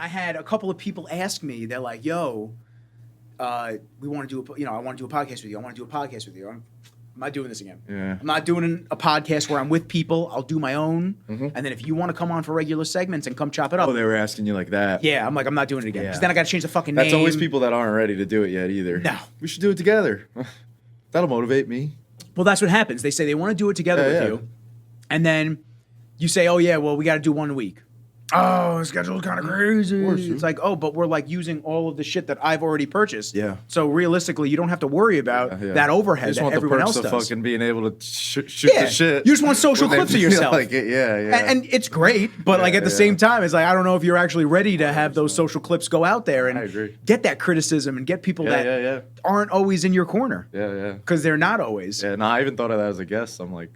I had a couple of people ask me, they're like, yo, we want to do I want to do a podcast with you. I want to do a podcast with you. I'm not doing this again. Yeah. I'm not doing a podcast where I'm with people. I'll do my own. And then if you want to come on for regular segments and come chop it up. Oh, they were asking you like that. Yeah, I'm like, I'm not doing it again. Because then I got to change the fucking name. That's always people that aren't ready to do it yet either. No. We should do it together. That'll motivate me. Well, that's what happens. They say they want to do it together with you. And then you say, oh, yeah, well, we got to do one a week. Oh, the schedule's kind of crazy. It's like, oh, but we're like using all of the shit that I've already purchased. Yeah. So realistically, you don't have to worry about that overhead that everyone else does. You just want the perks of fucking being able to shoot the shit. You just want social clips of yourself. Like it. Yeah. And it's great, but like at the same time, it's like, I don't know if you're actually ready to have those social clips go out there and get that criticism and get people that aren't always in your corner. Yeah. Because they're not always. Yeah, no, I even thought of that as a guest. I'm like,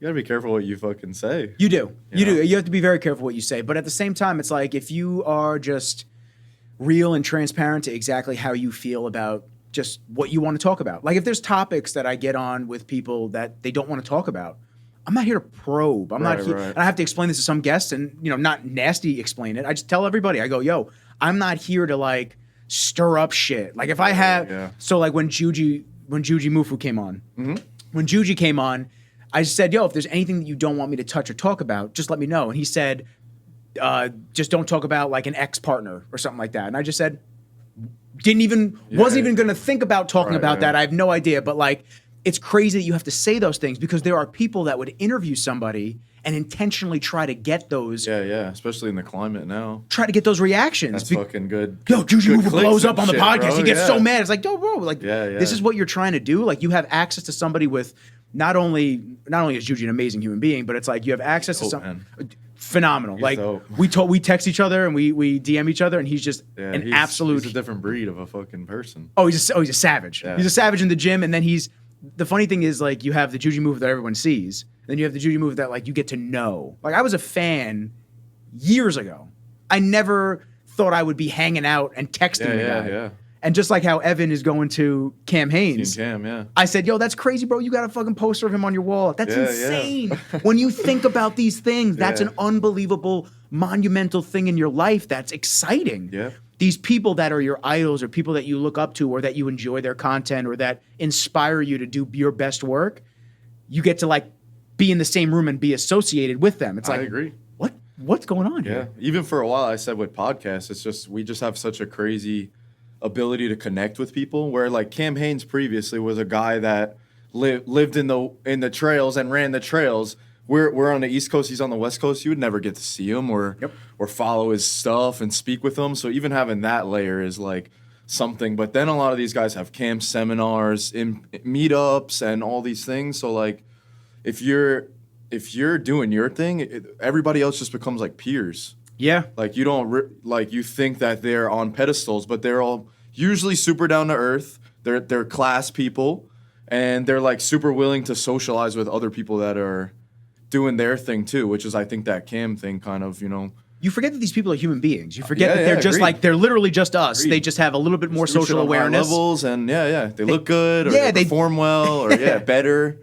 you gotta be careful what you fucking say. You do. You do. You have to be very careful what you say. But at the same time, it's like if you are just real and transparent to exactly how you feel about just what you want to talk about. Like if there's topics that I get on with people that they don't want to talk about, I'm not here to probe. I'm not here. And I have to explain this to some guests and, not nasty explain it. I just tell everybody, I go, yo, I'm not here to like stir up shit. Like if I have, so like when Juji Mufu came on, when Juji came on, I said, yo, if there's anything that you don't want me to touch or talk about, just let me know. And he said, just don't talk about like an ex-partner or something like that. And I just said, wasn't even going to think about talking about that. I have no idea. But like, it's crazy that you have to say those things because there are people that would interview somebody and intentionally try to get those. Yeah. Especially in the climate now. Try to get those reactions. That's fucking good. Yo, Juju Mover blows up on the podcast. Bro. He gets so mad. It's like, yo, bro, like, this is what you're trying to do. Like, you have access to somebody with not only is Juju an amazing human being, but it's like you have access to something phenomenal. Like we text each other and we DM each other, and he's just absolute. He's a different breed of a fucking person. Oh, he's a savage. Yeah. He's a savage in the gym, and then the funny thing is like you have the Juju move that everyone sees, then you have the Juju move that like you get to know. Like I was a fan years ago. I never thought I would be hanging out and texting the guy. Yeah. And just like how Evan is going to Cam Hanes, Cam, I said, yo, that's crazy, bro. You got a fucking poster of him on your wall. That's insane. When you think about these things, that's an unbelievable, monumental thing in your life that's exciting. Yeah. These people that are your idols or people that you look up to or that you enjoy their content or that inspire you to do your best work, you get to like be in the same room and be associated with them. It's like, I agree. What's going on here? Even for a while, I said with podcasts, it's just, we just have such a crazy ability to connect with people, where like Cam Hanes previously was a guy that lived in the trails and ran the trails. We're on the East Coast, he's on the West Coast. You would never get to see him or follow his stuff and speak with him. So even having that layer is like something. But then a lot of these guys have camp seminars, meetups, and all these things. So like if you're doing your thing, everybody else just becomes like peers. Yeah. Like you don't you think that they're on pedestals, but they're all usually super down to earth. They're class people, and they're like super willing to socialize with other people that are doing their thing too, which is I think that Cam thing kind of, You forget that these people are human beings. You forget that they're just like, they're literally just us. Agreed. They just have a little bit more social awareness. Levels, and they look good, or they perform well, or better.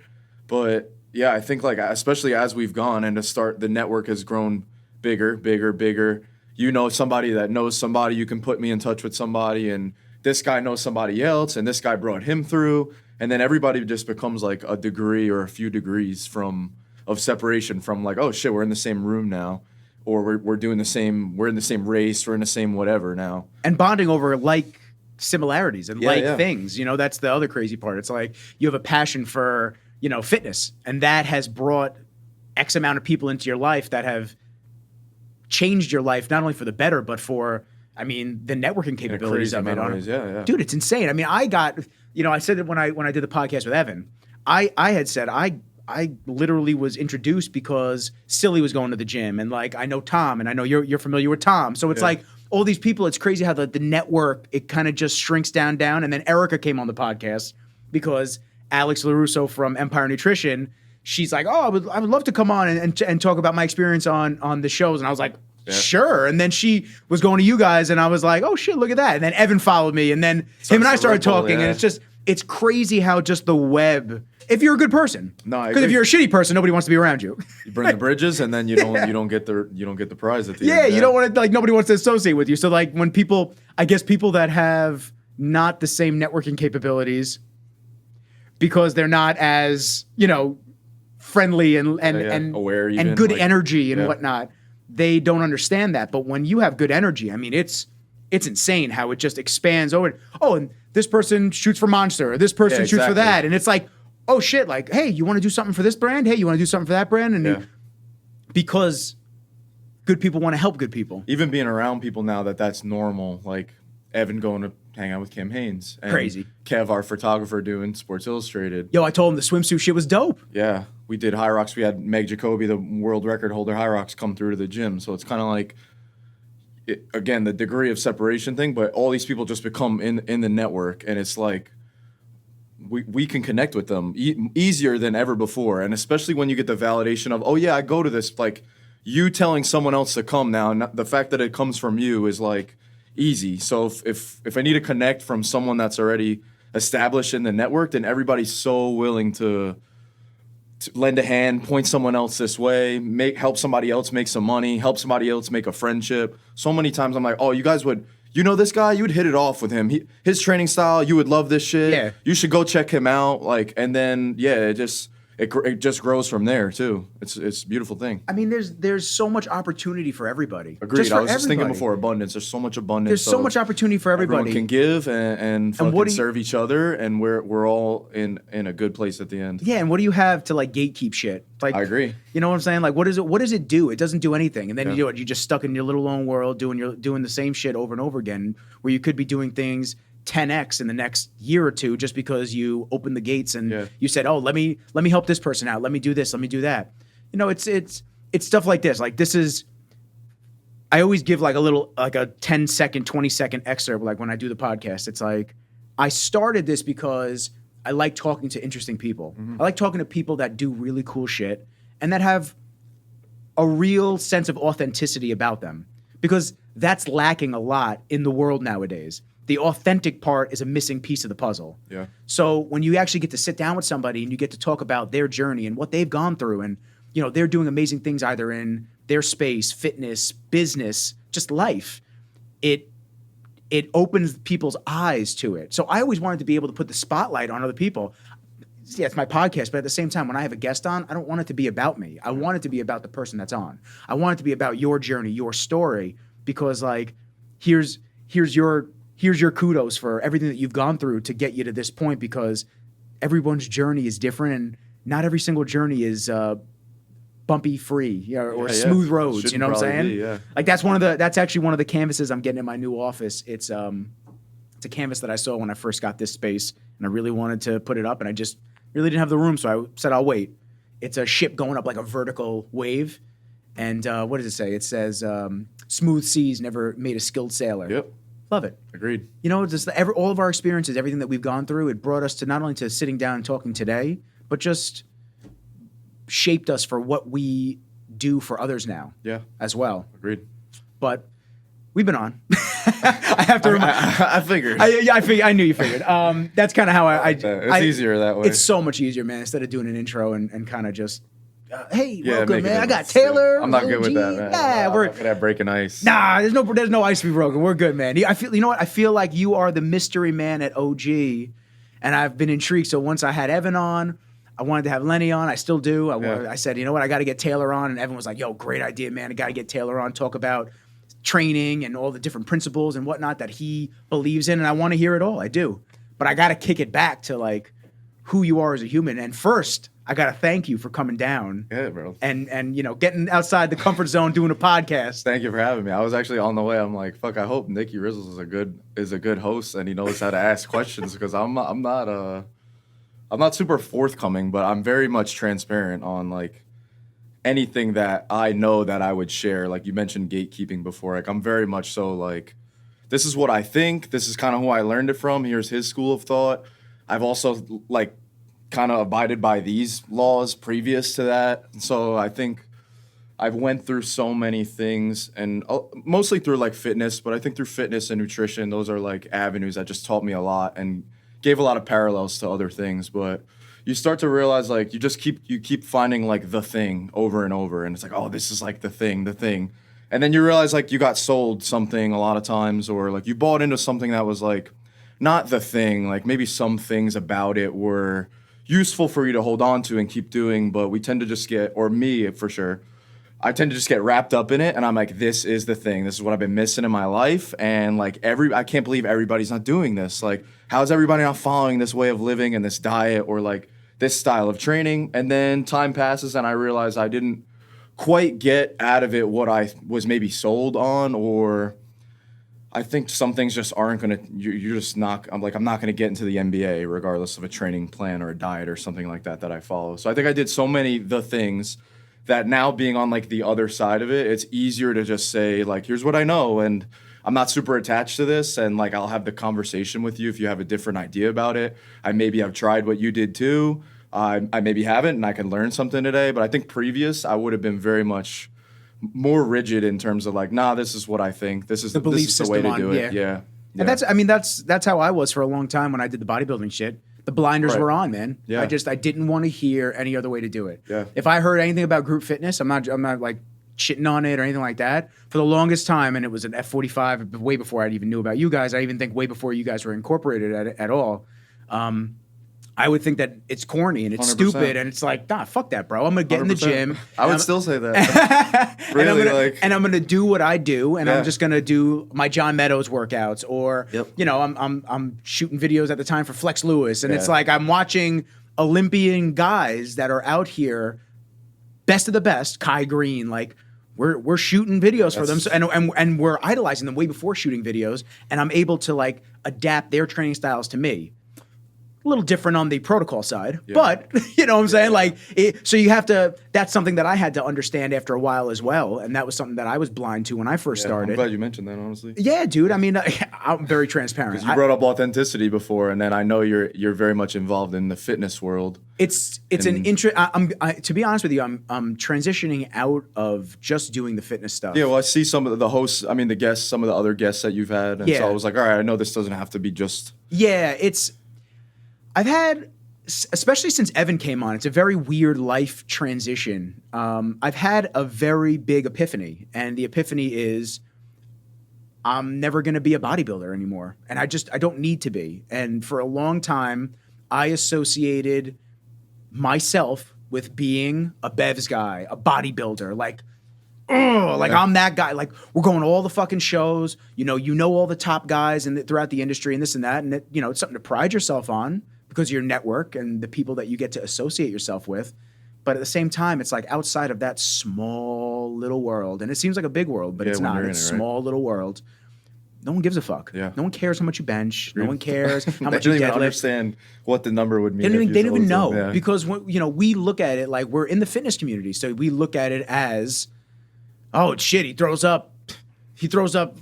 But yeah, I think like especially as we've gone and the network has grown bigger. You know somebody that knows somebody, you can put me in touch with somebody, and this guy knows somebody else, and this guy brought him through, and then everybody just becomes like a degree or a few degrees of separation from like, oh shit, we're in the same room now, or we're doing the same, we're in the same race, we're in the same whatever now, and bonding over like similarities and things. That's the other crazy part. It's like you have a passion for fitness, and that has brought X amount of people into your life that have changed your life, not only for the better, but for, the networking capabilities of it. Dude, it's insane. I got, I said it when I did the podcast with Evan, I had said, I literally was introduced because Silly was going to the gym, and like, I know Tom, and I know you're familiar with Tom. So it's like all these people, it's crazy how the network, it kind of just shrinks down. And then Erica came on the podcast because Alex LaRusso from Empire Nutrition, she's like, oh, I would love to come on and talk about my experience on the shows. And I was like, sure. And then she was going to you guys, and I was like, oh shit, look at that. And then Evan followed me, and then him and I started talking, and it's crazy how just the web. If you're a good person, No, I because if agree. you're a shitty person, nobody wants to be around you. You burn the bridges, and then you don't get the prize at the end. Yeah, you don't want to, like, nobody wants to associate with you. So, like, when people, I guess people that have not the same networking capabilities because they're not as, friendly and aware and even, good like, energy and yeah. whatnot, they don't understand that. But when you have good energy, I mean, it's insane how it just expands over. Oh, and this person shoots for Monster, or this person Yeah, shoots for exactly. that. And it's like, oh shit, like, hey, you want to do something for this brand? Hey, you want to do something for that brand? And Yeah. because good people want to help good people. Even being around people now that's normal, like Evan going to hang out with Kim Haynes. And Crazy. Kev, our photographer, doing Sports Illustrated. Yo, I told him the swimsuit shit was dope. Yeah, we did High Rocks. We had Meg Jacoby, the world record holder, High Rocks, come through to the gym. So it's kind of like, again, the degree of separation thing, but all these people just become in the network, and it's like we can connect with them easier than ever before. And especially when you get the validation of, oh yeah, I go to this, like you telling someone else to come now, and the fact that it comes from you is like easy. So if I need to connect from someone that's already established in the network, then everybody's so willing to lend a hand, point someone else this way, help somebody else make some money, help somebody else make a friendship. So many times I'm like, oh, you guys would, this guy, you would hit it off with him. His training style, you would love this shit. Yeah. You should go check him out. Like, and then it just grows from there too. It's a beautiful thing. I mean, there's so much opportunity for everybody. Agreed. For I was just thinking everybody. before abundance. There's so much abundance. There's so much opportunity for everybody. Everyone can give and fucking what do you- serve each other, and we're all in a good place at the end. Yeah, and what do you have to like gatekeep shit? Like, I agree. You know what I'm saying? Like, what does it do? It doesn't do anything. And then Yeah. you do it. You're just stuck in your little own world doing the same shit over and over again, where you could be doing things 10x in the next year or two just because you opened the gates and Yeah. you said, oh, let me help this person out. Let me do this. Let me do that. It's stuff like this. Like, this is, I always give like a 10-second, 20-second excerpt. Like when I do the podcast, it's like, I started this because I like talking to interesting people. I like talking to people that do really cool shit and that have a real sense of authenticity about them, because that's lacking a lot in the world nowadays. The authentic part is a missing piece of the puzzle. Yeah. So when you actually get to sit down with somebody and you get to talk about their journey and what they've gone through, and they're doing amazing things either in their space, fitness, business, just life, it opens people's eyes to it. So I always wanted to be able to put the spotlight on other people. Yeah, it's my podcast, but at the same time, when I have a guest on, I don't want it to be about me. I want it to be about the person that's on. I want it to be about your journey, your story, because like, here's your kudos for everything that you've gone through to get you to this point, because everyone's journey is different and not every single journey is bumpy free or smooth roads. Shouldn't You know what I'm probably saying? be, yeah. Like that's actually one of the canvases I'm getting in my new office. It's a canvas that I saw when I first got this space, and I really wanted to put it up, and I just really didn't have the room, so I said I'll wait. It's a ship going up like a vertical wave, and what does it say? It says, "Smooth seas never made a skilled sailor." Yep. Love it. Agreed. Just all of our experiences, everything that we've gone through, it brought us to not only to sitting down and talking today, but just shaped us for what we do for others now. Yeah. As well. Agreed. But we've been on. I have to remind. I figured. I knew you figured. That's kind of how it's easier that way. It's so much easier, man. Instead of doing an intro and kind of just, hey, Yeah, welcome, making man. it I got stiff. Taylor. I'm not good with OG. that, man. Yeah, I'm we're not good at breaking ice. nah. There's no ice to be broken. We're good, man. I feel. You know what? I feel like you are the mystery man at OG, and I've been intrigued. So once I had Evan on, I wanted to have Lenny on. I still do. I said, you know what? I got to get Taylor on, and Evan was like, yo, great idea, man. I got to get Taylor on. Talk about training and all the different principles and whatnot that he believes in, and I want to hear it all. I do, but I got to kick it back to like who you are as a human. And first, I got to thank you for coming down. Yeah, bro. And getting outside the comfort zone, doing a podcast. Thank you for having me. I was actually on the way. I'm like, fuck. I hope Nicky Rizzles is a good host, and he knows how to ask questions, because I'm not super forthcoming, but I'm very much transparent on like anything that I know that I would share. Like you mentioned gatekeeping before. Like I'm very much so like, this is what I think. This is kind of who I learned it from. Here's his school of thought. I've also like kind of abided by these laws previous to that. So I think I've went through so many things, and mostly through like fitness, but I think through fitness and nutrition, those are like avenues that just taught me a lot and gave a lot of parallels to other things, but you start to realize like you keep finding like the thing over and over, and it's like, oh, this is like the thing. And then you realize like you got sold something a lot of times, or like you bought into something that was like not the thing. Like maybe some things about it were useful for you to hold on to and keep doing, but we tend to just get, or me for sure, I tend to just get wrapped up in it, and I'm like, this is the thing. This is what I've been missing in my life, and like I can't believe everybody's not doing this. Like, how's everybody not following this way of living and this diet or like this style of training? And then time passes, and I realize I didn't quite get out of it what I was maybe sold on, or I think some things just aren't gonna. You're just not. I'm not gonna get into the NBA regardless of a training plan or a diet or something like that I follow. So I think I did so many the things that now being on like the other side of it, it's easier to just say like, here's what I know, and I'm not super attached to this, and like I'll have the conversation with you if you have a different idea about it. I maybe have tried what you did too. I maybe haven't, and I can learn something today. But I think previous, I would have been very much more rigid in terms of like, nah, this is what I think. This is the belief this is the way system to do it. Yeah. And that's how I was for a long time when I did the bodybuilding shit. The blinders were on, man. Yeah. I didn't want to hear any other way to do it. Yeah. If I heard anything about group fitness, I'm not like shitting on it or anything like that. For the longest time, and it was an F45 way before I even knew about you guys. I even think way before you guys were incorporated at all. I would think that it's corny and it's 100%. Stupid, and it's like, nah, fuck that, bro. I'm gonna get 100%. In the gym. I would still say that. Really, and I'm gonna do what I do, and I'm just gonna do my John Meadows workouts, or you know, I'm shooting videos at the time for Flex Lewis, and it's like I'm watching Olympian guys that are out here, best of the best, Kai Green, like. We're shooting videos for them, so, and we're idolizing them way before shooting videos, and I'm able to like adapt their training styles to me. A little different on the protocol side, but you know what I'm saying? Like, so you have to, that's something that I had to understand after a while as well. And that was something that I was blind to when I first started. I'm glad you mentioned that, honestly. Yeah, dude. I mean, I'm very transparent. Because you brought up authenticity before, and then I know you're very much involved in the fitness world. It's an interest. To be honest with you, I'm transitioning out of just doing the fitness stuff. Yeah, well, I see some of the hosts, I mean, the guests, some of the other guests that you've had. And so I was like, all right, I know this doesn't have to be just. Yeah, I've had, especially since Evan came on, it's a very weird life transition. I've had a very big epiphany, and the epiphany is I'm never going to be a bodybuilder anymore, and I don't need to be. And for a long time, I associated myself with being a Bev's guy, a bodybuilder, like I'm that guy. Like, we're going to all the fucking shows, you know all the top guys throughout the industry and this and that, and it's something to pride yourself on, because of your network and the people that you get to associate yourself with. But at the same time, it's like outside of that small little world, and it seems like a big world, but it's not. It's a small little world. No one gives a fuck. Yeah. No one cares how much you bench. No one cares how much you deadlift. They don't even understand what the number would mean. They don't even know, because we look at it like we're in the fitness community, so we look at it as, oh shit, he throws up,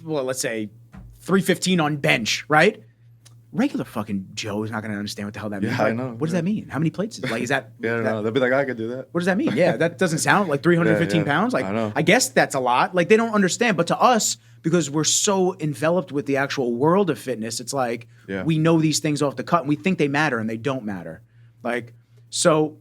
well, let's say 315 on bench, right? Regular fucking Joe is not going to understand what the hell that means. Yeah, I know. What does that mean? How many plates? Like, is that? Yeah, I don't know. They'll be like, I could do that. What does that mean? Yeah, that doesn't sound like 315 pounds. Like, I know. I guess that's a lot. Like, they don't understand. But to us, because we're so enveloped with the actual world of fitness, it's like we know these things off the cut, and we think they matter, and they don't matter. Like, so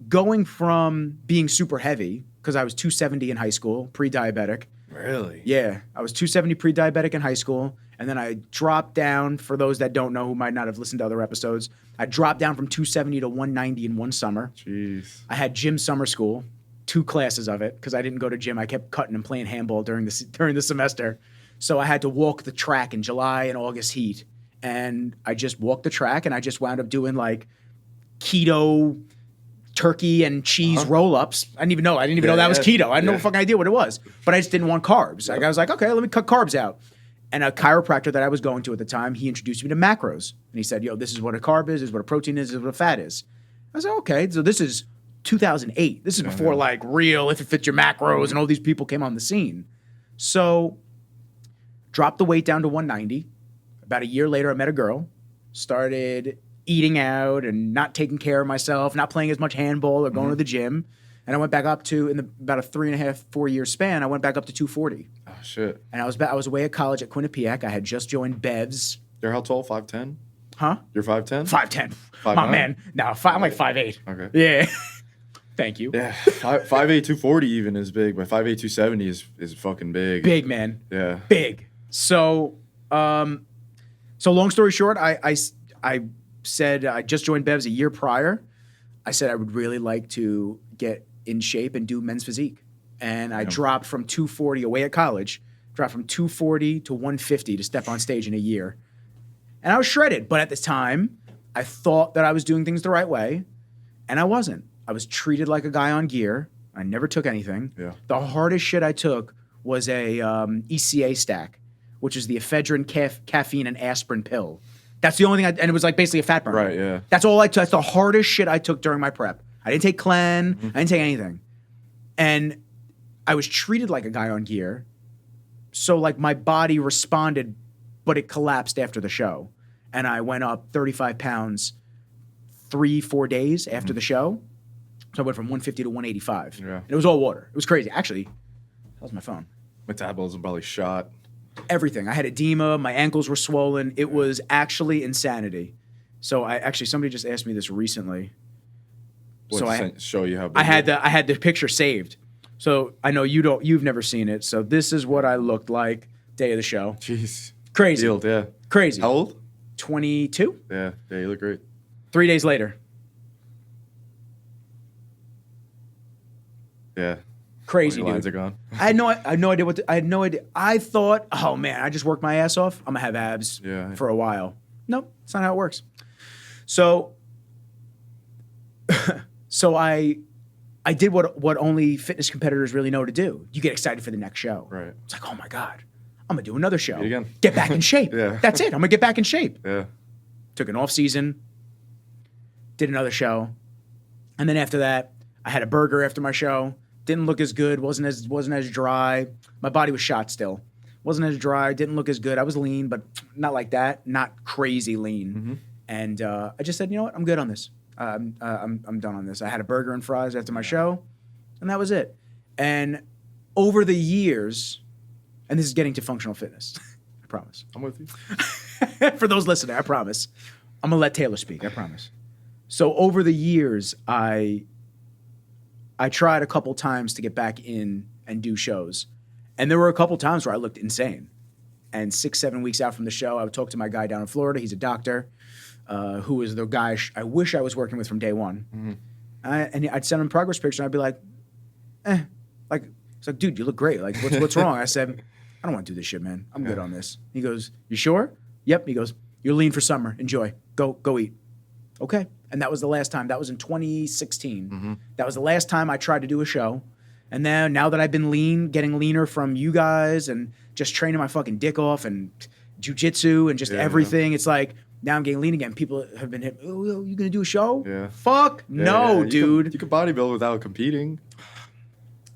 going from being super heavy, because I was 270 in high school, pre-diabetic. Really? Yeah, I was 270 pre-diabetic in high school. And then I dropped down, for those that don't know who might not have listened to other episodes, I dropped down from 270 to 190 in one summer. Jeez. I had gym summer school, 2 classes of it, because I didn't go to gym. I kept cutting and playing handball during the semester. So I had to walk the track in July and August heat. And I just walked the track, and I just wound up doing like keto turkey and cheese roll-ups. I didn't even know that was keto. I had no fucking idea what it was. But I just didn't want carbs. Like, I was like, okay, let me cut carbs out. And a chiropractor that I was going to at the time, he introduced me to macros. And he said, yo, this is what a carb is, this is what a protein is, this is what a fat is. I was like, okay, so this is 2008. This is before like real, if it fits your macros, and all these people came on the scene. So dropped the weight down to 190. About a year later, I met a girl, started eating out and not taking care of myself, not playing as much handball or going to the gym. And I went back up to, about a 3.5, 4 year span, I went back up to 240. Oh, shit. And I was away at college at Quinnipiac. I had just joined Bev's. You're how tall? 5'10"? Huh? You're 5'10"? 5'10". 5'9"? My man. No, I'm like 5'8". Okay. Yeah. Thank you. Yeah, 5'8", 240 even is big, but 5'8", 270 is fucking big. Big, man. Yeah. Big. So, so long story short, I said I just joined Bev's a year prior. I said I would really like to get in shape and do men's physique. And I dropped from 240 away at college, dropped from 240 to 150 to step on stage in a year. And I was shredded. But at the time, I thought that I was doing things the right way, and I wasn't. I was treated like a guy on gear. I never took anything. Yeah. The hardest shit I took was a ECA stack, which is the ephedrine, caffeine, and aspirin pill. That's the only thing and it was like basically a fat burner. Right, yeah. That's all I took. That's the hardest shit I took during my prep. I didn't take Clen. I didn't take anything. And I was treated like a guy on gear. So like my body responded, but it collapsed after the show. And I went up 35 pounds 3-4 days after the show. So I went from 150 to 185. Yeah. And it was all water. It was crazy. Actually, that was my phone. Metabolism probably shot. Everything. I had edema. My ankles were swollen. It was actually insanity. So somebody just asked me this recently. Show you how big I had the picture saved. So I know you've never seen it. So this is what I looked like day of the show. Jeez. Crazy. Healed, yeah. Crazy. How old? 22. Yeah, you look great. 3 days later. Yeah. Crazy, Your lines dude. are gone. I had no idea I had no idea. I thought, oh man, I just worked my ass off. I'm gonna have abs for a while. Nope, that's not how it works. So, I did what only fitness competitors really know to do. You get excited for the next show. Right. It's like, oh my God, I'm gonna do another show. Do it again. Get back in shape. Yeah. That's it. I'm gonna get back in shape. Yeah. Took an off season, did another show, and then after that, I had a burger after my show. Didn't look as good. Wasn't as dry. My body was shot still. Wasn't as dry. Didn't look as good. I was lean, but not like that. Not crazy lean. Mm-hmm. And I just said, you know what? I'm good on this. I'm done on this. I had a burger and fries after my show, and that was it. And over the years, and this is getting to functional fitness. I promise. I'm with you. For those listening, I promise. I'm gonna let Taylor speak. I promise. So over the years, I tried a couple times to get back in and do shows. And there were a couple times where I looked insane. And 6-7 weeks out from the show, I would talk to my guy down in Florida. He's a doctor, who was the guy I wish I was working with from day one. Mm-hmm. And I'd send him a progress picture, and I'd be like, Like, he's like, dude, you look great. Like, what's wrong? I said, I don't want to do this shit, man. I'm good on this. He goes, you sure? Yep. He goes, you're lean for summer. Enjoy. Go eat. Okay. And that was the last time. That was in 2016. Mm-hmm. That was the last time I tried to do a show. And then now that I've been lean, getting leaner from you guys and just training my fucking dick off and jujitsu and just everything, it's like now I'm getting lean again. People have been hit. Oh, you gonna do a show? Yeah. Fuck no, dude. You can bodybuild without competing.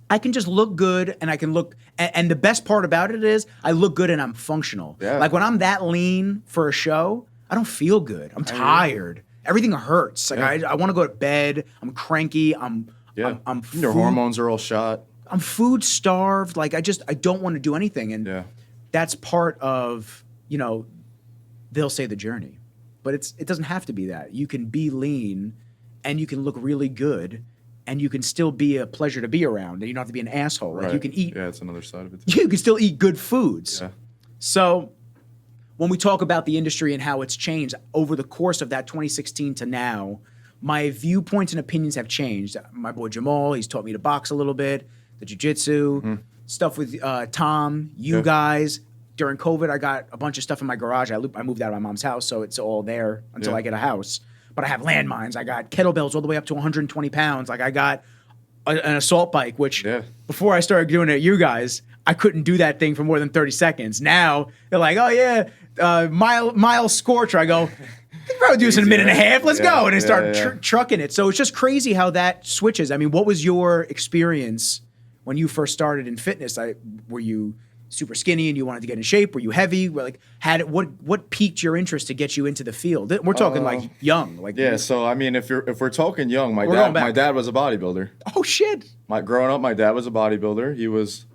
I can just look good and I can look. And the best part about it is I look good and I'm functional. Yeah. Like when I'm that lean for a show, I don't feel good. I'm tired. Everything hurts. Like I want to go to bed. I'm cranky. I'm Your hormones are all shot. I'm food starved. Like I don't want to do anything. And that's part of, they'll say the journey, but it doesn't have to be that. You can be lean and you can look really good and you can still be a pleasure to be around and you don't have to be an asshole. Like you can eat. Yeah, it's another side of it. You can still eat good foods. Yeah. So when we talk about the industry and how it's changed over the course of that 2016 to now, my viewpoints and opinions have changed. My boy Jamal, he's taught me to box a little bit, the jiu-jitsu, stuff with Tom, you guys. During COVID, I got a bunch of stuff in my garage. I moved out of my mom's house, so it's all there until I get a house. But I have landmines. I got kettlebells all the way up to 120 pounds. Like I got an assault bike, which before I started doing it, you guys, I couldn't do that thing for more than 30 seconds. Now they're like, oh yeah, mile scorcher. I go, I'll probably do this in a minute and a half. Let's go. And I start trucking it. So it's just crazy how that switches. I mean, what was your experience when you first started in fitness? Were you super skinny and you wanted to get in shape? Were you heavy? What piqued your interest to get you into the field? We're talking like young. So I mean, if we're talking young, my dad was a bodybuilder. Oh shit. Growing up, my dad was a bodybuilder. He was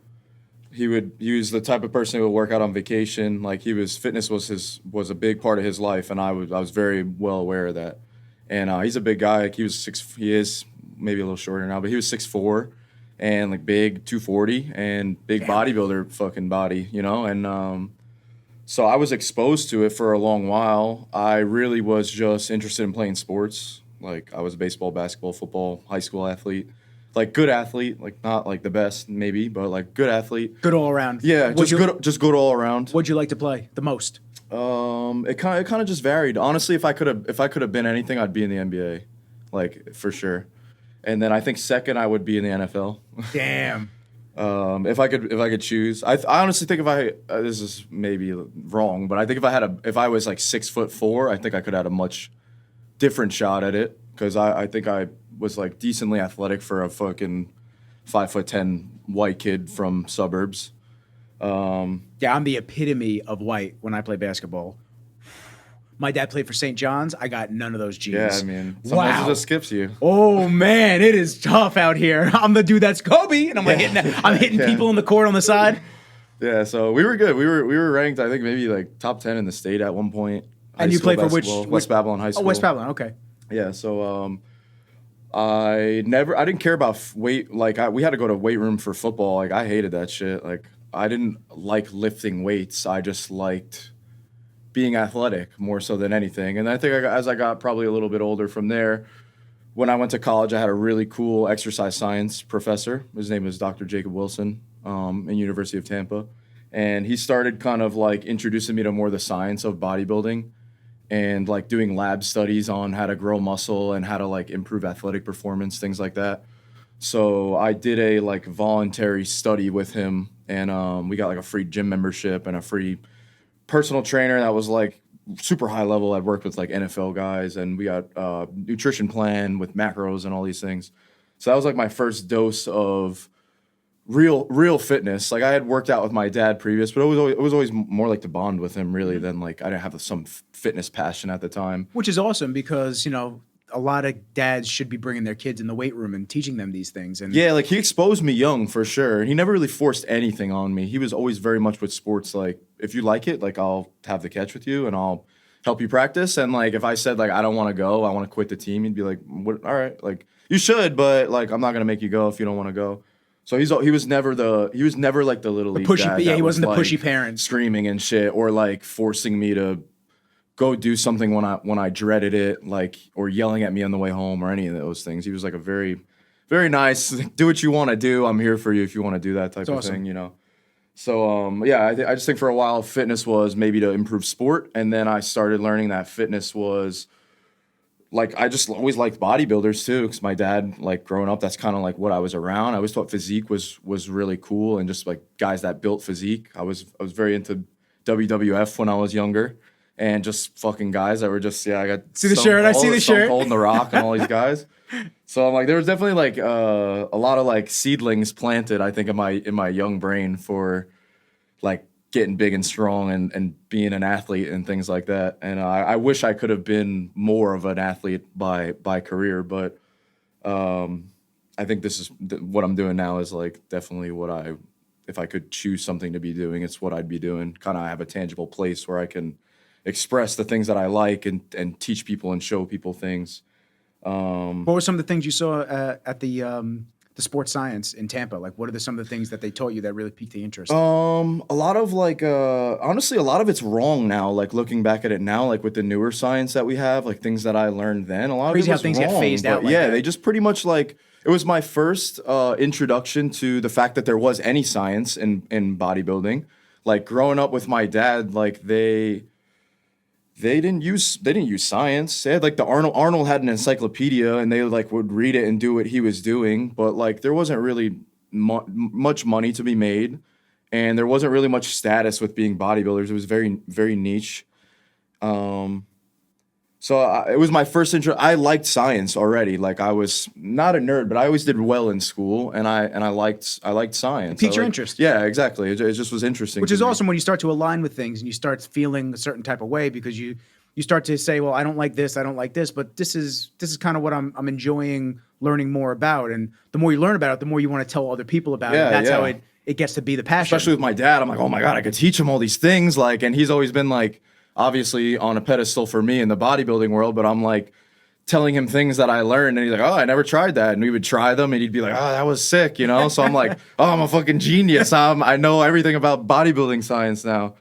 He was the type of person who would work out on vacation. Like fitness was a big part of his life, and I was very well aware of that. And he's a big guy. Like he is maybe a little shorter now, but he was 6'4", and like big 240 and big bodybuilder fucking body, you know. And so I was exposed to it for a long while. I really was just interested in playing sports. Like I was a baseball, basketball, football, high school athlete. Like good athlete, like not like the best maybe, but like good athlete. Good all around. Yeah, just good all around. What'd you like to play the most? It kind of just varied. Honestly, if I could have been anything, I'd be in the NBA, like for sure. And then I think second I would be in the NFL. Damn. If I could choose, I honestly think if I this is maybe wrong, but I think if I was like 6'4", I think I could have had a much different shot at it, because I think I was like decently athletic for a fucking 5'10" white kid from suburbs. Yeah, I'm the epitome of white when I play basketball. My dad played for St. John's. I got none of those genes. Yeah, I mean, sometimes it just skips you. Oh man, it is tough out here. I'm the dude that's Kobe, and I'm like hitting people in the court on the side. Yeah, so we were good. We were ranked, I think maybe like top 10 in the state at one point. And you played for which West Babylon High School? Oh, West Babylon. Okay. Yeah, so I didn't care about weight. Like we had to go to weight room for football. Like I hated that shit. Like I didn't like lifting weights. I just liked being athletic more so than anything. And I think as I got probably a little bit older from there, when I went to college, I had a really cool exercise science professor. His name is Dr. Jacob Wilson, in University of Tampa. And he started kind of like introducing me to more the science of bodybuilding and like doing lab studies on how to grow muscle and how to like improve athletic performance, things like that. So I did a like voluntary study with him, and we got like a free gym membership and a free personal trainer that was like super high level. I'd worked with like NFL guys, and we got a nutrition plan with macros and all these things. So that was like my first dose of real fitness. Like I had worked out with my dad previous, but it was always more like to bond with him really than like I didn't have some fitness passion at the time. Which is awesome because, you know, a lot of dads should be bringing their kids in the weight room and teaching them these things. And yeah, like he exposed me young for sure. He never really forced anything on me. He was always very much with sports. Like if you like it, like I'll have the catch with you and I'll help you practice. And like if I said like I don't want to go, I want to quit the team, he'd be like, "What? All right, like you should, but like I'm not gonna make you go if you don't want to go." So he was never like the little league pushy, dad yeah, that he wasn't was, the like, pushy parent screaming and shit, or like forcing me to go do something when I dreaded it, like, or yelling at me on the way home or any of those things. He was like a very, very nice, do what you want to do. I'm here for you if you want to do that type of thing, you know. So yeah, I just think for a while fitness was maybe to improve sport, and then I started learning that fitness was like I just always liked bodybuilders too, because my dad, like growing up, that's kind of like what I was around. I always thought physique was really cool, and just like guys that built physique. I was very into WWF when I was younger, and just fucking guys that were just I got see the shirt. I see the shirt. Holding the Rock and all these guys. So I'm like, there was definitely like a lot of like seedlings planted, I think, in my young brain for like getting big and strong and being an athlete and things like that. And I wish I could have been more of an athlete by career, but I think this is what I'm doing now is like definitely what if I could choose something to be doing, it's what I'd be doing. Kind of have a tangible place where I can express the things that I like and teach people and show people things. What were some of the things you saw at the sports science in Tampa? Like, what are some of the things that they taught you that really piqued the interest? A lot of like, honestly, a lot of it's wrong now. Like looking back at it now, like with the newer science that we have, like things that I learned then, a lot Crazy of it how was things wrong, get phased out. Like yeah, that. they just pretty much like, it was my first introduction to the fact that there was any science in bodybuilding. Like growing up with my dad, like they didn't use science. They had like Arnold had an encyclopedia, and they like would read it and do what he was doing, but like there wasn't really much money to be made, and there wasn't really much status with being bodybuilders. It was very, very niche. So it was my first intro. I liked science already. Like I was not a nerd, but I always did well in school, and I liked science. It piqued your interest. Yeah, exactly. It just was interesting. Which is awesome when you start to align with things and you start feeling a certain type of way because you start to say, well, I don't like this, but this is kind of what I'm enjoying learning more about. And the more you learn about it, the more you want to tell other people about it. That's how it it gets to be the passion. Especially with my dad, I'm like, oh my God, I could teach him all these things. Like, and he's always been like, obviously on a pedestal for me in the bodybuilding world, but I'm like telling him things that I learned, and he's like, oh, I never tried that. And we would try them, and he'd be like, oh, that was sick, you know? So I'm like, oh, I'm a fucking genius. I know everything about bodybuilding science now.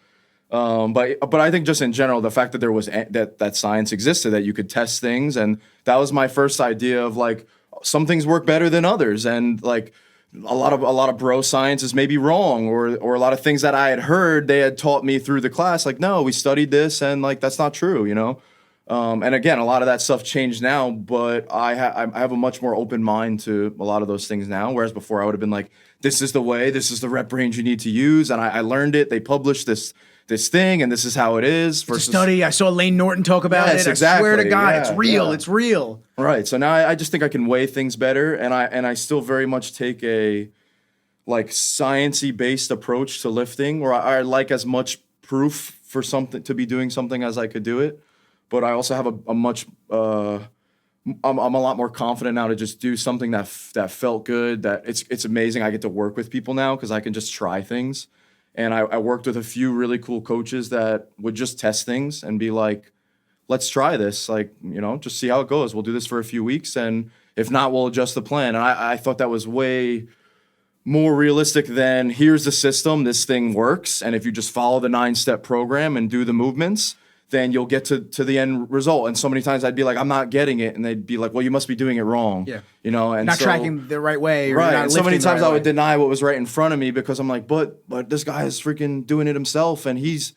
But I think just in general, the fact that there was that science existed, that you could test things, and that was my first idea of like, some things work better than others, and like a lot of bro science is maybe wrong, or a lot of things that I had heard they had taught me through the class, like, no, we studied this, and like that's not true, you know. And again, a lot of that stuff changed now, but I have a much more open mind to a lot of those things now. Whereas before, I would have been like, this is the way, this is the rep range you need to use, and I learned it. They published this thing, and this is how it is. It's a study. I saw Lane Norton talk about it. Exactly. I swear to God, Yeah, it's real. yeah. It's real. Right. So now I just think I can weigh things better, and I still very much take a like sciencey based approach to lifting, where I like as much proof for something to be doing something as I could do it. But I also have a much I'm a lot more confident now to just do something that felt good. That it's amazing. I get to work with people now because I can just try things. And I worked with a few really cool coaches that would just test things and be like, let's try this. Like, you know, just see how it goes. We'll do this for a few weeks, and if not, we'll adjust the plan. And I thought that was way more realistic than, here's the system, this thing works, and if you just follow the 9-step program and do the movements, then you'll get to the end result. And so many times I'd be like, I'm not getting it. And they'd be like, well, you must be doing it wrong. Yeah. You know, and Not so, tracking the right way. Or right. Not And so many lifting the times right I would way. deny what was right in front of me, because I'm like, but this guy is freaking doing it himself, and he's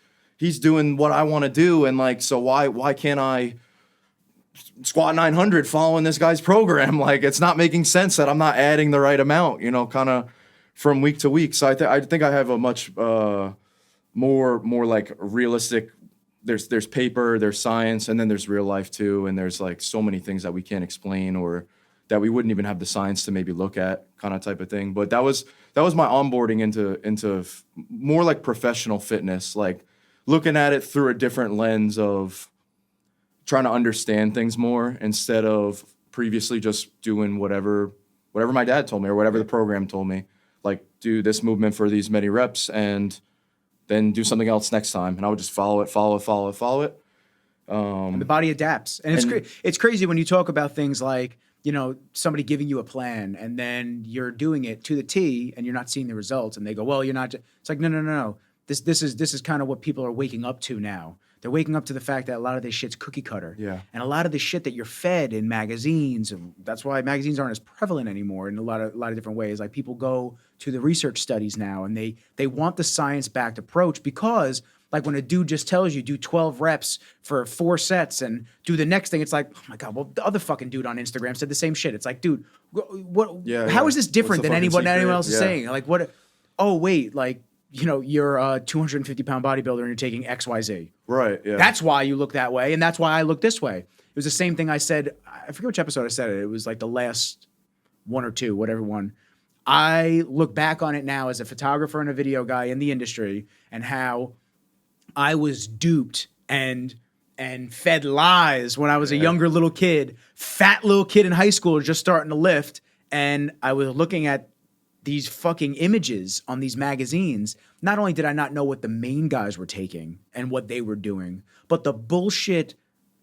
doing what I want to do. And like, so why can't I squat 900 following this guy's program? Like, it's not making sense that I'm not adding the right amount, you know, kind of from week to week. So I think I have a much more like realistic. There's paper, there's science, and then there's real life too. And there's like so many things that we can't explain, or that we wouldn't even have the science to maybe look at, kind of type of thing. But that was my onboarding into more like professional fitness, like looking at it through a different lens of trying to understand things more, instead of previously just doing whatever my dad told me, or whatever the program told me, like, do this movement for these many reps and then do something else next time. And I would just follow it. And the body adapts. And it's crazy when you talk about things like, you know, somebody giving you a plan and then you're doing it to the T and you're not seeing the results, and they go, well, you're not. It's like, no. This is kind of what people are waking up to now. They're waking up to the fact that a lot of this shit's cookie cutter. Yeah. And a lot of the shit that you're fed in magazines, and that's why magazines aren't as prevalent anymore in a lot of different ways. Like, people go to the research studies now, and they want the science-backed approach, because like when a dude just tells you do 12 reps for 4 sets and do the next thing, it's like, oh my God, well, the other fucking dude on Instagram said the same shit. It's like, dude, what? Yeah, how yeah. is this different What's the than fucking anyone secret? else is Yeah. saying? Like, what? Oh, wait, like, you know, you're a 250-pound bodybuilder and you're taking XYZ. Right. Yeah. That's why you look that way, and that's why I look this way. It was the same thing I said. I forget which episode I said it. It was like the last one or two, whatever one. I look back on it now as a photographer and a video guy in the industry, and how I was duped and fed lies when I was a younger little kid, fat little kid in high school just starting to lift, and I was looking at these fucking images on these magazines. Not only did I not know what the main guys were taking and what they were doing, but the bullshit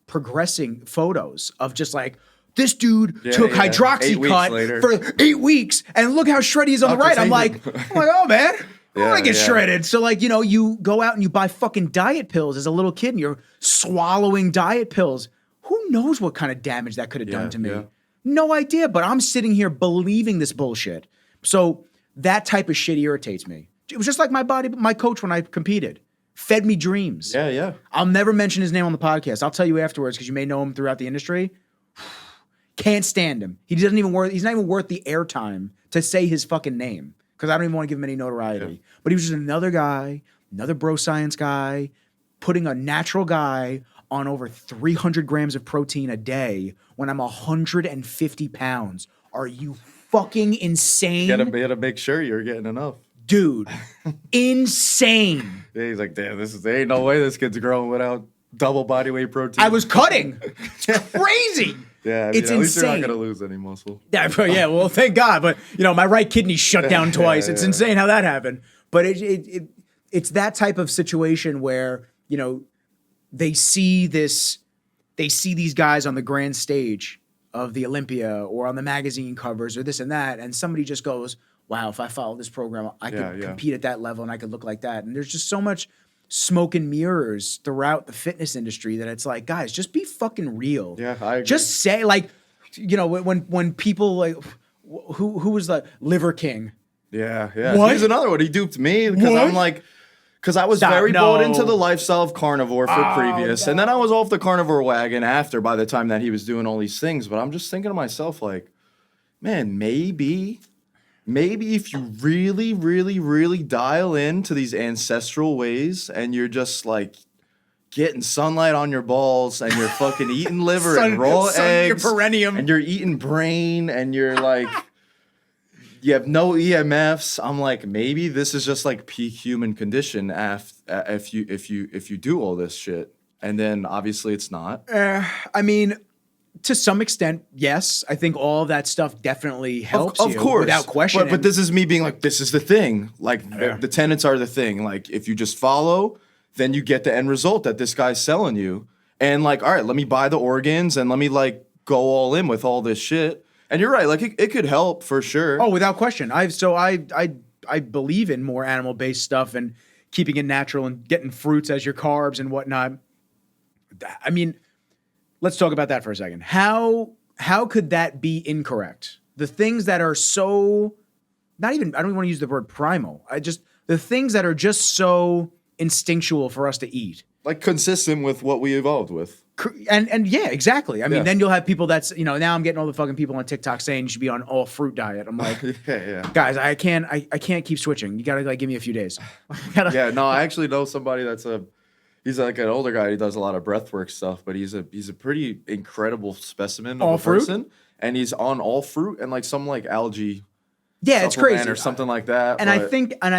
progressing photos of just like, this dude took 8 weeks hydroxycut later. for 8 weeks, and look how shreddy he's on the right. I'm like, oh man, I want to get shredded. So like, you know, you go out and you buy fucking diet pills as a little kid, and you're swallowing diet pills. Who knows what kind of damage that could have done to me? Yeah. No idea, but I'm sitting here believing this bullshit. So that type of shit irritates me. It was just like my coach when I competed. Fed me dreams. Yeah. I'll never mention his name on the podcast. I'll tell you afterwards, because you may know him throughout the industry. Can't stand him. He's not even worth the airtime to say his fucking name, because I don't even want to give him any notoriety. Yeah. But he was just another guy, another bro science guy, putting a natural guy on over 300 grams of protein a day when I'm 150 pounds. Are you fucking insane? You gotta make sure you're getting enough. Dude, insane. Yeah, he's like, damn, there ain't no way this kid's growing without double body weight protein. I was cutting. It's crazy. Yeah, I mean, it's at least you're insane. not gonna lose any muscle. Yeah, well, thank God. But my right kidney shut down twice. It's insane how that happened. But it's that type of situation where they see these guys on the grand stage of the Olympia or on the magazine covers or this and that, and somebody just goes, wow, if I follow this program, I could compete at that level and I could look like that. And there's just so much smoke and mirrors throughout the fitness industry that it's like, guys, just be fucking real. Yeah, I agree. Just say, like, when people like, who was the Liver King? Yeah. What? He's another one. He duped me because What? I'm like, because I was very bought into the lifestyle of carnivore for previous. And then I was off the carnivore wagon after by the time that he was doing all these things. But I'm just thinking to myself, like, man, maybe if you really, really, really dial into these ancestral ways and you're just like getting sunlight on your balls and you're fucking eating liver and raw eggs. Your perineum. And you're eating brain and you're like... You have no EMFs. I'm like, maybe this is just like peak human condition if you do all this shit. And then obviously it's not. I mean, to some extent, yes. I think all of that stuff definitely helps of course, without question. But this is me being like, this is the thing. Like the tenets are the thing. Like if you just follow, then you get the end result that this guy's selling you. And like, all right, let me buy the organs and let me like go all in with all this shit. And you're right, like it could help for sure. Oh, without question. I believe in more animal-based stuff and keeping it natural and getting fruits as your carbs and whatnot. I mean, let's talk about that for a second. How could that be incorrect? The things that are so I don't even want to use the word primal. The things that are just so instinctual for us to eat. Like consistent with what we evolved with. And yeah, exactly. I mean, then you'll have people that's, now I'm getting all the fucking people on TikTok saying you should be on all fruit diet. I'm like, guys, I can't keep switching. You gotta like give me a few days. No, I actually know somebody he's like an older guy. He does a lot of breathwork stuff, but he's a pretty incredible specimen of a person. And he's on all fruit and like some like algae. Yeah, it's crazy or something like that. And I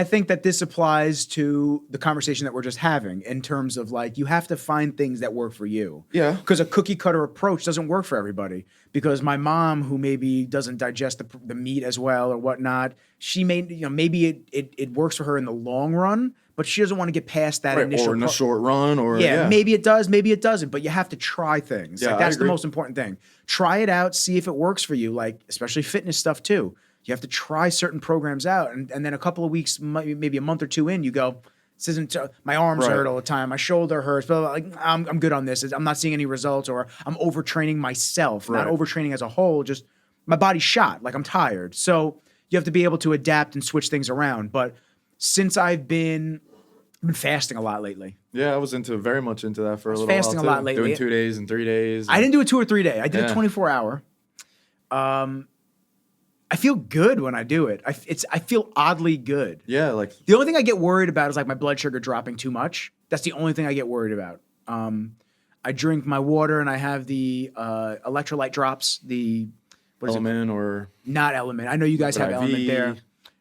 think that this applies to the conversation that we're just having in terms of like you have to find things that work for you. Yeah. Because a cookie cutter approach doesn't work for everybody. Because my mom, who maybe doesn't digest the meat as well or whatnot, she may maybe it works for her in the long run, but she doesn't want to get past that initial. Or in the short run, or maybe it does, maybe it doesn't. But you have to try things. Yeah, like, that's the most important thing. Try it out, see if it works for you. Like especially fitness stuff too. You have to try certain programs out, and then a couple of weeks, maybe a month or two in, you go, this isn't. My arms hurt all the time, my shoulder hurts, but like I'm good on this. I'm not seeing any results, or I'm overtraining myself, not overtraining as a whole. Just my body's shot, like I'm tired. So you have to be able to adapt and switch things around. But since I've been fasting a lot lately. Yeah, I was very much into that for a little while. Fasting a lot lately. Doing 2 days and 3 days. I didn't do a 2 or 3 day. I did a 24-hour. I feel good when I do it. I feel oddly good. Yeah, like the only thing I get worried about is like my blood sugar dropping too much. That's the only thing I get worried about. I drink my water and I have the electrolyte drops. The Element or not Element. I know you guys have IV. Element there.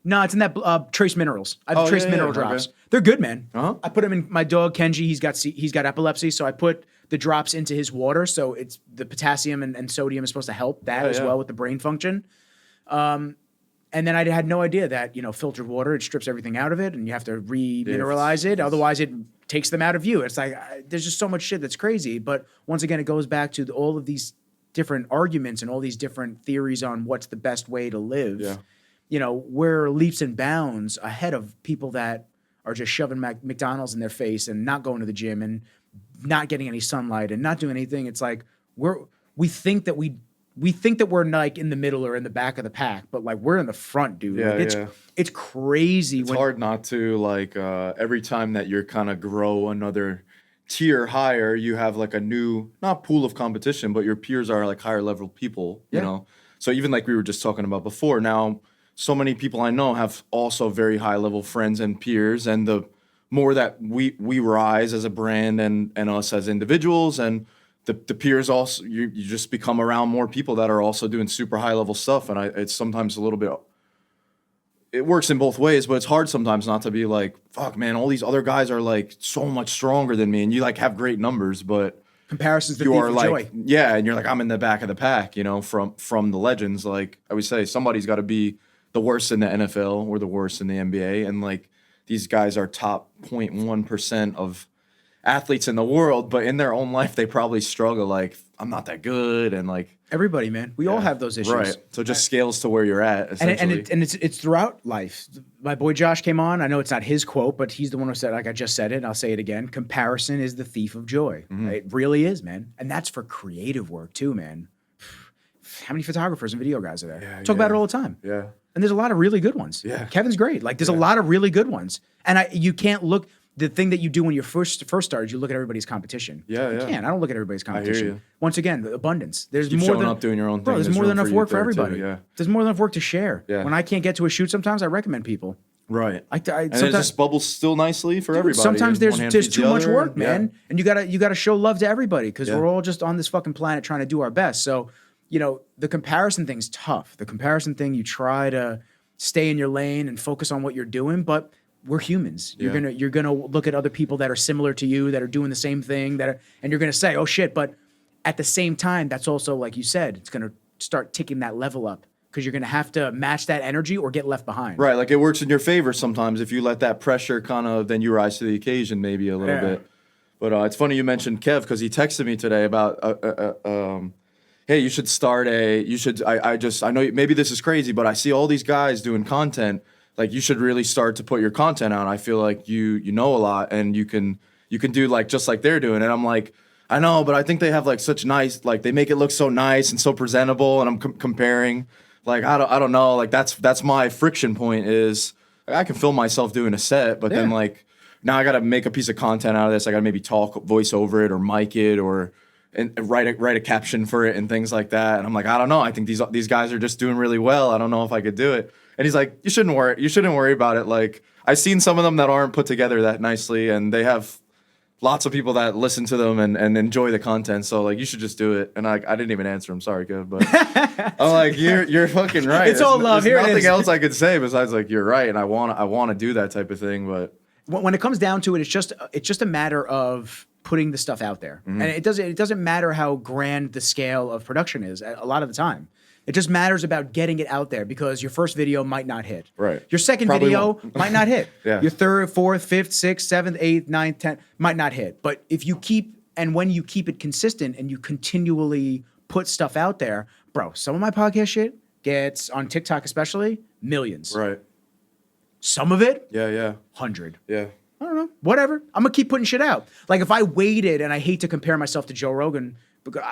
No, it's in that Trace Minerals. I have Trace Mineral drops. Okay. They're good, man. Uh-huh. I put them in my dog Kenji. He's got epilepsy, so I put the drops into his water. So it's the potassium and sodium is supposed to help that as well with the brain function. And then I had no idea that, filtered water, it strips everything out of it and you have to remineralize it. Otherwise it takes them out of you. It's like, there's just so much shit that's crazy. But once again, it goes back to all of these different arguments and all these different theories on what's the best way to live. Yeah. We're leaps and bounds ahead of people that are just shoving McDonald's in their face and not going to the gym and not getting any sunlight and not doing anything. It's like, we think that we're like in the middle or in the back of the pack, but like we're in the front, dude. It's crazy. It's hard not to like every time that you're kind of grow another tier higher, you have like a new, not pool of competition, but your peers are like higher level people, you know? So even like we were just talking about before, now so many people I know have also very high level friends and peers, and the more that we rise as a brand and us as individuals and the peers also, you just become around more people that are also doing super high level stuff. And it's sometimes a little bit, it works in both ways, but it's hard sometimes not to be like, fuck man, all these other guys are like so much stronger than me. And you like have great numbers, but Comparison's the you thief are of like, joy. yeah, and you're like, I'm in the back of the pack, you know, from the legends. Like I would say, somebody's got to be the worst in the NFL or the worst in the NBA, and like these guys are top 0.1% of athletes in the world, but in their own life they probably struggle. Like I'm not that good, and like Everybody, man, we all have those issues. right? So it just scales to where you're at, essentially. And it's throughout life. My boy Josh came on. I know it's not his quote, but he's the one who said, like I just said it, and I'll say it again. Comparison is the thief of joy. It really is, man. And that's for creative work too, man. How many photographers and video guys are there? Talk about it all the time. Yeah. And there's a lot of really good ones. Yeah. Kevin's great. Like there's a lot of really good ones. And you can't look. The thing that you do when you first started, you look at everybody's competition. Yeah, you yeah. can't. I don't look at everybody's competition. you. Once again, the abundance. There's Keep more showing than up, doing your own thing. Bro, there's more room than enough you work for there, too, everybody. yeah. There's more than enough work to share. Yeah. When I can't get to a shoot, sometimes I recommend people. Right. And it just bubbles still nicely for everybody. Sometimes and one hand there's feeds too the much other, work, and- man, and you gotta show love to everybody because we're all just on this fucking planet trying to do our best. So, you know, the comparison thing's tough. The comparison thing, you try to stay in your lane and focus on what you're doing, but we're humans. You're gonna look at other people that are similar to you, that are doing the same thing, and you're gonna say, oh shit. But at the same time, that's also, like you said, it's gonna start ticking that level up because you're gonna have to match that energy or get left behind. Right, like it works in your favor sometimes if you let that pressure kind of, then you rise to the occasion maybe a little bit. But it's funny you mentioned Kev because he texted me today about, hey, you should start I know maybe this is crazy, but I see all these guys doing content. Like you should really start to put your content out. I feel like you know a lot and you can do like just like they're doing. And I'm like, I know, but I think they have like such nice, like they make it look so nice and so presentable. And I'm comparing, like I don't know, like that's my friction point is like, I can film myself doing a set, but then like now I got to make a piece of content out of this. I got to maybe voice over it or mic it or and write a caption for it and things like that. And I'm like, I don't know. I think these guys are just doing really well. I don't know if I could do it. And he's like, you shouldn't worry about it. Like I've seen some of them that aren't put together that nicely, and they have lots of people that listen to them and enjoy the content. So like, you should just do it. And I didn't even answer him. Sorry, Kev, but I'm like, you're fucking right. It's all love. There's Here it nothing is. else I could say besides like, you're right. And I want to do that type of thing. But when it comes down to it, it's just a matter of putting the stuff out there. And it doesn't matter how grand the scale of production is a lot of the time. It just matters about getting it out there because your first video might not hit. Right. Your second Probably video won't. might not hit. Yeah. Your third, fourth, fifth, sixth, seventh, eighth, ninth, 10th might not hit. But if you when you keep it consistent and you continually put stuff out there, bro, some of my podcast shit gets on TikTok especially millions. right. Some of it, Yeah. 100. Yeah. I don't know. Whatever. I'm gonna keep putting shit out. Like if I waited, and I hate to compare myself to Joe Rogan because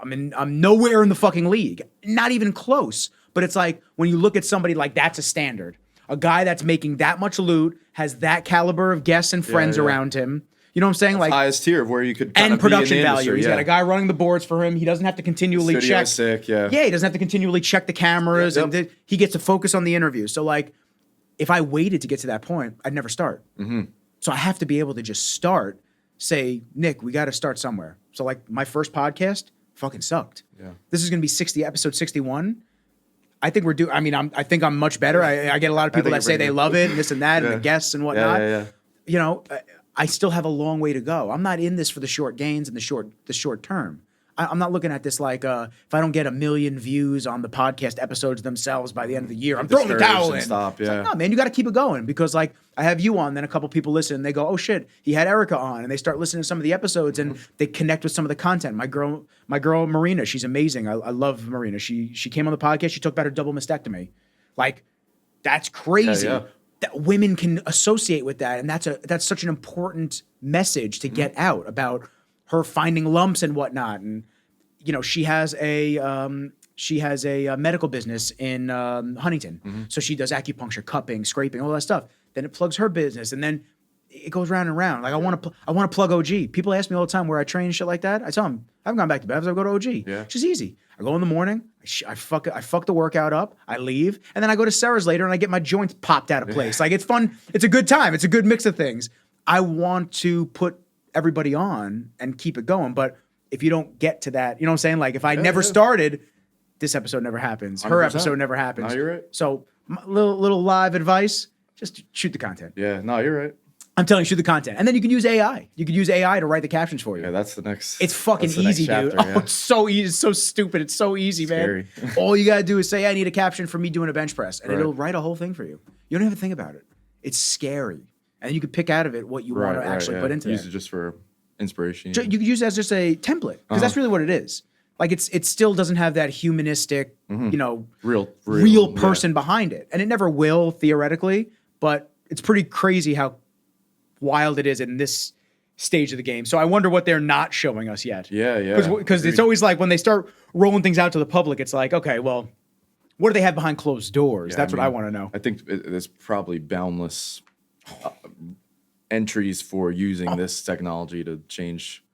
I'm nowhere in the fucking league, not even close. But it's like when you look at somebody like that's a standard, a guy that's making that much loot, has that caliber of guests and friends yeah. around him. You know what I'm saying? Like Highest tier of where you could kind and of be in the production value. industry, He's yeah. got a guy running the boards for him. He doesn't have to continually Studio check. is sick, yeah. Yeah, he doesn't have to continually check the cameras, Yep. and he gets to focus on the interview. So like, if I waited to get to that point, I'd never start. So I have to be able to just start. Say, Nick, we got to start somewhere. So like, my first podcast fucking sucked. Yeah. This is gonna be episode 61. I think we're I mean, I think I'm much better. I get a lot of people think that say you're they pretty love it and this and that and Yeah. the guests and whatnot. Yeah. You know, I still have a long way to go. I'm not in this for the short gains and the short term. I'm not looking at this like if I don't get 1 million views on the podcast episodes themselves by the end of the year, I'm throwing the Discouraged towel and in. stop, It's like, yeah. no, man, you got to keep it going because like I have you on, then a couple people listen and they go, oh shit, he had Erica on, and they start listening to some of the episodes and they connect with some of the content. My girl Marina, she's amazing. I love Marina. She came on the podcast. She talked about her double mastectomy. Like that's crazy. Yeah. That women can associate with that, and that's such an important message to get out about her finding lumps and whatnot. And you know, she has a medical business in Huntington, so she does acupuncture, cupping, scraping, all that stuff. Then it plugs her business, and then it goes round and round. Like I want to plug OG. People ask me all the time where I train and shit like that. I tell them I haven't gone back to Bev's. I go to OG. Yeah. Which is easy. I go in the morning. I fuck the workout up. I leave, and then I go to Sarah's later, and I get my joints popped out of place. Like it's fun. It's a good time. It's a good mix of things. I want to put everybody on and keep it going, but if you don't get to that, you know what I'm saying? Like if I never started, this episode never happens. Her 100%. episode never happens. No, you're right. So little live advice: just shoot the content. Yeah, no, you're right. I'm telling you, shoot the content. And then you can use AI. You can use AI to write the captions for you. Yeah, that's the next. It's fucking that's the next easy, chapter, dude. yeah. Oh, it's so easy. It's so stupid. It's so easy, man. All you got to do is say, I need a caption for me doing a bench press. And it'll write a whole thing for you. You don't even think about it. It's scary. And you can pick out of it what you want to actually put into use there. it just for inspiration. You could use it as just a template. Because that's really what it is. Like it still doesn't have that humanistic, real person behind it. And it never will, theoretically. But it's pretty crazy how wild it is in this stage of the game. So I wonder what they're not showing us yet. Yeah. Because it's always like when they start rolling things out to the public, it's like, okay, well, what do they have behind closed doors? That's what I want to know. I think there's probably boundless entries for using this technology to change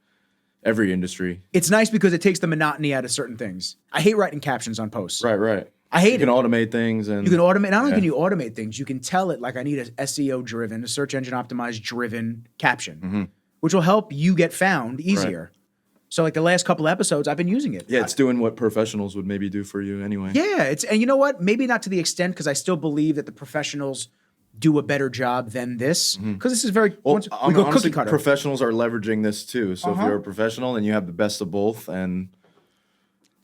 every industry. It's nice because it takes the monotony out of certain things. I hate writing captions on posts. Right. I hate it. You can automate things. And you can automate. Not only can you automate things, you can tell it like I need a SEO driven, a search engine optimized driven caption, which will help you get found easier. Right. So like the last couple episodes, I've been using it. Yeah, it's doing what professionals would maybe do for you anyway. Yeah, and you know what? Maybe not to the extent because I still believe that the professionals do a better job than this because this is very we go honestly, cookie cutter. Professionals are leveraging this too. So if you're a professional, then you have the best of both, and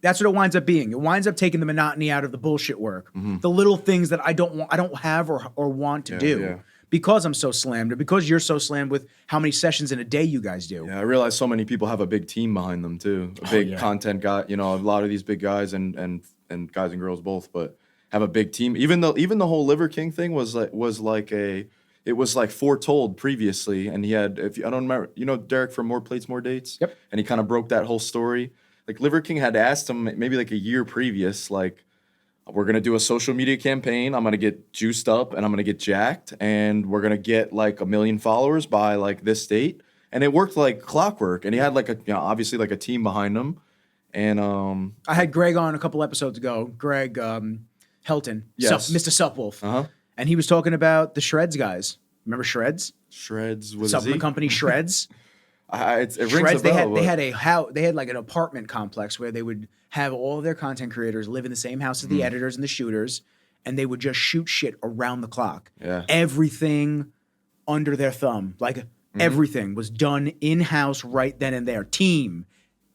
that's what it winds up being. It winds up taking the monotony out of the bullshit work, the little things that I don't have or want to do because I'm so slammed, or because you're so slammed with how many sessions in a day you guys do. Yeah, I realize so many people have a big team behind them too. A big content guy, a lot of these big guys and guys and girls both, but have a big team. Even the whole Liver King thing was like foretold previously, and he had, I don't remember, Derek from More Plates, More Dates? Yep. And he kind of broke that whole story. Like Liver King had asked him maybe like a year previous, like, we're going to do a social media campaign. I'm going to get juiced up and I'm going to get jacked, and we're going to get like 1 million followers by like this date. And it worked like clockwork. And he had like obviously like a team behind him. And I had Greg on a couple episodes ago. Greg Helton, Mr. Supwolf. And he was talking about the Shreds guys. Remember Shreds? Shreds was Supplement company Shreds. It rings Shreds, a bell. they had like an apartment complex where they would have all of their content creators live in the same house as the editors and the shooters, and they would just shoot shit around the clock. Yeah. Everything under their thumb, like everything was done in-house right then and there. Team.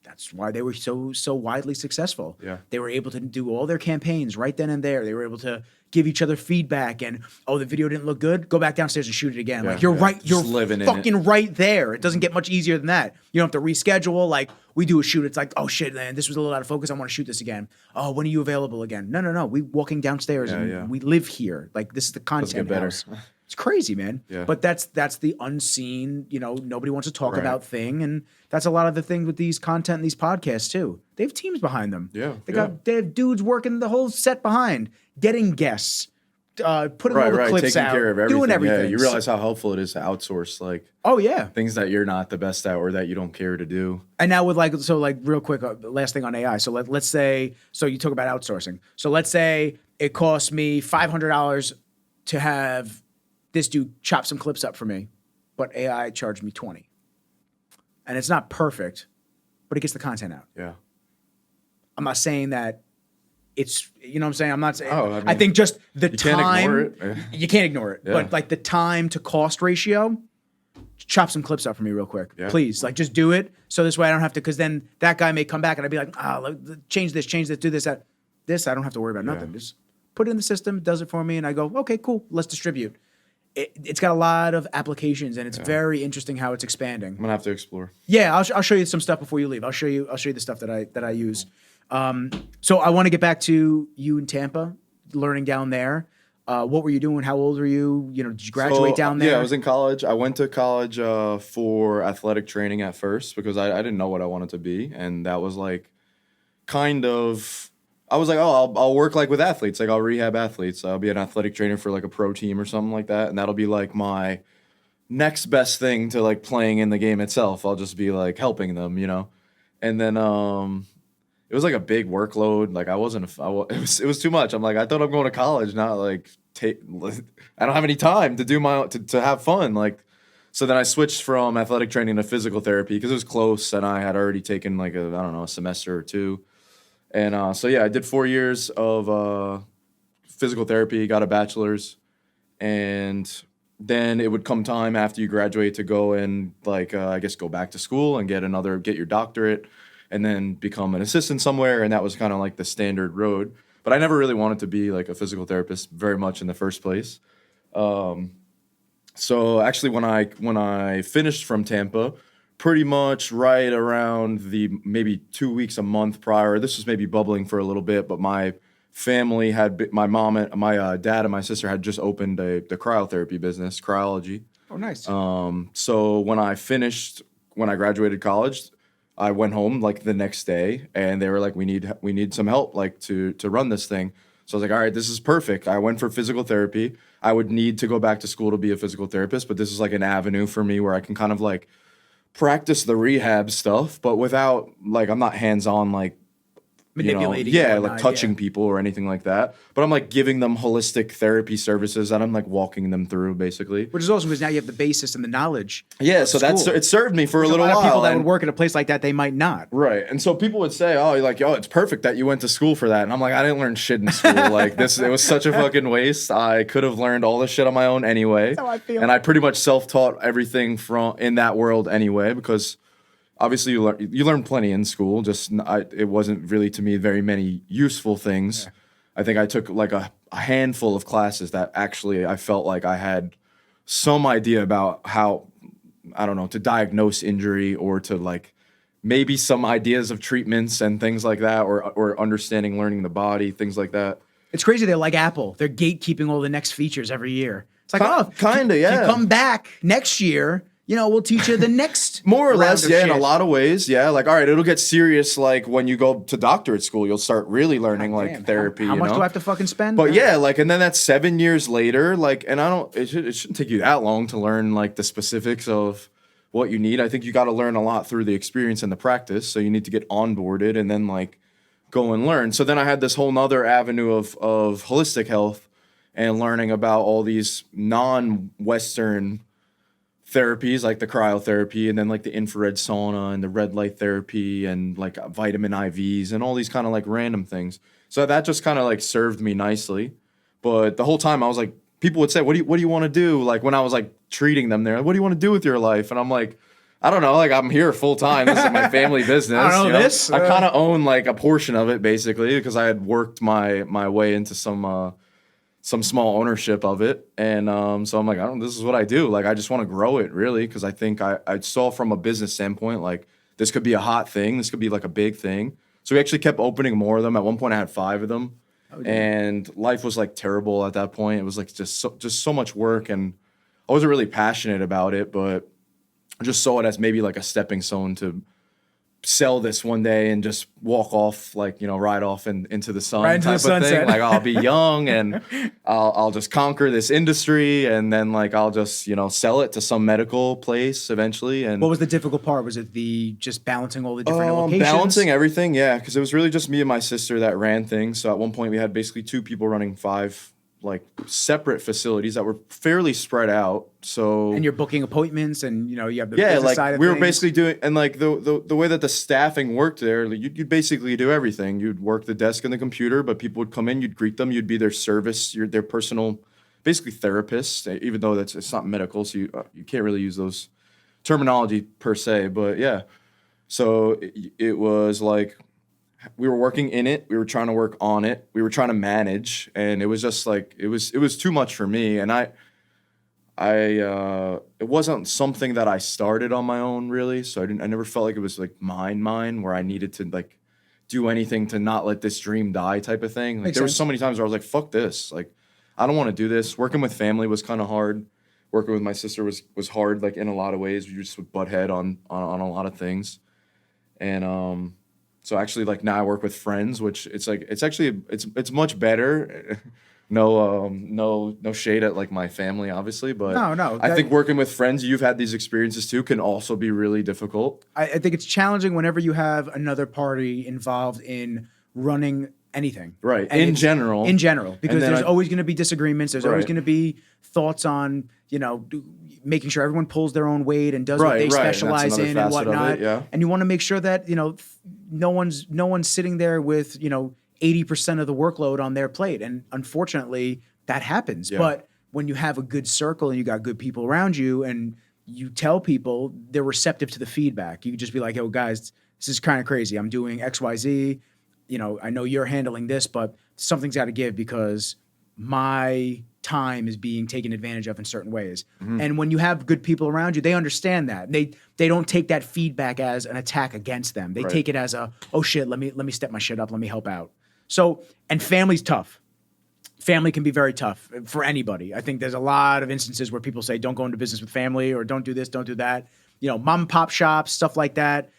That's why they were so widely successful. Yeah. They were able to do all their campaigns right then and there. They were able to give each other feedback and, the video didn't look good. Go back downstairs and shoot it again. Yeah, like you're right. You're fucking right there. It doesn't get much easier than that. You don't have to reschedule. Like we do a shoot. It's like, oh shit, man, this was a little out of focus. I want to shoot this again. Oh, when are you available again? No. We walking downstairs and we live here. Like this is the content house. It's crazy, man. Yeah. But that's the unseen, nobody wants to talk about thing. And that's a lot of the thing with these content and these podcasts too. They have teams behind them. Yeah. They have dudes working the whole set behind, getting guests, putting all the clips taking out, care of everything. doing everything. Yeah, you realize how helpful it is to outsource things that you're not the best at or that you don't care to do. And now with real quick, last thing on AI. So let's say, you talk about outsourcing. So let's say it costs me $500 to have this dude chop some clips up for me, but AI charged me $20. And it's not perfect, but it gets the content out. Yeah. I'm not saying that it's, what I'm saying? I'm not saying, I think just the you time. Can't ignore it. You can't ignore it. Yeah. But like the time to cost ratio, chop some clips up for me real quick. Yeah. Please. Like just do it. So this way I don't have to, because then that guy may come back and I'd be like, change this, do this, that. This, I don't have to worry about nothing. Just put it in the system, it does it for me, and I go, okay, cool, let's distribute. It's got a lot of applications, and it's very interesting how it's expanding. I'm gonna have to explore. Yeah, I'll show you some stuff before you leave. I'll show you the stuff that I use. So I want to get back to you in Tampa, learning down there. What were you doing? How old were you? Did you graduate down there? Yeah, I was in college. I went to college for athletic training at first because I didn't know what I wanted to be, and that was like kind of. I was like, I'll work like with athletes, like I'll rehab athletes. I'll be an athletic trainer for like a pro team or something like that, and that'll be like my next best thing to like playing in the game itself. I'll just be like helping them, And then it was like a big workload. Like it was too much. I'm like, I thought I'm going to college, not like I don't have any time to do to have fun. Like, so then I switched from athletic training to physical therapy because it was close, and I had already taken like a semester or two. And I did 4 years of physical therapy, got a bachelor's, and then it would come time after you graduate to go and like I guess go back to school and get your doctorate, and then become an assistant somewhere. And that was kind of like the standard road. But I never really wanted to be like a physical therapist very much in the first place. So actually, when I finished from Tampa, pretty much right around the maybe 2 weeks, a month prior, this was maybe bubbling for a little bit, but my family my mom and my dad and my sister had just opened the cryotherapy business, Cryology. Oh, nice. So when I graduated college, I went home like the next day, and they were like, we need some help like to run this thing. So I was like, all right, this is perfect. I went for physical therapy. I would need to go back to school to be a physical therapist, but this is like an avenue for me where I can kind of like practice the rehab stuff, but without like, I'm not hands-on like Manipulating. like touching people or anything like that. But I'm like giving them holistic therapy services and I'm like walking them through basically. Which is awesome because now you have the basis and the knowledge. Yeah, so it served me for a little while. A lot of people that and, would work in a place like that, they might not. Right. And so people would say, oh, you're like, it's perfect that you went to school for that. And I'm like, I didn't learn shit in school. Like it was such a fucking waste. I could have learned all this shit on my own anyway. That's how I feel. And I pretty much self-taught everything in that world anyway, because obviously you learn plenty in school. It wasn't really to me very many useful things. Yeah. I think I took like a handful of classes that actually I felt like I had some idea about how, I don't know, to diagnose injury or to like maybe some ideas of treatments and things like that, or understanding, learning the body, things like that. It's crazy. They're like Apple. They're gatekeeping all the next features every year. It's like, kind of, yeah. If you come back next year, we'll teach you the next more or less, yeah, shit. in a lot of ways, yeah. Like, all right, it'll get serious. Like when you go to doctorate school, you'll start really learning therapy. How much do I have to fucking spend? But yeah, like, and then that's 7 years later. Like, and it shouldn't take you that long to learn like the specifics of what you need. I think you got to learn a lot through the experience and the practice. So you need to get onboarded and then like go and learn. So then I had this whole nother avenue of holistic health and learning about all these non-Western therapies like the cryotherapy and then like the infrared sauna and the red light therapy and like vitamin IVs and all these kind of like random things. So that just kind of like served me nicely. But the whole time I was like, people would say, what do you want to do? Like when I was like treating them there, what do you want to do with your life? And I'm like, I don't know. Like I'm here full time. This is my family business. I don't know this. I kind of own like a portion of it basically because I had worked my way into some small ownership of it. And so I'm like, this is what I do. Like, I just want to grow it really. Cause I think I saw from a business standpoint, like this could be a hot thing. This could be like a big thing. So we actually kept opening more of them. At one point I had 5 of them and life was like terrible at that point. It was like just so much work and I wasn't really passionate about it, but I just saw it as maybe like a stepping stone to sell this one day and just walk off, like, ride off into the sun, right into type the sunset. of thing. Like I'll be young and I'll just conquer this industry and then like I'll just sell it to some medical place eventually. And what was the difficult part? Was it just balancing all the different locations? Balancing everything, yeah, because it was really just me and my sister that ran things. So at one point we had basically 2 people running 5 like separate facilities that were fairly spread out. So and you're booking appointments and you have the business side of we things. were basically doing, and like the way that the staffing worked there, like, you'd basically do everything. You'd work the desk and the computer, but people would come in, you'd greet them, you'd be their service, you're their personal basically therapist, even though it's not medical, so you can't really use those terminology per se, but yeah. So it was like we were working in it, we were trying to work on it, we were trying to manage, and it was just like it was too much for me. And I it wasn't something that I started on my own really, so I never felt like it was like mine where I needed to like do anything to not let this dream die type of thing. Like there were so many times where I was like, fuck this, like I don't want to do this. Working with family was kind of hard. Working with my sister was hard, like in a lot of ways. We just would butt head on a lot of things. And so actually, like now I work with friends, which it's much better. No shade at like my family, obviously, but no. I think working with friends, you've had these experiences too, can also be really difficult. I think it's challenging whenever you have another party involved in running anything. Right. In general, because there's always going to be disagreements. There's always going to be thoughts on, making sure everyone pulls their own weight and does what they specialize in and whatnot. And you want to make sure that, no one's sitting there with, 80% of the workload on their plate. And unfortunately that happens. Yeah. But when you have a good circle and you got good people around you and you tell people, they're receptive to the feedback. You can just be like, "Yo, guys, this is kind of crazy. I'm doing XYZ. I know you're handling this, but something's got to give because my time is being taken advantage of in certain ways." And when you have good people around you, they understand that. They don't take that feedback as an attack against them. They take it as oh shit, let me step my shit up, let me help out. So, and family's tough. Family can be very tough for anybody. I think there's a lot of instances where people say, don't go into business with family, or don't do this, don't do that. Mom and pop shops, stuff like that.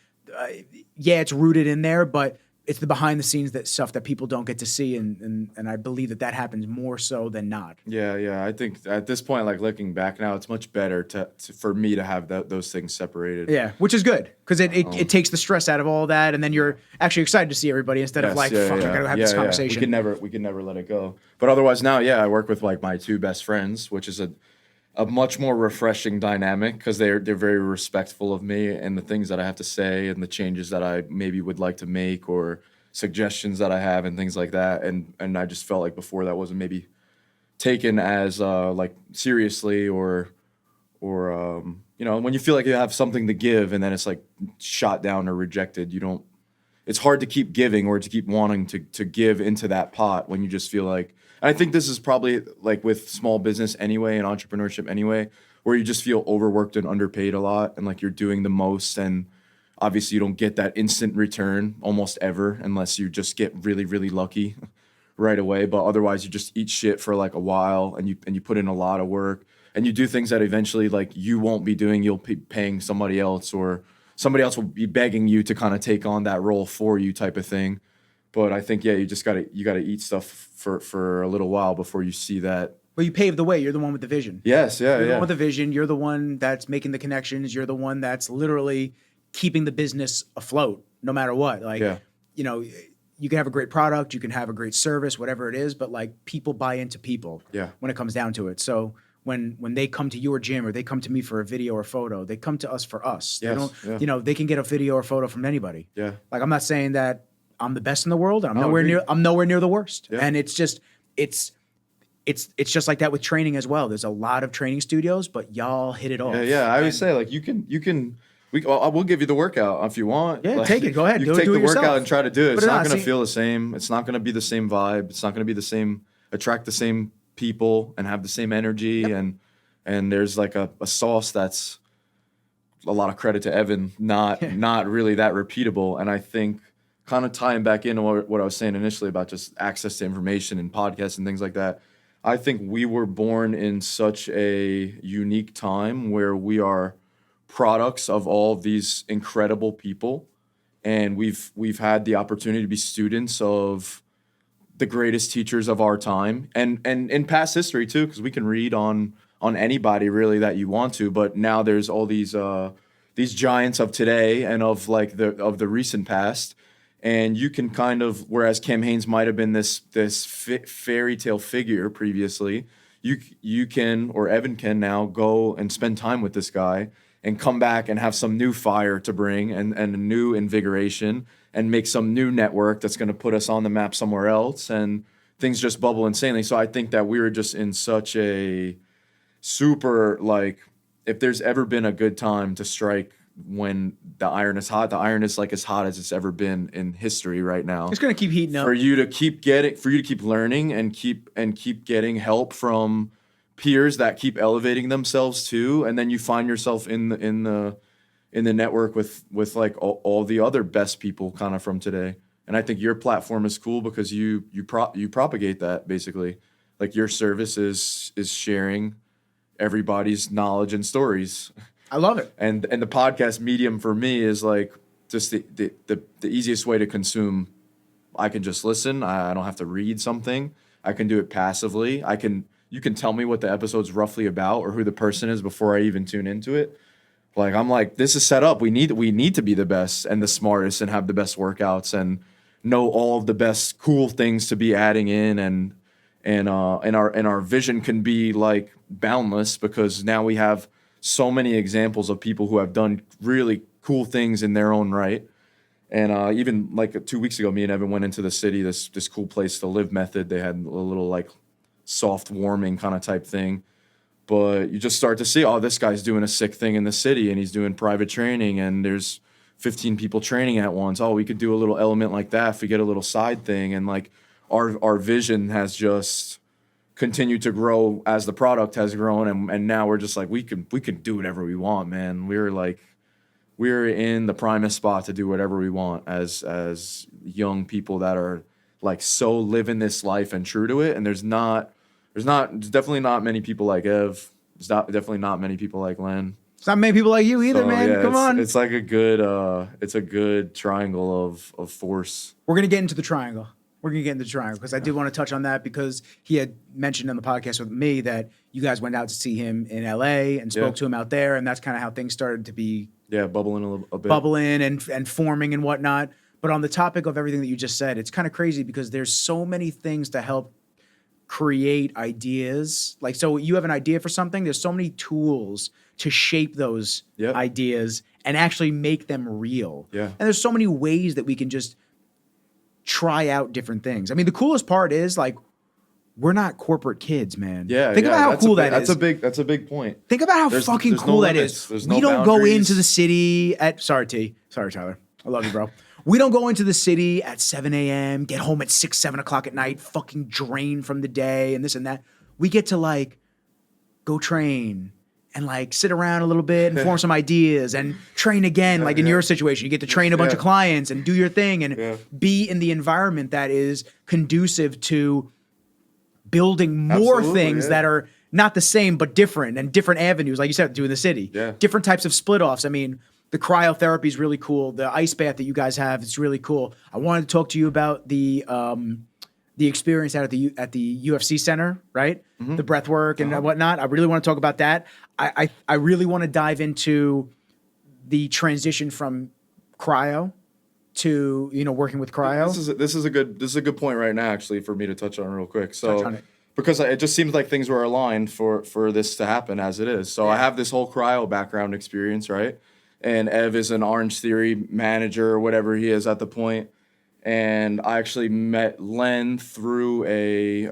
Yeah, it's rooted in there, but it's the behind the scenes stuff that people don't get to see. And I believe that happens more so than not. Yeah. I think at this point, like looking back now, it's much better for me to have those things separated. Yeah, which is good because it takes the stress out of all that, and then you're actually excited to see everybody instead of like, fuck, I gotta have this conversation. We can never let it go. But otherwise now, I work with like my two best friends, which is a much more refreshing dynamic because they're very respectful of me and the things that I have to say and the changes that I maybe would like to make or suggestions that I have and things like that. And I just felt like before that wasn't maybe taken as like seriously or when you feel like you have something to give and then it's like shot down or rejected, it's hard to keep giving or to keep wanting to give into that pot when you just feel like. I think this is probably like with small business anyway and entrepreneurship anyway, where you just feel overworked and underpaid a lot and like you're doing the most, and obviously you don't get that instant return almost ever unless you just get really, really lucky right away. But otherwise you just eat shit for like a while and you put in a lot of work and you do things that eventually like you won't be doing. You'll be paying somebody else, or somebody else will be begging you to kind of take on that role for you type of thing. But I think, you just gotta eat stuff for a little while before you see that. Well, you pave the way. You're the one with the vision. Yes, You're the one with the vision. You're the one that's making the connections. You're the one that's literally keeping the business afloat, no matter what. Like, you can have a great product, you can have a great service, whatever it is, but like people buy into people. When it comes down to it. So when they come to your gym or they come to me for a video or photo, they come to us for us. They don't. They can get a video or photo from anybody. Like, I'm not saying that I'm the best in the world, and I'm nowhere near the worst. And it's just like that with training as well. There's a lot of training studios, but y'all hit it off. I always say like we'll give you the workout if you want. Yeah, like, take it. Go ahead. You take the yourself. workout and try to do it. It's not going to feel the same. It's not going to be the same vibe. It's not going to be the same. Attract the same people and have the same energy. And there's like a sauce that's a lot of credit to Evan. Not really that repeatable. And I think, kind of tying back into what I was saying initially about just access to information and podcasts and things like that, I think we were born in such a unique time where we are products of all of these incredible people, and we've had the opportunity to be students of the greatest teachers of our time and in past history too, because we can read on anybody really that you want to, but now there's all these giants of today and of like the recent past. And you can kind of, whereas Cam Hanes might have been this fairy tale figure previously, you can, or Evan can now go and spend time with this guy and come back and have some new fire to bring and a new invigoration and make some new network that's going to put us on the map somewhere else, and things just bubble insanely. So I think that we were just in such a super, like, if there's ever been a good time to strike when the iron is hot, the iron is like as hot as it's ever been in history right now. It's going to keep heating up. For you to keep learning and keep getting help from peers that keep elevating themselves too, and then you find yourself in the network with like all the other best people kind of from today. And I think your platform is cool because you propagate that basically. Like, your service is sharing everybody's knowledge and stories. I love it. And the podcast medium for me is like just the easiest way to consume. I can just listen. I don't have to read something. I can do it passively. You can tell me what the episode's roughly about or who the person is before I even tune into it. Like, I'm like, this is set up. We need to be the best and the smartest and have the best workouts and know all of the best cool things to be adding in, and our vision can be like boundless because now we have so many examples of people who have done really cool things in their own right. And even like 2 weeks ago, me and Evan went into the city, this cool place to live method. They had a little like soft warming kind of type thing. But you just start to see, oh, this guy's doing a sick thing in the city and he's doing private training and there's 15 people training at once. Oh, we could do a little element like that if we get a little side thing. And like our vision has just continued to grow as the product has grown. And now we're just like, we can do whatever we want, man. We're in the primest spot to do whatever we want as young people that are like so living this life and true to it. And there's definitely not many people like Ev. Definitely not many people like Len. It's not many people like you either, man. Yeah, Come on. It's like a good triangle of force. We're going to get into the triangle. Because I did want to touch on that because he had mentioned on the podcast with me that you guys went out to see him in LA and spoke to him out there. And that's kind of how things started to be bubbling a bit. Bubbling and forming and whatnot. But on the topic of everything that you just said, it's kind of crazy because there's so many things to help create ideas. Like, so you have an idea for something, there's so many tools to shape those ideas and actually make them real. Yeah. And there's so many ways that we can just try out different things. I mean, the coolest part is like, we're not corporate kids, man. Yeah. Think about how cool that is. That's a big point. Think about how fucking cool that is. We don't go into the city at, sorry, Tyler. I love you, bro. We don't go into the city at 7 a.m., get home at 6, 7 o'clock at night, fucking drained from the day and this and that. We get to like go train and like sit around a little bit and form some ideas and train again. Like in your situation, you get to train a bunch of clients and do your thing and be in the environment that is conducive to building more things that are not the same, but different and different avenues. Like you said, do in the city, different types of split offs. I mean, the cryotherapy is really cool. The ice bath that you guys have is really cool. I wanted to talk to you about the experience out at the UFC center, right? Mm-hmm. The breathwork and whatnot. I really want to talk about that. I really want to dive into the transition from cryo to working with cryo. This is a good point right now, actually, for me to touch on real quick. So because it just seems like things were aligned for this to happen as it is. So I have this whole cryo background experience, right? And Ev is an Orange Theory manager or whatever he is at the point. And I actually met Len through a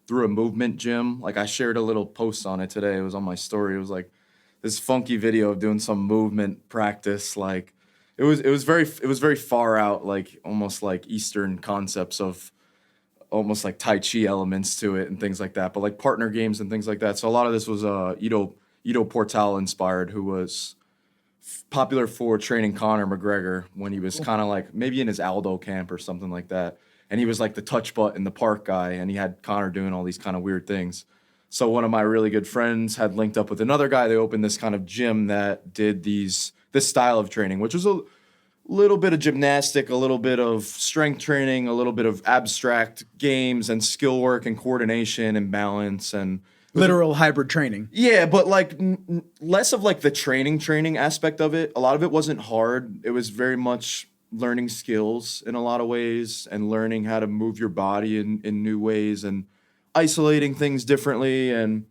movement gym. Like I shared a little post on it today. It was on my story. It was like this funky video of doing some movement practice. Like it was very far out, like almost like Eastern concepts of almost like Tai Chi elements to it and things like that. But like partner games and things like that. So a lot of this was Ido Portal inspired, who was popular for training Conor McGregor when he was kind of like maybe in his Aldo camp or something like that. And he was like the touch butt in the park guy, and he had Conor doing all these kind of weird things. So one of my really good friends had linked up with another guy. They opened this kind of gym that did this style of training, which was a little bit of gymnastic, a little bit of strength training, a little bit of abstract games and skill work and coordination and balance and literal hybrid training. Yeah, but like less of like the training aspect of it. A lot of it wasn't hard. It was very much learning skills in a lot of ways and learning how to move your body in new ways and isolating things differently. And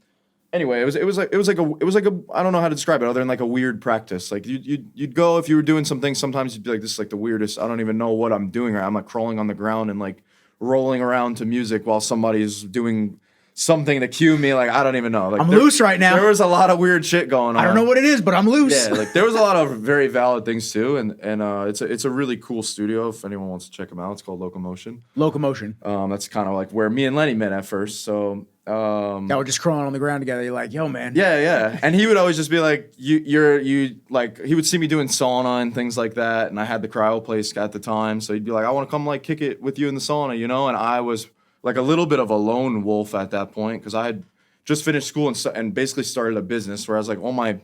anyway, it was like a I don't know how to describe it other than like a weird practice. Like you'd go, if you were doing something, sometimes you'd be like, this is like the weirdest. I don't even know what I'm doing right. I'm like crawling on the ground and like rolling around to music while somebody's doing something to cue me. Like I don't even know. Like I'm loose right now. There was a lot of weird shit going on. I don't know what it is, but I'm loose. Yeah, like there was a lot of very valid things too, and it's a really cool studio. If anyone wants to check them out, it's called Locomotion. That's kind of like where me and Lenny met at first. So that were just crawling on the ground together. You're like, yo, man. Yeah. And he would always just be like, you like he would see me doing sauna and things like that, and I had the cryo place at the time, so he'd be like, I want to come like kick it with you in the sauna, and I was like a little bit of a lone wolf at that point because I had just finished school and basically started a business where I was like, all my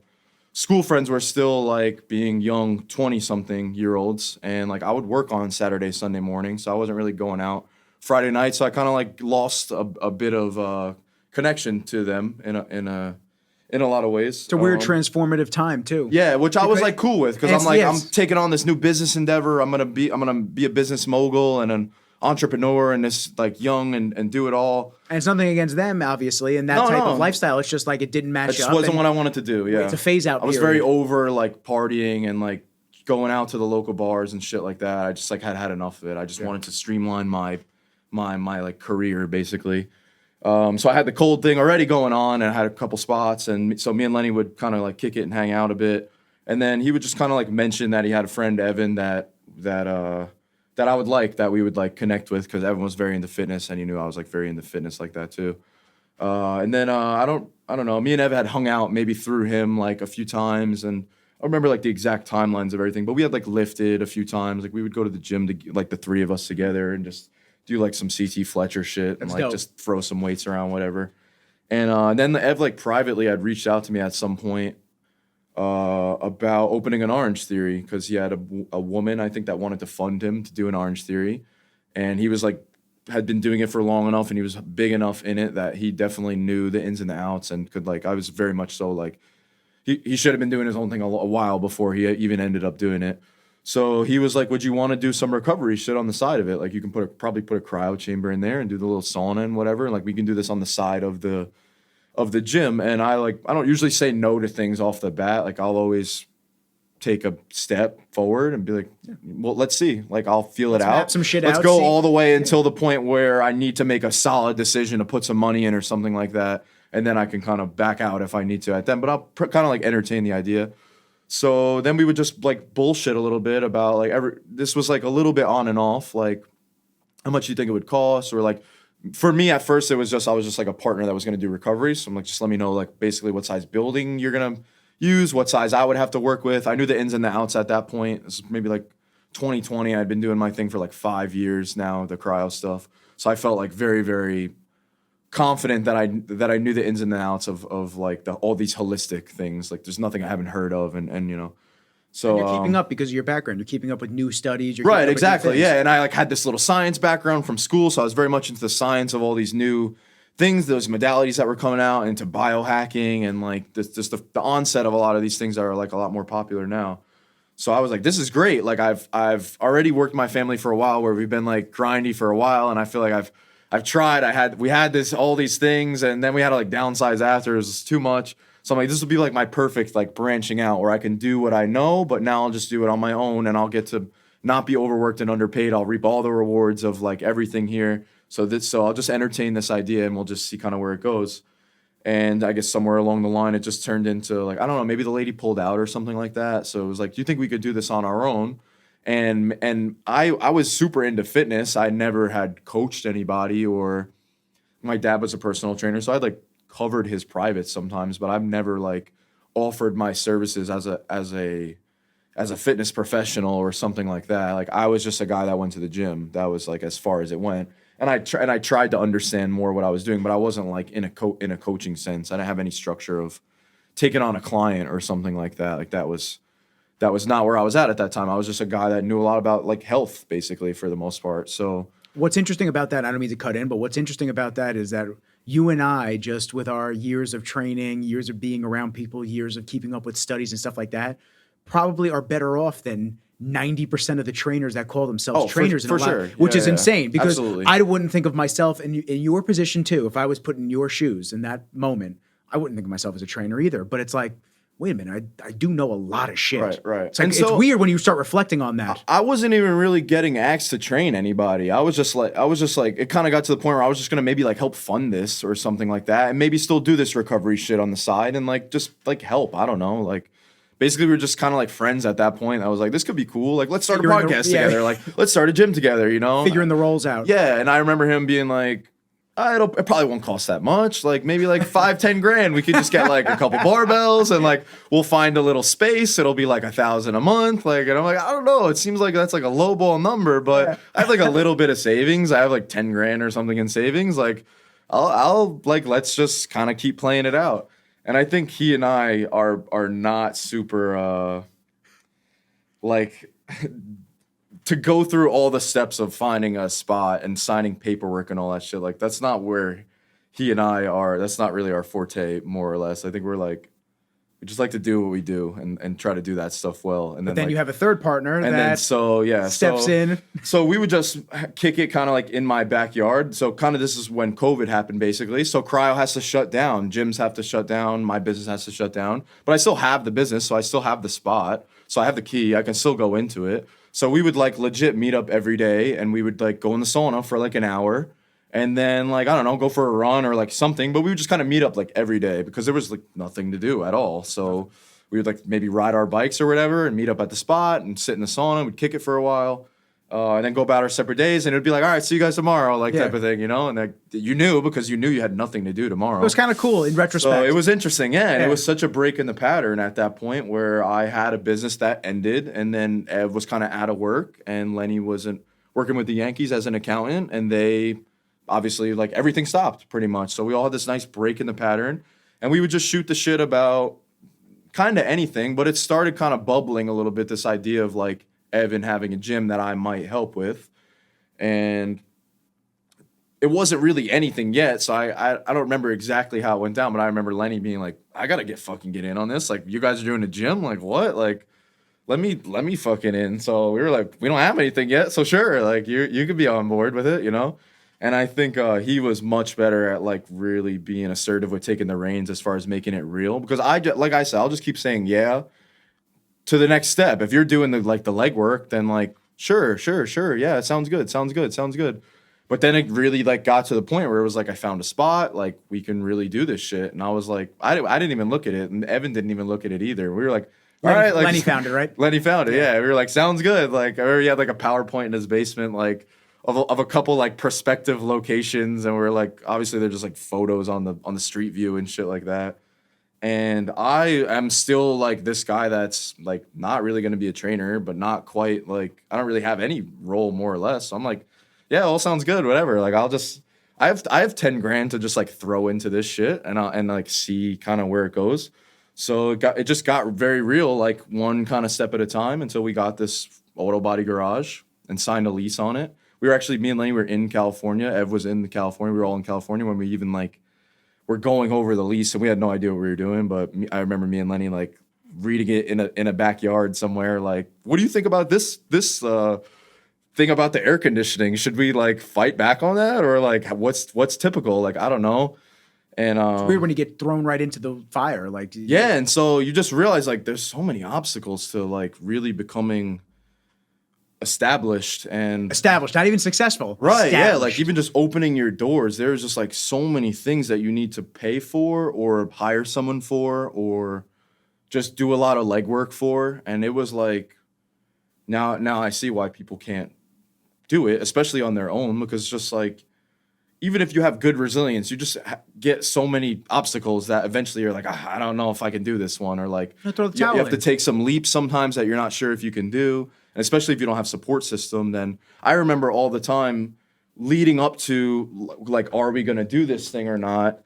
school friends were still like being young 20-something-year-olds, and like I would work on Saturday, Sunday morning, so I wasn't really going out Friday night, so I kind of like lost a bit of connection to them in a lot of ways. It's a weird transformative time too. Yeah, which I was like cool with because I'm like I'm taking on this new business endeavor. I'm gonna be a business mogul and an entrepreneur and this like young and do it all. And it's nothing against them, obviously, and that type of lifestyle. It's just like it didn't match up. It just wasn't what I wanted to do. Yeah, it's a phase out. I was very over like partying and like going out to the local bars and shit like that. I just like had enough of it. I just wanted to streamline my like career basically. So I had the cold thing already going on, and I had a couple spots, and so me and Lenny would kind of like kick it and hang out a bit, and then he would just kind of like mention that he had a friend Evan that I would like, that we would like connect with, because Evan was very into fitness, and he knew I was like very into fitness like that too. And then I don't know. Me and Evan had hung out maybe through him like a few times, and I don't remember like the exact timelines of everything, but we had like lifted a few times. Like we would go to the gym to like the three of us together and just do like some CT Fletcher shit and That's like dope. just throw some weights around, whatever. And then Ev like privately had reached out to me at some point about opening an Orange Theory, because he had a woman, I think, that wanted to fund him to do an Orange Theory, and he was like had been doing it for long enough, and he was big enough in it that he definitely knew the ins and the outs, and could like, I was very much so like he should have been doing his own thing a while before he even ended up doing it. So he was like, would you want to do some recovery shit on the side of it? Like you can probably put a cryo chamber in there and do the little sauna and whatever. And like we can do this on the side of the gym. And I don't usually say no to things off the bat. Like I'll always take a step forward and be like, well, let's see. Like I'll feel it out. Map some shit let's out, go see. all the way until the point where I need to make a solid decision to put some money in or something like that. And then I can kind of back out if I need to at then. But I'll kind of like entertain the idea. So then we would just like bullshit a little bit about like this was like a little bit on and off, like how much you think it would cost, or like for me at first I was just like a partner that was going to do recovery. So I'm like, just let me know like basically what size building you're going to use, what size I would have to work with. I knew the ins and the outs at that point. This was maybe like 2020. I'd been doing my thing for like 5 years now, the cryo stuff. So I felt like very, very confident that I knew the ins and the outs of like all these holistic things. Like there's nothing I haven't heard of, and you know, so And you're keeping up because of your background. You're keeping up with new studies. You're keeping right, up with new exactly, things. yeah. And I like had this little science background from school, so I was very much into the science of all these new things, those modalities that were coming out, into biohacking, and like just the onset of a lot of these things that are like a lot more popular now. So I was like, this is great. Like I've already worked my family for a while, where we've been like grindy for a while, and I feel like I've tried. We had all these things, and then we had to like downsize after. It was too much. So I'm like, this would be like my perfect like branching out, where I can do what I know, but now I'll just do it on my own, and I'll get to not be overworked and underpaid. I'll reap all the rewards of like everything here. So I'll just entertain this idea, and we'll just see kind of where it goes. And I guess somewhere along the line, it just turned into like, I don't know, maybe the lady pulled out or something like that. So it was like, do you think we could do this on our own? And I was super into fitness. I never had coached anybody, or my dad was a personal trainer, so I'd like covered his privates sometimes, but I've never like offered my services as a fitness professional or something like that. Like I was just a guy that went to the gym. That was like as far as it went. And I tried to understand more what I was doing, but I wasn't like in a coaching sense. I didn't have any structure of taking on a client or something like that. Like that was not where I was at that time. I was just a guy that knew a lot about like health, basically, for the most part. So What's interesting about that, I don't mean to cut in, but what's interesting about that is that you and I, just with our years of training, years of being around people, years of keeping up with studies and stuff like that, probably are better off than 90% of the trainers that call themselves trainers, for sure. which Yeah, is yeah. insane, because Absolutely. I wouldn't think of myself in your position too. If I was put in your shoes in that moment, I wouldn't think of myself as a trainer either. But it's like, wait a minute, I do know a lot of shit. Right. It's like, And it's so- weird when you start reflecting on that. I wasn't even really getting asked to train anybody. I was just like, it kind of got to the point where I was just gonna maybe like help fund this or something like that, and maybe still do this recovery shit on the side, and like just like help. I don't know, like. Basically, we were just kind of like friends at that point. I was like, this could be cool. Like, let's start a Figuring the- podcast yeah. together. Like, let's start a gym together, you know? Figuring the roles out. Yeah, and I remember him being like, it probably won't cost that much. Like, maybe like 5-10 grand. We could just get like a couple barbells, and like we'll find a little space. It'll be like $1,000 a month. Like, and I'm like, I don't know. It seems like that's like a lowball number, but I have like a little bit of savings. I have like 10 grand or something in savings. Like, I'll like, let's just kind of keep playing it out. And I think he and I are not super like to go through all the steps of finding a spot and signing paperwork and all that shit. Like that's not where he and I are. That's not really our forte, more or less. I think we just like to do what we do and try to do that stuff well. And But then like, you have a third partner and that then steps in. So we would just kick it kind of like in my backyard. So kind of this is when COVID happened, basically. So cryo has to shut down. Gyms have to shut down. My business has to shut down. But I still have the business, so I still have the spot. So I have the key. I can still go into it. So we would like legit meet up every day, and we would like go in the sauna for like an hour. and then like I don't know, go for a run or like something. But we would just kind of meet up like every day because there was like nothing to do at all. So we would like maybe ride our bikes or whatever and meet up at the spot and sit in the sauna. We'd kick it for a while. And then go about our separate days, and it'd be like, all right, see you guys tomorrow, like type of thing, you know? And like, you knew because you knew you had nothing to do tomorrow. It was kind of cool in retrospect. So it was interesting, yeah. And it was such a break in the pattern at that point where I had a business that ended, and then Ev was kind of out of work, and Lenny wasn't working with the Yankees as an accountant, and they obviously, like, everything stopped pretty much. So we all had this nice break in the pattern, and we would just shoot the shit about kind of anything, but it started kind of bubbling a little bit, this idea of like Evan having a gym that I might help with. And it wasn't really anything yet, so I don't remember exactly how it went down, but I remember Lenny being like, I gotta get in on this. Like, you guys are doing a gym? Like, what? Like, let me fucking in. So we were like, we don't have anything yet, so sure, like you could be on board with it, you know? And I think he was much better at like really being assertive with taking the reins as far as making it real. Because like I said, I'll just keep saying yeah to the next step. If you're doing the legwork, then like sure, yeah, it sounds good. But then it really like got to the point where it was like I found a spot, like we can really do this shit. And I was like, I didn't even look at it, and Evan didn't even look at it either. We were like, all right, like Lenny found it, right? Lenny found it, yeah. We were like, sounds good. Like I remember he had like a PowerPoint in his basement, like of a couple like prospective locations, and we're like, obviously they're just like photos on the street view and shit like that. And I am still like this guy that's like not really going to be a trainer, but not quite like I don't really have any role more or less. So I'm like, yeah, all sounds good, whatever. Like I have 10 grand to just like throw into this shit and like see kind of where it goes. So it just got very real, like one kind of step at a time until we got this auto body garage and signed a lease on it. We were actually, me and Lenny were in California. Ev was in California. We were all in California when we even like were going over the lease, and we had no idea what we were doing. But I remember me and Lenny like reading it in a backyard somewhere. Like, what do you think about this thing about the air conditioning? Should we like fight back on that, or like what's typical? Like, I don't know. And it's weird when you get thrown right into the fire. Like, yeah, and so you just realize like there's so many obstacles to like really becoming established, not even successful, right? Yeah, like even just opening your doors, there's just like so many things that you need to pay for or hire someone for or just do a lot of legwork for. And it was like now I see why people can't do it, especially on their own, because just like even if you have good resilience, you just get so many obstacles that eventually you're like, I don't know if I can do this one, or like throw the towel you have to take some leaps sometimes that you're not sure if you can do. And especially if you don't have support system, then I remember all the time leading up to like, are we going to do this thing or not?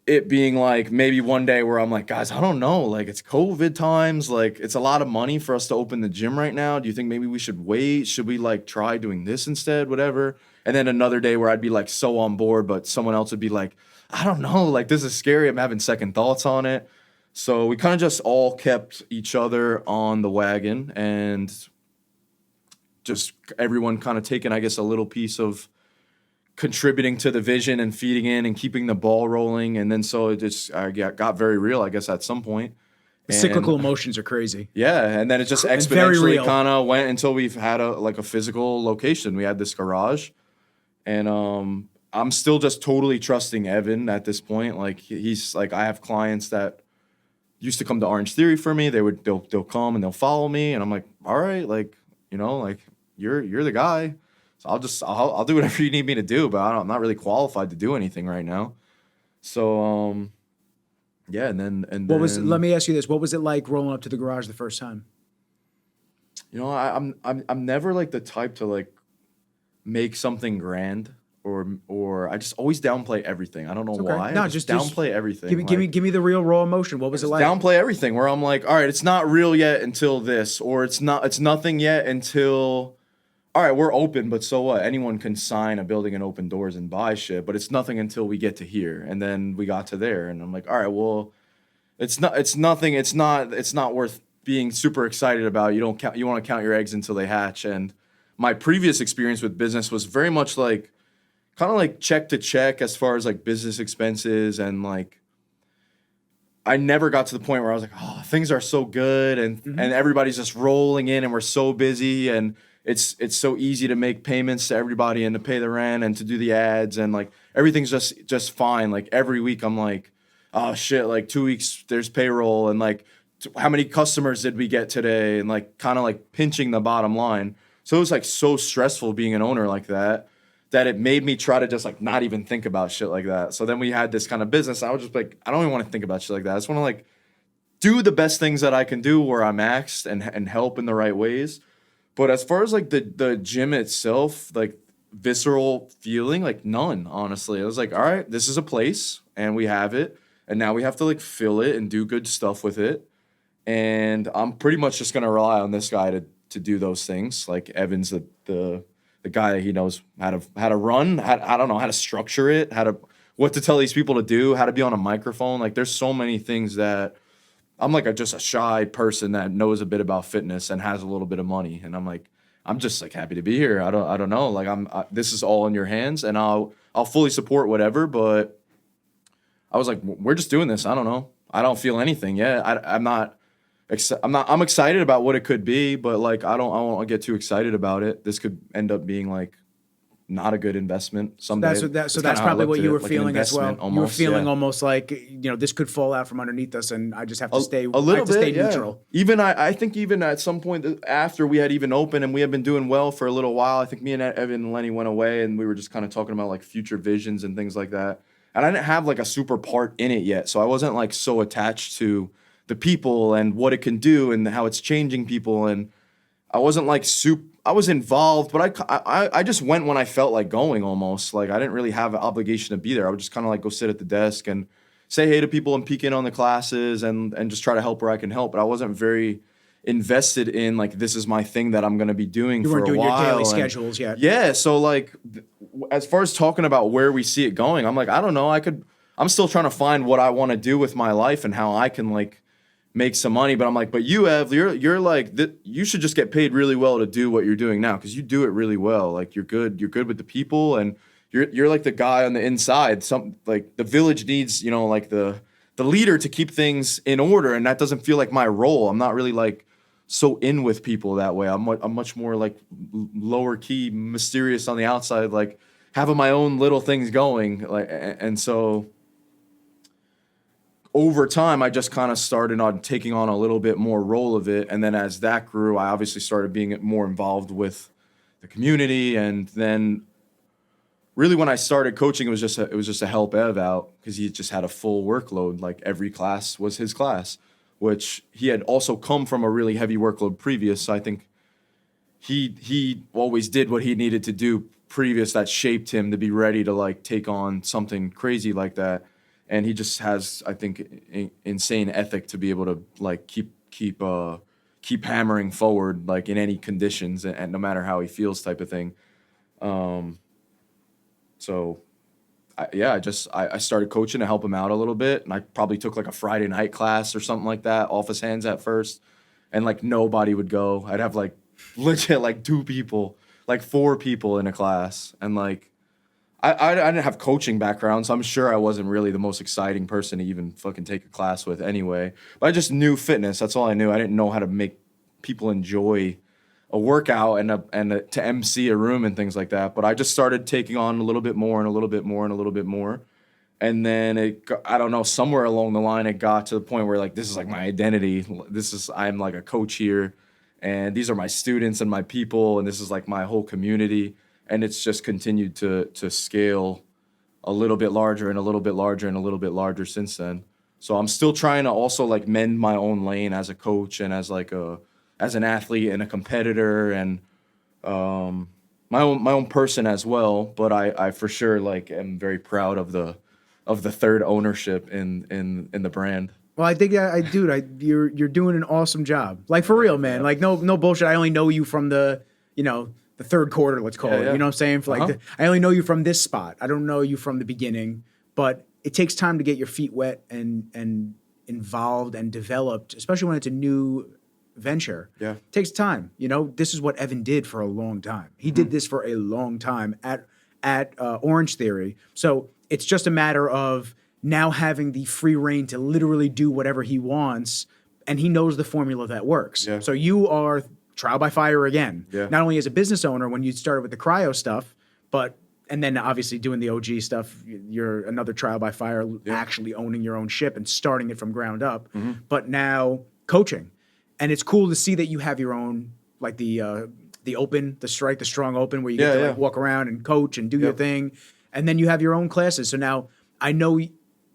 It being like maybe one day where I'm like, guys, I don't know. Like it's COVID times. Like it's a lot of money for us to open the gym right now. Do you think maybe we should wait? Should we like try doing this instead? Whatever. And then another day where I'd be like so on board, but someone else would be like, I don't know. Like this is scary. I'm having second thoughts on it. So we kind of just all kept each other on the wagon, and just everyone kind of taking, I guess, a little piece of contributing to the vision and feeding in and keeping the ball rolling. And then so it just got very real, I guess, at some point. The cyclical emotions are crazy. Yeah, and then it just exponentially kind of went until we've had a physical location. We had this garage, and I'm still just totally trusting Evan at this point. Like he's like, I have clients that used to come to Orange Theory for me. They'll come and they'll follow me, and I'm like, all right, like, you know, like you're the guy. So I'll do whatever you need me to do, but I'm not really qualified to do anything right now. So yeah, and then let me ask you this: what was it like rolling up to the garage the first time? You know, I'm never like the type to like make something grand or I just always downplay everything. I don't know why. No, just downplay everything. Give me the real raw emotion. What was it like? Downplay everything where I'm like, all right, it's not real yet until this, or it's nothing yet until, all right, we're open, but so what? Anyone can sign a building and open doors and buy shit, but it's nothing until we get to here. And then we got to there, and I'm like, all right, well, it's nothing. It's not worth being super excited about. You want to count your eggs until they hatch. And my previous experience with business was very much like, kind of like check to check as far as like business expenses, and like I never got to the point where I was like, oh, things are so good and everybody's just rolling in and we're so busy and it's so easy to make payments to everybody and to pay the rent and to do the ads, and like everything's just fine. Like every week I'm like, oh shit, like 2 weeks there's payroll, and like how many customers did we get today, and like kind of like pinching the bottom line. So it was like so stressful being an owner like that it made me try to just like not even think about shit like that. So then we had this kind of business. I was just like, I don't even want to think about shit like that. I just want to like do the best things that I can do where I'm axed and help in the right ways. But as far as like the gym itself, like visceral feeling, like none, honestly. I was like, all right, this is a place and we have it. And now we have to like fill it and do good stuff with it. And I'm pretty much just going to rely on this guy to do those things. Like Evan's the guy that he knows how to run, I don't know, how to structure it, what to tell these people to do, how to be on a microphone. Like there's so many things that I'm like just a shy person that knows a bit about fitness and has a little bit of money. And I'm like, I'm just like happy to be here. I don't know. Like this is all in your hands, and I'll fully support whatever. But I was like, we're just doing this. I don't know. I don't feel anything yet. I'm excited about what it could be, but like I won't get too excited about it. This could end up being like not a good investment someday. So that's probably what you were feeling as well. Almost, you were feeling almost like, this could fall out from underneath us, and I just have to stay neutral. Even I think even at some point after we had even opened and we had been doing well for a little while, I think me and Evan and Lenny went away and we were just kind of talking about like future visions and things like that. And I didn't have like a super part in it yet, so I wasn't like so attached to the people and what it can do and how it's changing people, and I wasn't like I was involved, but I just went when I felt like going almost. Like I didn't really have an obligation to be there. I would just kind of like go sit at the desk and say hey to people and peek in on the classes and just try to help where I can help. But I wasn't very invested in like this is my thing that I'm going to be doing for a while. You weren't doing your daily schedules yet. Yeah, so like as far as talking about where we see it going, I'm like I don't know. I'm still trying to find what I want to do with my life and how I can like make some money. But I'm like, but you Ev, you're like you should just get paid really well to do what you're doing now, because you do it really well. Like you're good with the people, and you're like the guy on the inside. Some like the village needs, like the leader to keep things in order, and that doesn't feel like my role. I'm not really like so in with people that way. I'm much more like lower key, mysterious on the outside, like having my own little things going. Like and so over time, I just kind of started on taking on a little bit more role of it. And then as that grew, I obviously started being more involved with the community. And then really when I started coaching, it was just to help Ev out, because he just had a full workload. Like every class was his class, which he had also come from a really heavy workload previous. So I think he always did what he needed to do previous that shaped him to be ready to like take on something crazy like that. And he just has, I think, insane ethic to be able to like keep hammering forward, like in any conditions and no matter how he feels, type of thing. So, I started coaching to help him out a little bit, and I probably took like a Friday night class or something like that off his hands at first, and like nobody would go. I'd have like legit like 2 people, like 4 people in a class, and like. I didn't have coaching background, so I'm sure I wasn't really the most exciting person to even fucking take a class with anyway. But I just knew fitness. That's all I knew. I didn't know how to make people enjoy a workout and to MC a room and things like that. But I just started taking on a little bit more and a little bit more and a little bit more. And then I don't know, somewhere along the line, it got to the point where like, this is like my identity. I'm like a coach here, and these are my students and my people, and this is like my whole community. And it's just continued to scale a little bit larger and a little bit larger and a little bit larger since then. So I'm still trying to also like mend my own lane as a coach and as an athlete and a competitor and my own person as well. But I for sure like am very proud of the third ownership in the brand. Well, I think you're doing an awesome job. Like for real, man. Like no bullshit. I only know you from the third quarter, let's call it. You know what I'm saying? For like, I only know you from this spot. I don't know you from the beginning, but it takes time to get your feet wet and involved and developed, especially when it's a new venture. Yeah. It takes time. This is what Evan did for a long time. He did this for a long time at Orange Theory. So it's just a matter of now having the free reign to literally do whatever he wants, and he knows the formula that works. Yeah. So you are trial by fire again. Yeah. Not only as a business owner when you started with the cryo stuff, and then obviously doing the OG stuff, you're another trial by fire, actually owning your own ship and starting it from ground up. But now coaching. And it's cool to see that you have your own, like the open, the strong open, where you get to like walk around and coach and do your thing. And then you have your own classes. So now I know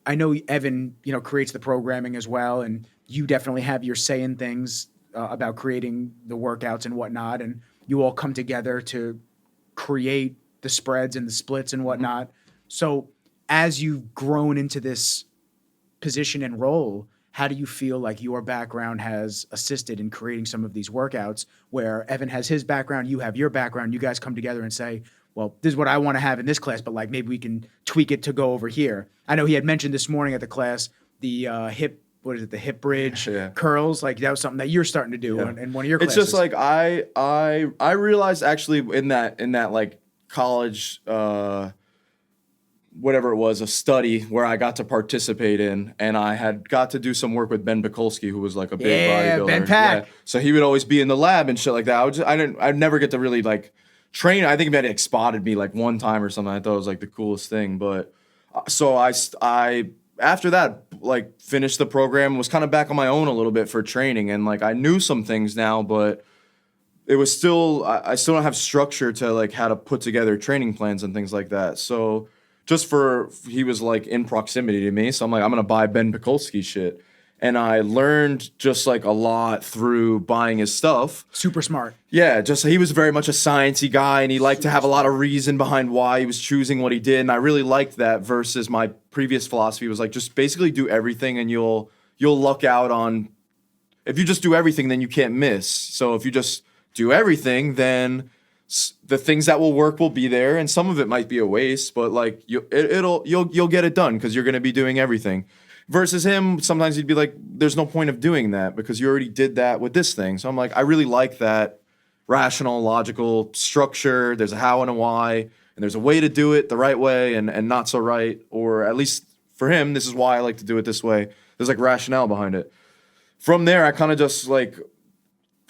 Evan, creates the programming as well. And you definitely have your say in things about creating the workouts and whatnot. And you all come together to create the spreads and the splits and whatnot. So as you've grown into this position and role, how do you feel like your background has assisted in creating some of these workouts where Evan has his background, you have your background, you guys come together and say, well, this is what I want to have in this class, but like maybe we can tweak it to go over here. I know he had mentioned this morning at the class, the hip bridge curls, like that was something that you're starting to do in one of your classes. It's just like I realized actually in that like college whatever it was, a study where I got to participate in, and I had got to do some work with Ben Bikulski, who was like a big bodybuilder. Ben Pack. So he would always be in the lab and shit like that. I'd never get to really like train. I think he had spotted me like one time or something. I thought it was like the coolest thing. But so I after that, like finished the program, was kind of back on my own a little bit for training, and like I knew some things now, but it was still, I still don't have structure to like how to put together training plans and things like that. So he was like in proximity to me. So I'm like, I'm going to buy Ben Bikulski shit. And I learned just like a lot through buying his stuff. Super smart. Yeah, just he was very much a sciencey guy, and he liked to have a lot of reason behind why he was choosing what he did. And I really liked that versus my previous philosophy was like, just basically do everything and you'll luck out on, if you just do everything, then you can't miss. So if you just do everything, then the things that will work will be there, and some of it might be a waste, but like you'll get it done because you're going to be doing everything. Versus him, sometimes he'd be like, there's no point of doing that because you already did that with this thing. So I'm like, I really like that rational, logical structure. There's a how and a why, and there's a way to do it the right way and not so right, or at least for him, this is why I like to do it this way. There's like rationale behind it. From there, I kind of just like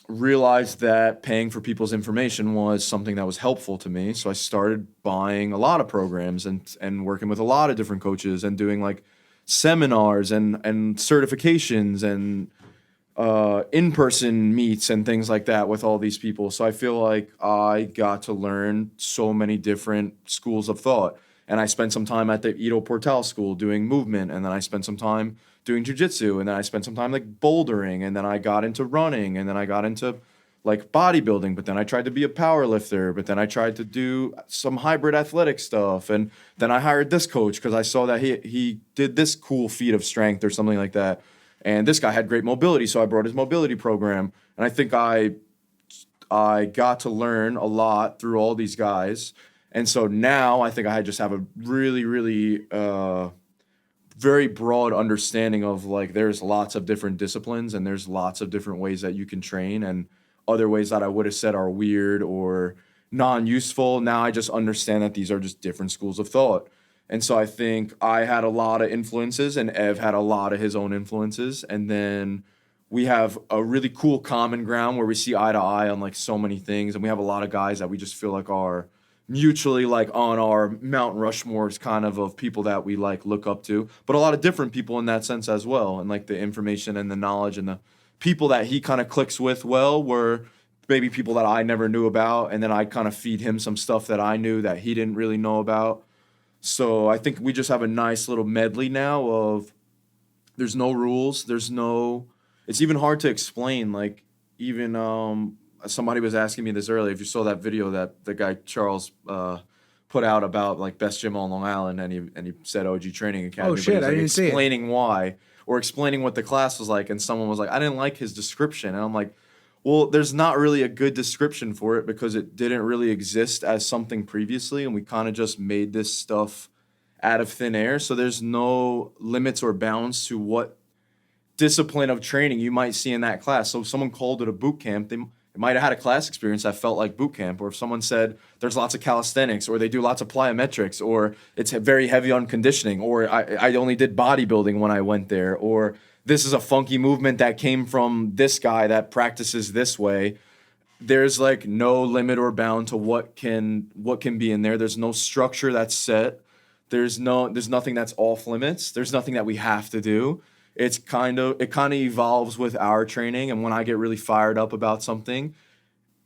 realized that paying for people's information was something that was helpful to me. So I started buying a lot of programs and working with a lot of different coaches and doing like seminars and certifications and in-person meets and things like that with all these people. So I feel like I got to learn so many different schools of thought. And I spent some time at the Ido Portal School doing movement, and then I spent some time doing jiu-jitsu, and then I spent some time like bouldering, and then I got into running, and then I got into like bodybuilding, but then I tried to be a power lifter, but then I tried to do some hybrid athletic stuff, and then I hired this coach because I saw that he did this cool feat of strength or something like that, and this guy had great mobility, so I brought his mobility program, and I think I got to learn a lot through all these guys, and so now I think I just have a really, really very broad understanding of like there's lots of different disciplines and there's lots of different ways that you can train, and other ways that I would have said are weird or non-useful. Now I just understand that these are just different schools of thought. And so I think I had a lot of influences and Ev had a lot of his own influences. And then we have a really cool common ground where we see eye to eye on like so many things. And we have a lot of guys that we just feel like are mutually like on our Mount Rushmores kind of people that we like look up to, but a lot of different people in that sense as well. And like the information and the knowledge and the people that he kind of clicks with well were maybe people that I never knew about, and then I kind of feed him some stuff that I knew that he didn't really know about. So I think we just have a nice little medley now of there's no rules, it's even hard to explain. Like even somebody was asking me this earlier, if you saw that video that the guy Charles put out about like best gym on Long Island, and he said OG Training Academy. Oh shit, but I didn't see it. Explaining why, or explaining what the class was like, and someone was like, I didn't like his description, and I'm like, well, there's not really a good description for it because it didn't really exist as something previously, and we kind of just made this stuff out of thin air. So there's no limits or bounds to what discipline of training you might see in that class. So if someone called it a boot camp, they might have had a class experience that felt like boot camp. Or if someone said there's lots of calisthenics, or they do lots of plyometrics, or it's very heavy on conditioning, or I only did bodybuilding when I went there, or this is a funky movement that came from this guy that practices this way. there's like no limit or bound to what can be in there. There's no structure that's set. There's nothing that's off limits. There's nothing that we have to do. It kind of evolves with our training. And when I get really fired up about something,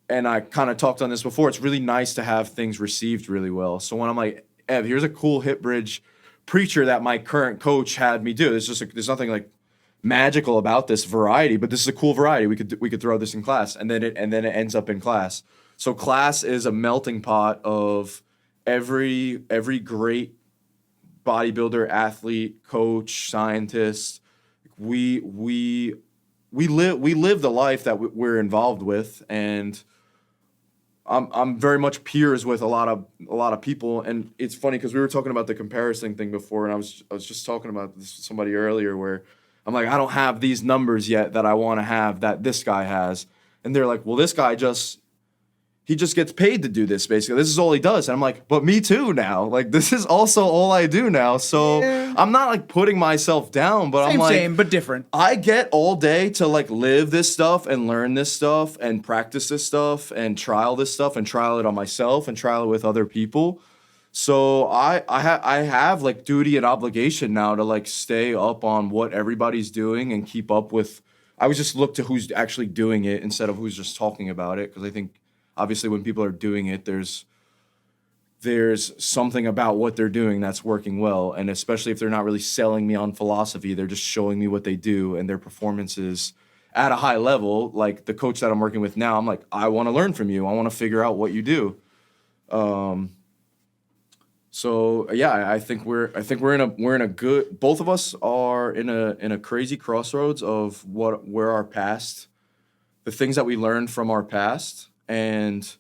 and I kind of talked on this before, it's really nice to have things received really well. So when I'm like, Ev, here's a cool hip bridge preacher that my current coach had me do. There's nothing like magical about this variety, but this is a cool variety. We could throw this in class, and then it ends up in class. So class is a melting pot of every great bodybuilder, athlete, coach, scientist. We live the life that we're involved with, and I'm very much peers with a lot of people. And it's funny because we were talking about the comparison thing before, and I was just talking about this with somebody earlier where I'm like, I don't have these numbers yet that I want to have that this guy has. And they're like, well, this guy he just gets paid to do this, basically. This is all he does. And I'm like, but me too now. Like, this is also all I do now. So yeah. I'm not like putting myself down, but I'm like, same, but different. I get all day to like live this stuff and learn this stuff and practice this stuff and trial this stuff and trial it on myself and trial it with other people. So I have like duty and obligation now to like stay up on what everybody's doing and keep up with. I would just look to who's actually doing it instead of who's just talking about it, because I think obviously when people are doing it, there's something about what they're doing that's working well, and especially if they're not really selling me on philosophy, they're just showing me what they do and their performances at a high level. Like the coach that I'm working with now, I'm like, I want to learn from you. I want to figure out what you do. So yeah, I think we're in a good. Both of us are in a crazy crossroads of where our past, the things that we learned from our past, and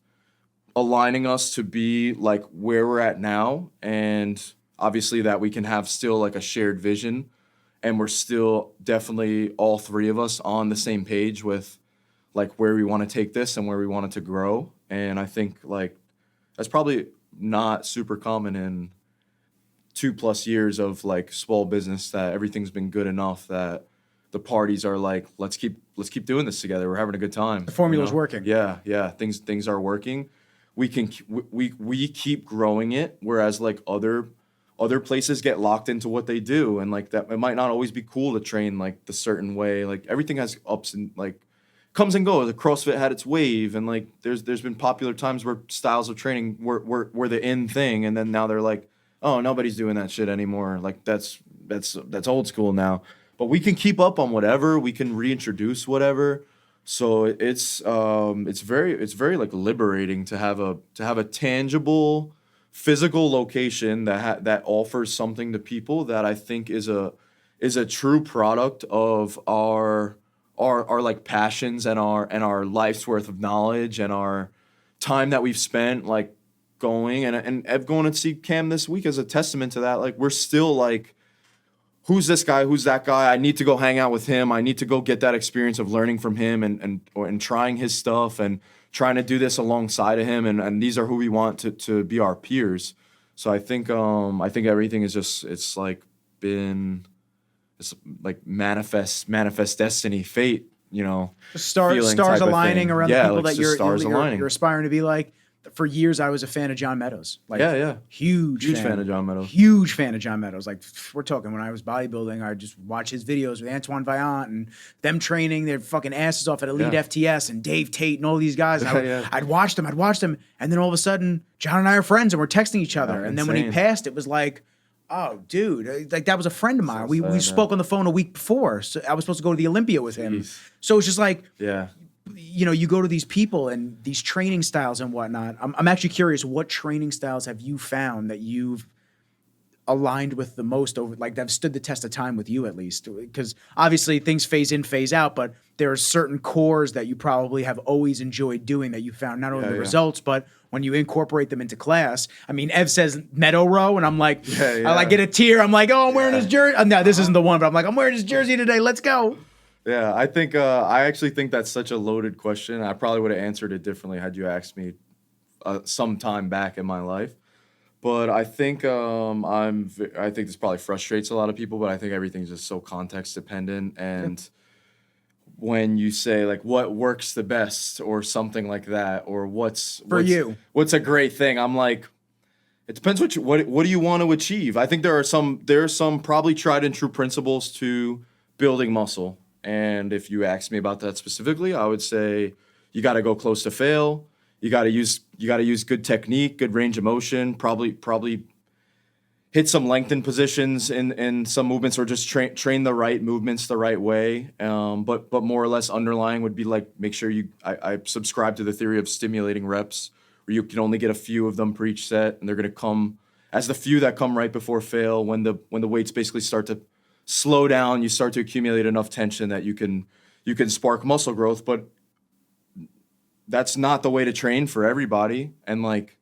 aligning us to be like where we're at now, and obviously that we can have still like a shared vision, and we're still definitely all three of us on the same page with like where we want to take this and where we want it to grow. And I think like that's probably not super common in 2+ years of like small business, that everything's been good enough that the parties are like, let's keep doing this together. We're having a good time. The formula's working. Yeah. Things are working. We keep growing it, whereas like other places get locked into what they do, and like that it might not always be cool to train like the certain way. Like everything has ups and like comes and goes. The CrossFit had its wave, and like there's been popular times where styles of training were the in thing, and then now they're like, oh, nobody's doing that shit anymore. Like that's old school now. But we can keep up on whatever. We can reintroduce whatever. So it's very like liberating to have a tangible, physical location that offers something to people that I think is a true product of our like passions and our life's worth of knowledge and our time that we've spent like going, and Ev going to see Cam this week is a testament to that. Like we're still like, who's this guy? Who's that guy? I need to go hang out with him. I need to go get that experience of learning from him and trying his stuff and trying to do this alongside of him. And these are who we want to be our peers. So I think everything is just, it's like manifest destiny, fate, you know. Stars aligning around the people that you're aspiring to be like. For years, I was a fan of John Meadows. Like, yeah. Huge fan of John Meadows. Huge fan of John Meadows. Like, we're talking when I was bodybuilding, I'd just watch his videos with Antoine Vaillant and them training their fucking asses off at Elite FTS and Dave Tate and all these guys. I'd watch them. And then all of a sudden, John and I are friends and we're texting each other. And then when he passed, it was like, oh, dude, like that was a friend of mine. We spoke on the phone a week before. So I was supposed to go to the Olympia with him. So it's just like, you know, you go to these people and these training styles and whatnot. I'm actually curious, what training styles have you found that you've aligned with the most over, like that have stood the test of time with you at least? Because obviously things phase in, phase out, but there are certain cores that you probably have always enjoyed doing that you found not only the results, but when you incorporate them into class. I mean, Ev says Meadow Row, and I'm like, I like get a tear. I'm like, oh, I'm wearing his jersey. No, this isn't the one, but I'm like, I'm wearing his jersey today. Let's go. Yeah, I think I actually think that's such a loaded question. I probably would have answered it differently had you asked me some time back in my life. But I think I think this probably frustrates a lot of people. But I think everything's just so context dependent, and when you say like what works the best or something like that, or what's a great thing. I'm like, it depends what do you want to achieve. I think there are some probably tried and true principles to building muscle. And if you ask me about that specifically, I would say you got to go close to fail. You got to use good technique, good range of motion, probably hit some lengthened positions in some movements, or just train the right movements the right way. But more or less underlying would be like, make sure I subscribe to the theory of stimulating reps, where you can only get a few of them per each set, and they're going to come as the few that come right before fail, when the weights basically start to slow down, you start to accumulate enough tension that you can spark muscle growth. But that's not the way to train for everybody, and like,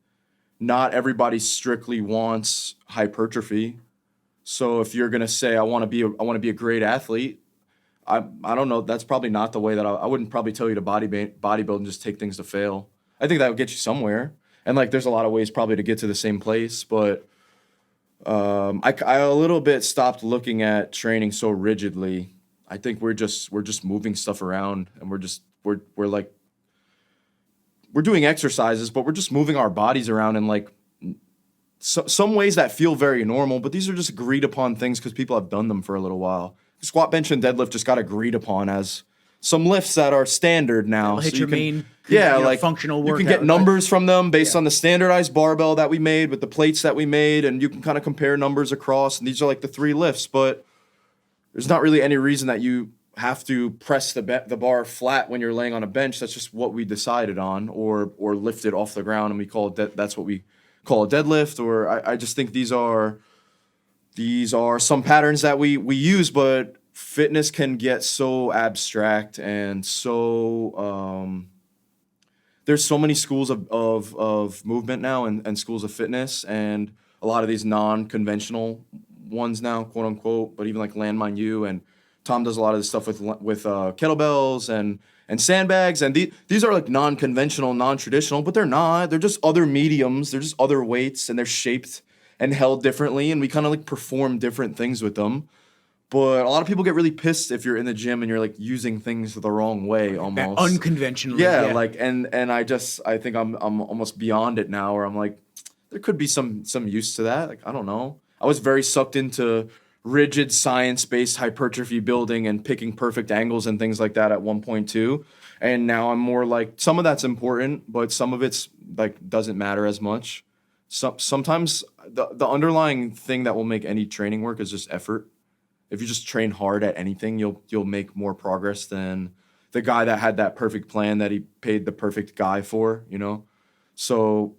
not everybody strictly wants hypertrophy. So if you're gonna say I want to be a great athlete, I don't know. That's probably not the way that I wouldn't probably tell you to bodybuild and just take things to fail. I think that would get you somewhere, and like there's a lot of ways probably to get to the same place. But I a little bit stopped looking at training so rigidly. I think we're just moving stuff around, and we're doing exercises, but we're just moving our bodies around in like some ways that feel very normal, but these are just agreed upon things because people have done them for a little while. Squat, bench, and deadlift just got agreed upon as some lifts that are standard now. It'll hit so your you main like functional you workout. can get numbers from them based on the standardized barbell that we made with the plates that we made, and you can kind of compare numbers across, and these are like the 3 lifts, but there's not really any reason that you have to press the bar flat when you're laying on a bench. That's just what we decided on, or lift it off the ground, and we call it that's what we call a deadlift. Or I just think these are some patterns that we use, but fitness can get so abstract, and so there's so many schools of movement now, and schools of fitness, and a lot of these non-conventional ones now, quote unquote, but even like Landmine U, and Tom does a lot of this stuff with kettlebells and sandbags, and these are like non-conventional, non-traditional, but they're not. They're just other mediums. They're just other weights, and they're shaped and held differently, and we kind of like perform different things with them. But a lot of people get really pissed if you're in the gym and you're like using things the wrong way, almost unconventionally. Yeah, like and I think I'm almost beyond it now, where I'm like, there could be some use to that. Like, I don't know. I was very sucked into rigid science-based hypertrophy building and picking perfect angles and things like that at 1.2, and now I'm more like, some of that's important, but some of it's like doesn't matter as much. Sometimes the underlying thing that will make any training work is just effort. If you just train hard at anything, you'll make more progress than the guy that had that perfect plan that he paid the perfect guy for, you know? So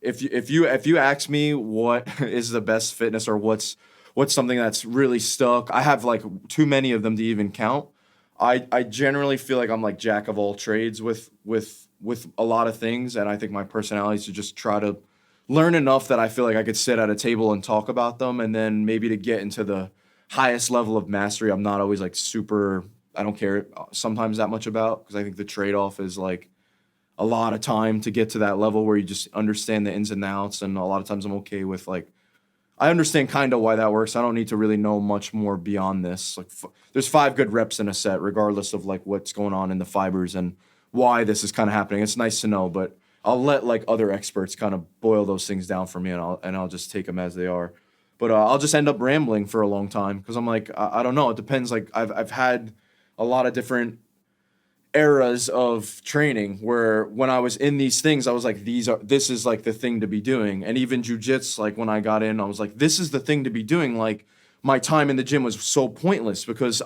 if you ask me what is the best fitness, or what's something that's really stuck, I have like too many of them to even count. I generally feel like I'm like jack of all trades with a lot of things, and I think my personality is to just try to learn enough that I feel like I could sit at a table and talk about them, and then maybe to get into the highest level of mastery, I'm not always like super, I don't care sometimes that much about, because I think the trade-off is like a lot of time to get to that level where you just understand the ins and outs, and a lot of times I'm okay with like, I understand kind of why that works. I don't need to really know much more beyond this. Like there's 5 good reps in a set, regardless of like what's going on in the fibers and why this is kind of happening. It's nice to know, but I'll let like other experts kind of boil those things down for me, and I'll just take them as they are. But I'll just end up rambling for a long time, because I'm like, I don't know. It depends. Like I've had a lot of different eras of training where when I was in these things, I was like, this is like the thing to be doing. And even jujitsu, like when I got in, I was like, this is the thing to be doing. Like my time in the gym was so pointless, because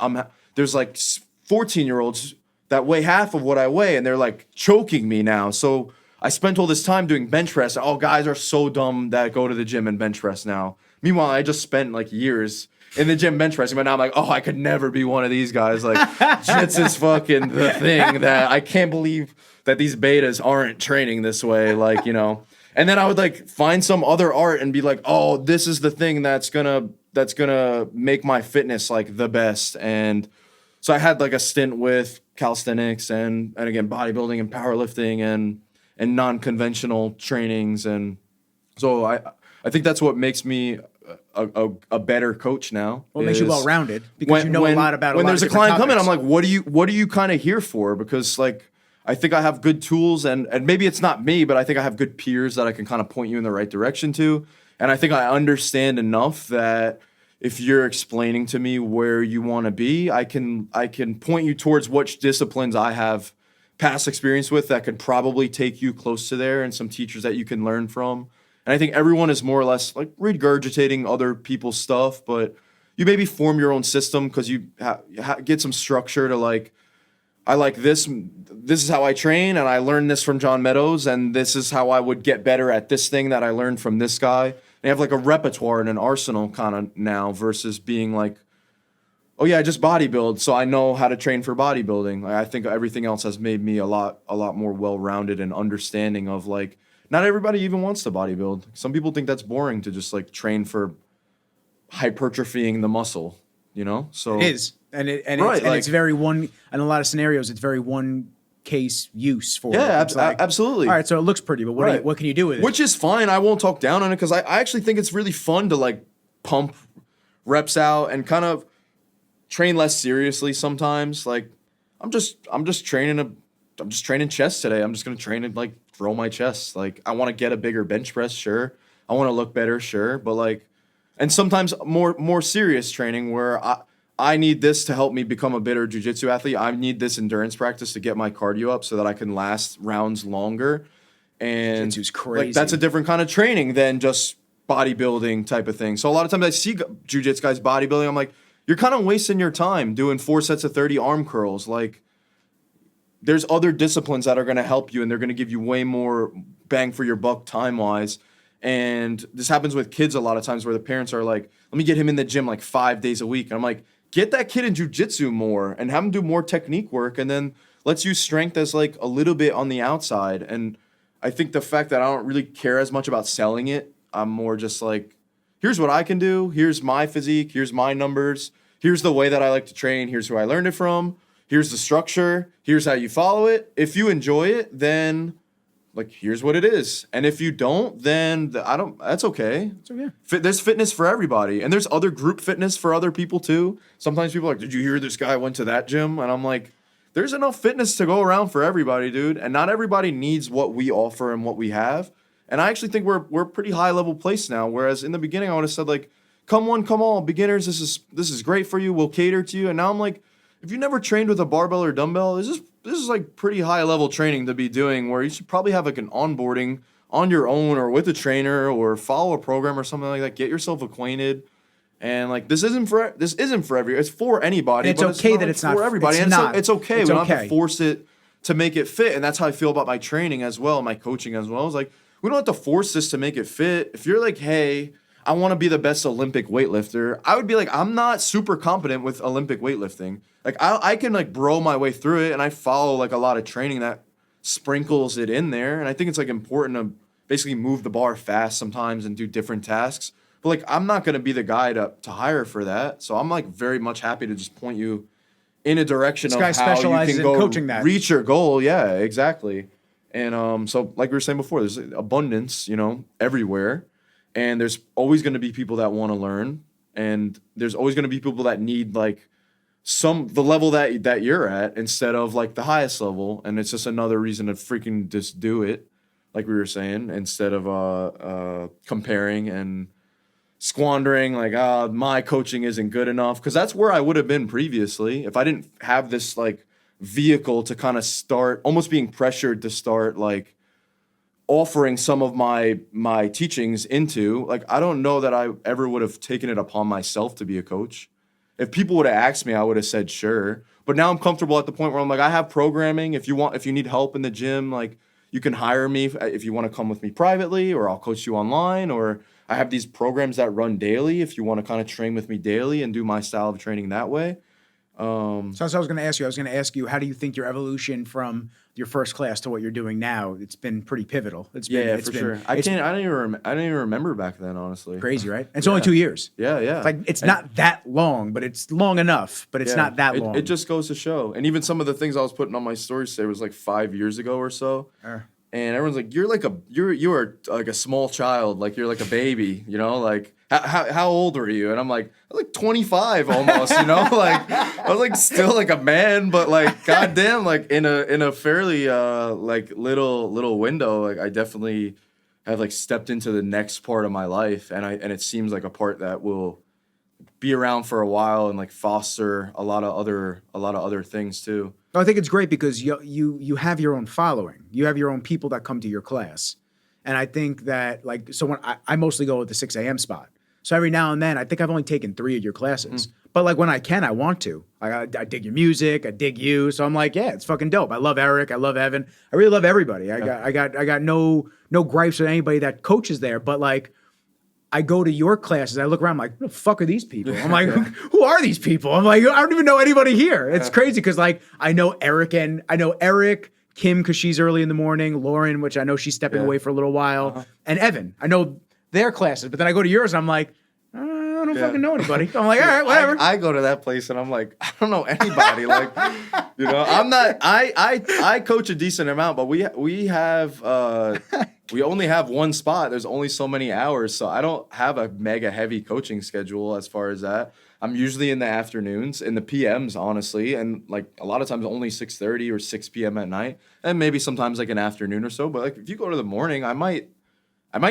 there's like 14-year-olds that weigh half of what I weigh, and they're like choking me now. So I spent all this time doing bench press. Oh, guys are so dumb that go to the gym and bench press now. Meanwhile, I just spent like years in the gym bench pressing, but now I'm like, oh, I could never be one of these guys. Like, jits is fucking the thing that I can't believe that these betas aren't training this way. Like, you know, and then I would like find some other art and be like, oh, this is the thing that's gonna make my fitness like the best. And so I had like a stint with calisthenics and again bodybuilding and powerlifting and non-conventional trainings, and so I think that's what makes me a better coach now. Well, it makes you well-rounded because you know a lot about. When a lot there's of a client topics. coming, I'm like, what are you kind of here for? Because like I think I have good tools, and maybe it's not me, but I think I have good peers that I can kind of point you in the right direction to, and I think I understand enough that if you're explaining to me where you want to be, I can point you towards which disciplines I have past experience with that could probably take you close to there, and some teachers that you can learn from. And I think everyone is more or less like regurgitating other people's stuff, but you maybe form your own system because you get some structure to like, I like this. This is how I train, and I learned this from John Meadows, and this is how I would get better at this thing that I learned from this guy. They have like a repertoire and an arsenal kind of now versus being like, oh yeah, I just bodybuild, so I know how to train for bodybuilding. Like, I think everything else has made me a lot more well-rounded and understanding of like, not everybody even wants to bodybuild. Some people think that's boring to just like train for hypertrophying the muscle, you know? So it is, and Right, it's very one. In a lot of scenarios, it's very one case use for it. yeah, It's like, absolutely. all right, so it looks pretty, but Right. what can you do with it? Which is fine. I won't talk down on it because I actually think it's really fun to like pump reps out and kind of train less seriously sometimes. Like I'm just training chest today. I'm just gonna train and like throw my chest. Like I want to get a bigger bench press, sure. I want to look better, sure. But like, and sometimes more serious training where I need this to help me become a better jiu-jitsu athlete. I need this endurance practice to get my cardio up so that I can last rounds longer. And Jiu-jitsu's crazy. like that's a different kind of training than just bodybuilding type of thing. So a lot of times I see jiu-jitsu guys bodybuilding, I'm like, you're kind of wasting your time doing 4 sets of 30 arm curls. Like there's other disciplines that are going to help you and they're going to give you way more bang for your buck time-wise. And this happens with kids a lot of times where the parents are like, let me get him in the gym like 5 days a week. And I'm like, get that kid in jiu-jitsu more and have him do more technique work. And then let's use strength as like a little bit on the outside. And I think the fact that I don't really care as much about selling it, I'm more just like, here's what I can do. Here's my physique. Here's my numbers. Here's the way that I like to train. Here's who I learned it from. Here's the structure. Here's how you follow it. If you enjoy it, then like, here's what it is. And if you don't, then that's okay. It's okay. There's fitness for everybody. And there's other group fitness for other people too. Sometimes people are like, did you hear this guy went to that gym? And I'm like, there's enough fitness to go around for everybody, dude. And not everybody needs what we offer and what we have. And I actually think we're a pretty high level place now. Whereas in the beginning, I would have said like, come one, come all, beginners. This is great for you. We'll cater to you. And now I'm like, if you never trained with a barbell or dumbbell, this is like pretty high level training to be doing. Where you should probably have like an onboarding on your own or with a trainer or follow a program or something like that. Get yourself acquainted. And like this isn't for every. It's for anybody. And it's okay that it's not for everybody. It's not. It's okay. It's we don't okay. have to force it to make it fit. And that's how I feel about my training as well, my coaching as well. It's like we don't have to force this to make it fit. If you're like, hey, I want to be the best Olympic weightlifter, I would be like, I'm not super competent with Olympic weightlifting. Like I can like bro my way through it, and I follow like a lot of training that sprinkles it in there. And I think it's like important to basically move the bar fast sometimes and do different tasks. But like I'm not gonna be the guy to hire for that. So I'm like very much happy to just point you in a direction of how you can go coaching that. reach your goal. Yeah, exactly. And so like we were saying before, there's abundance, everywhere. And there's always going to be people that want to learn, and there's always going to be people that need like the level that you're at instead of like the highest level. And it's just another reason to freaking just do it, like we were saying, instead of comparing and squandering like, my coaching isn't good enough, because that's where I would have been previously if I didn't have this like vehicle to kind of start almost being pressured to start like offering some of my teachings into. Like, I don't know that I ever would have taken it upon myself to be a coach. If people would have asked me, I would have said sure. But now I'm comfortable at the point where I'm like, I have programming. If you need help in the gym, like you can hire me if you want to come with me privately, or I'll coach you online, or I have these programs that run daily if you want to kind of train with me daily and do my style of training that way. So that's what I was going to ask you. I was going to ask you, how do you think your evolution from your first class to what you're doing now? It's been pretty pivotal. For sure. I didn't even remember back then, honestly. Crazy, right? And it's only 2 years. Yeah. It's like it's not that long, but it's long enough. But it's not that long. It just goes to show. And even some of the things I was putting on my stories today was like 5 years ago or so. And everyone's like, you are like a small child, like you're like a baby, like how old were you? And I'm like, I was like 25 almost, you know, like I was like still like a man, but like goddamn, like in a fairly like little window, like I definitely have like stepped into the next part of my life, and it seems like a part that will be around for a while and like foster a lot of other things too. I think it's great because you have your own following. You have your own people that come to your class. And I think that like, so when I mostly go with the 6 a.m. spot. So every now and then, I think I've only taken 3 of your classes. But like when I can, I want to. I dig your music. I dig you. So I'm like, yeah, it's fucking dope. I love Eric. I love Evan. I really love everybody. I got no gripes with anybody that coaches there. But like, I go to your classes. I look around. I'm like, who the fuck are these people? I'm like, who are these people? I'm like, I don't even know anybody here. It's crazy because like I know Eric, Kim, because she's early in the morning, Lauren, which I know she's stepping away for a little while, and Evan. I know their classes, but then I go to yours and I'm like, I don't fucking know anybody. I'm like, all right, whatever. I go to that place and I'm like, I don't know anybody. Like, you know, I'm not. I coach a decent amount, but we have we only have one spot. There's only so many hours, so I don't have a mega heavy coaching schedule as far as that. I'm usually in the afternoons, in the PMs, honestly, and like a lot of times only 6:30 or 6 p.m. at night, and maybe sometimes like an afternoon or so. But like if you go to the morning, I might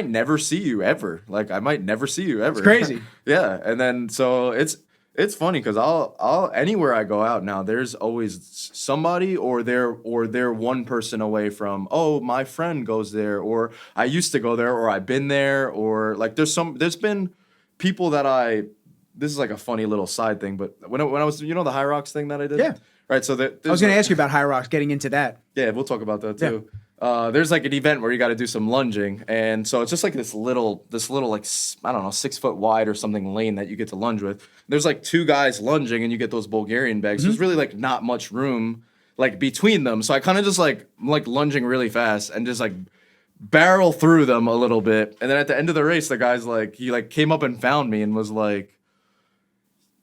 never see you ever. Like I might never see you ever. It's crazy. Yeah, and then so it's funny because I'll anywhere I go out now, there's always somebody or they're one person away from, oh, my friend goes there, or I used to go there, or I've been there, or like there's been people that this is like a funny little side thing, but when I was, you know, the High Rocks thing that I did? Yeah. Right, so I was going to ask you about High Rocks, getting into that. Yeah, we'll talk about that too. Yeah. There's like an event where you got to do some lunging, and so it's just like this little like I don't know 6 foot wide or something lane that you get to lunge with. There's like 2 guys lunging, and you get those Bulgarian bags. There's really like not much room like between them, so I kind of just like I'm like lunging really fast and just like barrel through them a little bit, and then at the end of the race, the guy's like he like came up and found me and was like,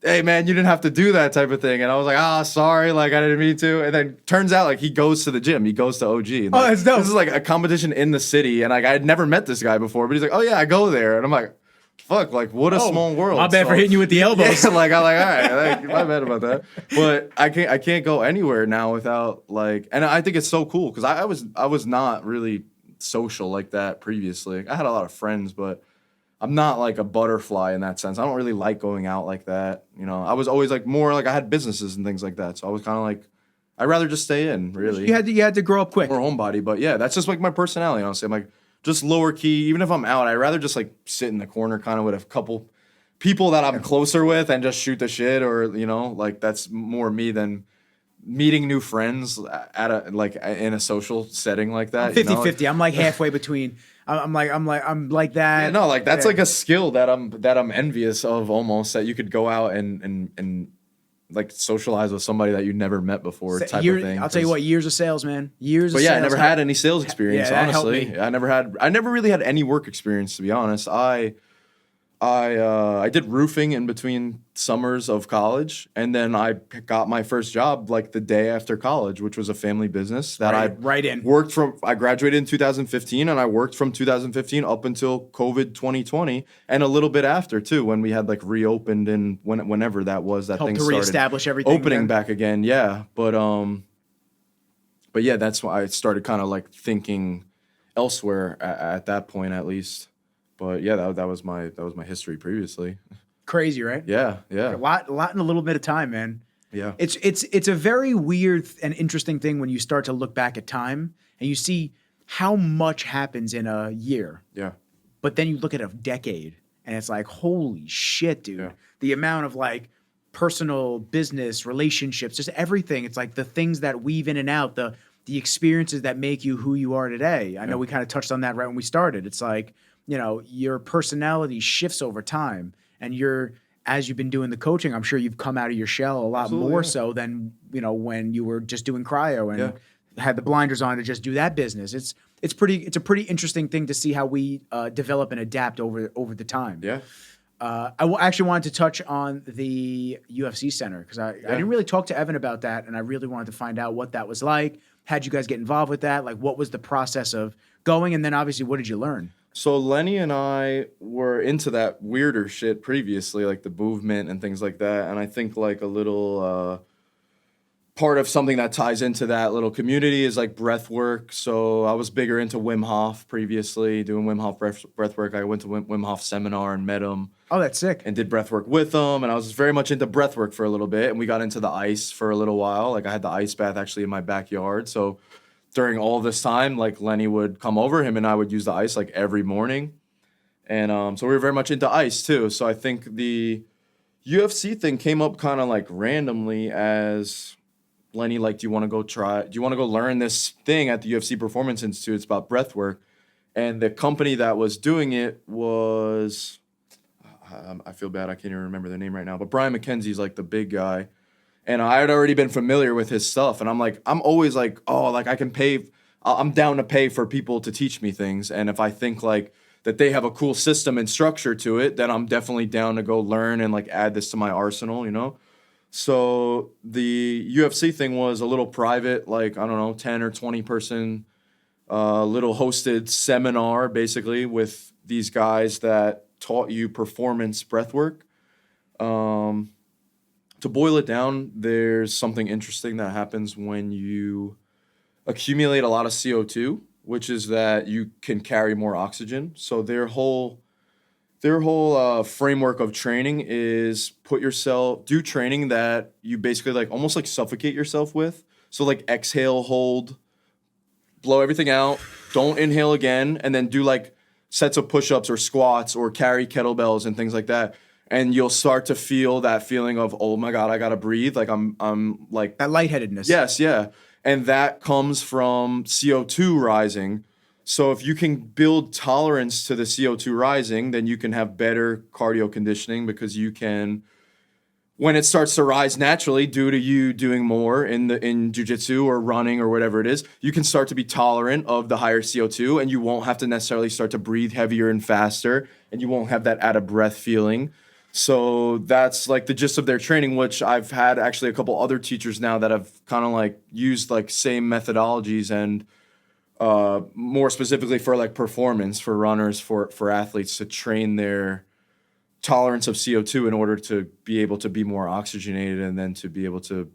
hey man, you didn't have to do that type of thing. And I was like, sorry, like I didn't mean to. And then turns out like he goes to the gym, he goes to OG. And, like, that's dope. This is like a competition in the city, and like I had never met this guy before, but he's like, oh yeah, I go there. And I'm like, fuck, like what a small world. My bad for hitting you with the elbows. Yeah, like I'm like, all right, like, my bad about that. But I can't go anywhere now without like, and I think it's so cool because I was not really social like that previously. I had a lot of friends, but I'm not like a butterfly in that sense. I don't really like going out like that. You know, I was always like more like I had businesses and things like that. So I was kind of like, I'd rather just stay in, really. You had to grow up quick. More homebody. But yeah, that's just like my personality, honestly. I'm like just lower key. Even if I'm out, I'd rather just like sit in the corner kind of with a couple people that I'm closer with and just shoot the shit, or, you know, like that's more me than meeting new friends at a like in a social setting like that. 50-50. You know? I'm like halfway between. I'm like that. Yeah, no, like that's like a skill that I'm envious of almost, that you could go out and like socialize with somebody that you never met before type of thing. I'll tell you what, years of sales, man. Years of sales. But yeah, I never had any sales experience, honestly. Helped me. I never really had any work experience, to be honest. I did roofing in between summers of college, and then I got my first job like the day after college, which was a family business that I worked from. I graduated in 2015, and I worked from 2015 up until COVID 2020, and a little bit after too, when we had like reopened and whenever that was, that helped thing to started reestablish everything, opening back again. Yeah, but yeah, that's why I started kind of like thinking elsewhere at that point, at least. But yeah, that was my history previously. Crazy, right? Yeah. A lot in a little bit of time, man. Yeah. It's a very weird and interesting thing when you start to look back at time and you see how much happens in a year. Yeah. But then you look at a decade and it's like, holy shit, dude. Yeah. The amount of like personal, business, relationships, just everything. It's like the things that weave in and out, the experiences that make you who you are today. I know we kind of touched on that right when we started. It's like, you know, your personality shifts over time, and as you've been doing the coaching, I'm sure you've come out of your shell a lot more so than, you know, when you were just doing cryo and had the blinders on to just do that business. It's a pretty interesting thing to see how we develop and adapt over the time. Yeah. I actually wanted to touch on the UFC center because I didn't really talk to Evan about that, and I really wanted to find out what that was like. How'd you guys get involved with that? Like, what was the process of going, and then obviously, what did you learn? So Lenny and I were into that weirder shit previously, like the movement and things like that. And I think like a little part of something that ties into that little community is like breath work. So I was bigger into Wim Hof previously, doing Wim Hof breath work. I went to Wim Hof seminar and met him Oh, that's sick. and did breath work with him. And I was very much into breath work for a little bit. And we got into the ice for a little while. Like I had the ice bath actually in my backyard. So during all this time, like Lenny would come over, him and I would use the ice like every morning. And so we were very much into ice too. So I think the UFC thing came up kind of like randomly as Lenny, like, do you want to go learn this thing at the UFC Performance Institute? It's about breath work. And the company that was doing it was, I feel bad, I can't even remember the name right now, but Brian McKenzie's like the big guy. And I had already been familiar with his stuff. And I'm always like, oh, like I'm down to pay for people to teach me things. And if I think like that they have a cool system and structure to it, then I'm definitely down to go learn and like add this to my arsenal, you know? So the UFC thing was a little private, like, I don't know, 10 or 20 person, little hosted seminar basically with these guys that taught you performance breathwork. To boil it down, there's something interesting that happens when you accumulate a lot of CO2, which is that you can carry more oxygen. So their whole framework of training is do training that you basically like almost like suffocate yourself with. So like exhale, hold, blow everything out, don't inhale again, and then do like sets of push-ups or squats or carry kettlebells and things like that. And you'll start to feel that feeling of, oh my God, I gotta breathe. Like I'm like That lightheadedness. yes, yeah. And that comes from CO2 rising. So if you can build tolerance to the CO2 rising, then you can have better cardio conditioning because you can, when it starts to rise naturally due to you doing more in jiu-jitsu or running or whatever it is, you can start to be tolerant of the higher CO2 and you won't have to necessarily start to breathe heavier and faster and you won't have that out of breath feeling. So that's like the gist of their training, which I've had actually a couple other teachers now that have kind of like used like same methodologies and more specifically for like performance for runners, for athletes to train their tolerance of CO2 in order to be able to be more oxygenated and then to be able to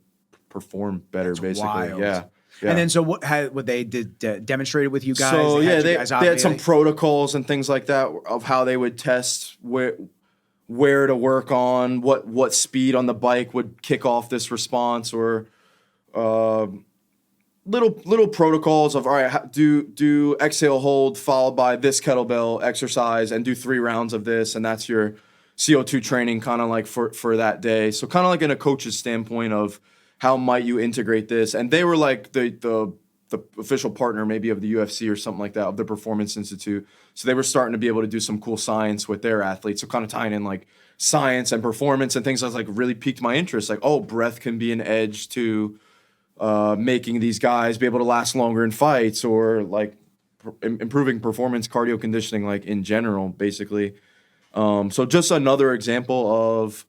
perform better. That's basically. Wild. Yeah. And then so what they did demonstrated with you guys? So yeah, they had some protocols and things like that of how they would test where to work on, what speed on the bike would kick off this response, or little protocols of, all right, do exhale hold followed by this kettlebell exercise and do 3 rounds of this, and that's your CO2 training kind of like for that day. So kind of like in a coach's standpoint of how might you integrate this. And they were like the official partner maybe of the UFC or something like that, of the Performance Institute. So they were starting to be able to do some cool science with their athletes. So kind of tying in like science and performance and things that like really piqued my interest. Like, oh, breath can be an edge to making these guys be able to last longer in fights, or like improving performance cardio conditioning like in general, basically. So just another example of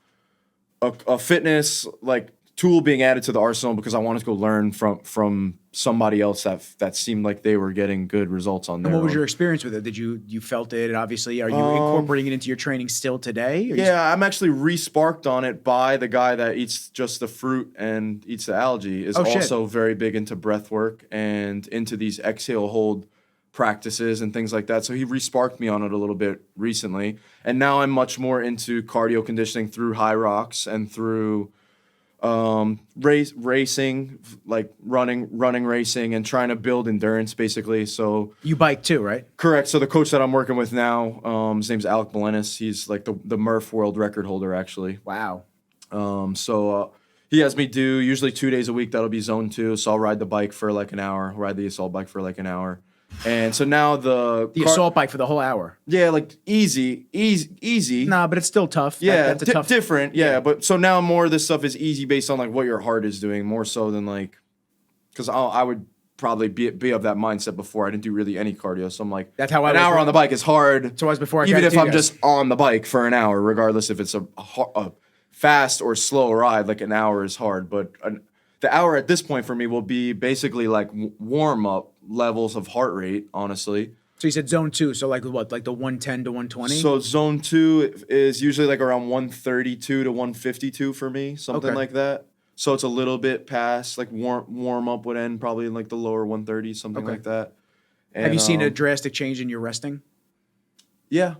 a fitness like tool being added to the arsenal because I wanted to go learn from somebody else that seemed like they were getting good results on their own. And what was own. your experience with it? Did you felt it? And obviously, are you incorporating it into your training still today? Yeah, I'm actually re-sparked on it by the guy that eats just the fruit and eats the algae, is also very big into breath work and into these exhale hold practices and things like that. So he re-sparked me on it a little bit recently. And now I'm much more into cardio conditioning through high rocks and through racing, like running, racing, and trying to build endurance basically. So you bike too, right? Correct. So the coach that I'm working with now, his name's Alec Belenis. He's like the Murph world record holder, actually. Wow. So he has me do usually 2 days a week. That'll be zone 2. So I'll ride the bike for like an hour, ride the assault bike for like an hour. And so now the assault bike for the whole hour. Yeah, like easy. Nah, but it's still tough. Yeah, that's a tough. Different. Yeah, but so now more of this stuff is easy based on like what your heart is doing, more so than like, because I would probably be of that mindset before. I didn't do really any cardio, so I'm like, that's how an hour on the bike is hard. So I was before. Even if I'm just on the bike for an hour, regardless if it's a fast or slow ride, like an hour is hard. But the hour at this point for me will be basically like warm up levels of heart rate, honestly. So you said zone 2, so like what, like the 110 to 120? So zone 2 is usually like around 132 to 152 for me, something Okay. like that. So it's a little bit past, like warm up would end probably in like the lower 130s, something Okay. like that. And, Have you seen a drastic change in your resting? Yeah,